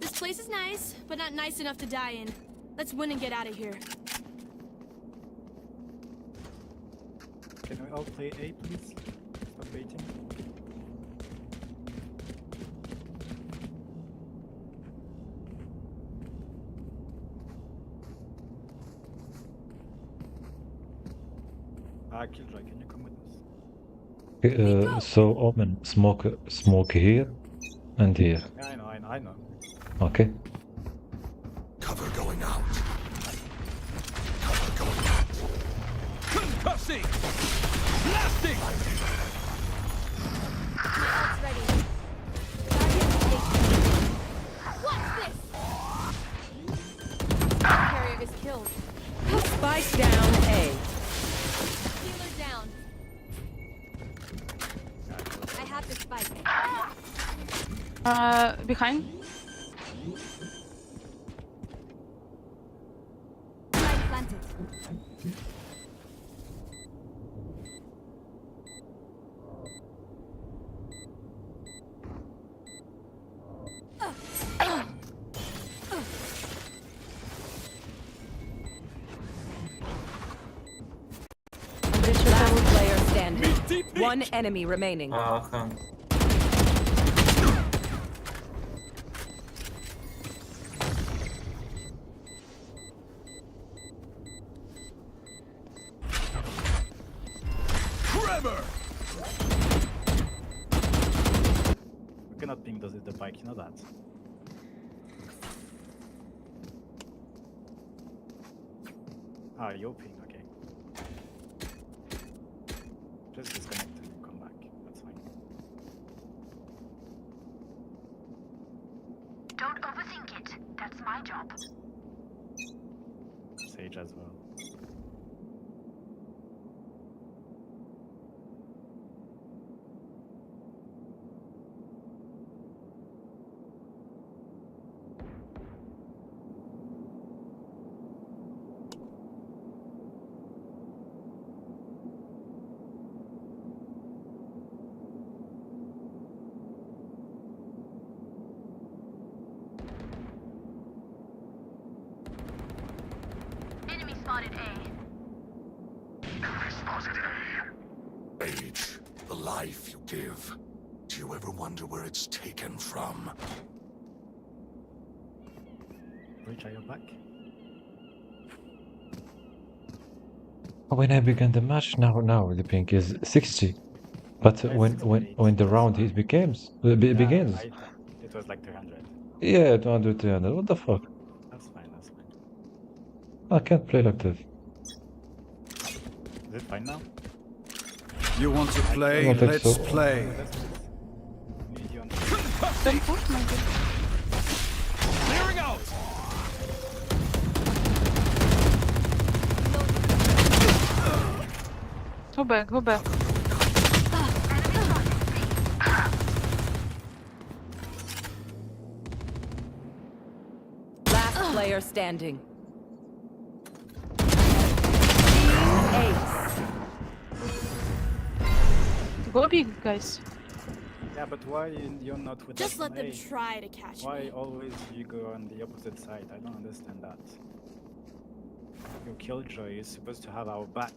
This place is nice, but not nice enough to die in. Let's win and get out of here. Can we all play A, please? Stop waiting. Killjoy, can you come with us? So Omen, smoke here and here. Yeah, I know. Okay. Cover going out. Cover going out. Concussing! Blasting! Ult's ready. What's this? Carrier is killed. Spike down A. Healer down. I have the spike. Behind. Spike planted. Last player standing. One enemy remaining. Trevor! We cannot ping the bike, you know that. You're ping, okay. Just disconnect and come back, that's fine. Don't overthink it. That's my job. Sage as well. Enemy spotted A. Enemy spotted A. Age, the life you give. Do you ever wonder where it's taken from? Breach, are you back? When I began the match, now the ping is 60. But when the round begins, begins, It was like 300. yeah, 200, 300. What the fuck? That's fine, that's fine. I can't play like this. Is it fine now? You want to play? I don't think Let's so. play. Need you on Don't push, maybe. Clearing out. Go back, go back. Last player standing. Ace. Go big, guys. Yeah, but why you're not with Just us let on them A? try to catch Why me. always you go on the opposite side? I don't understand that. Your Killjoy is supposed to have our back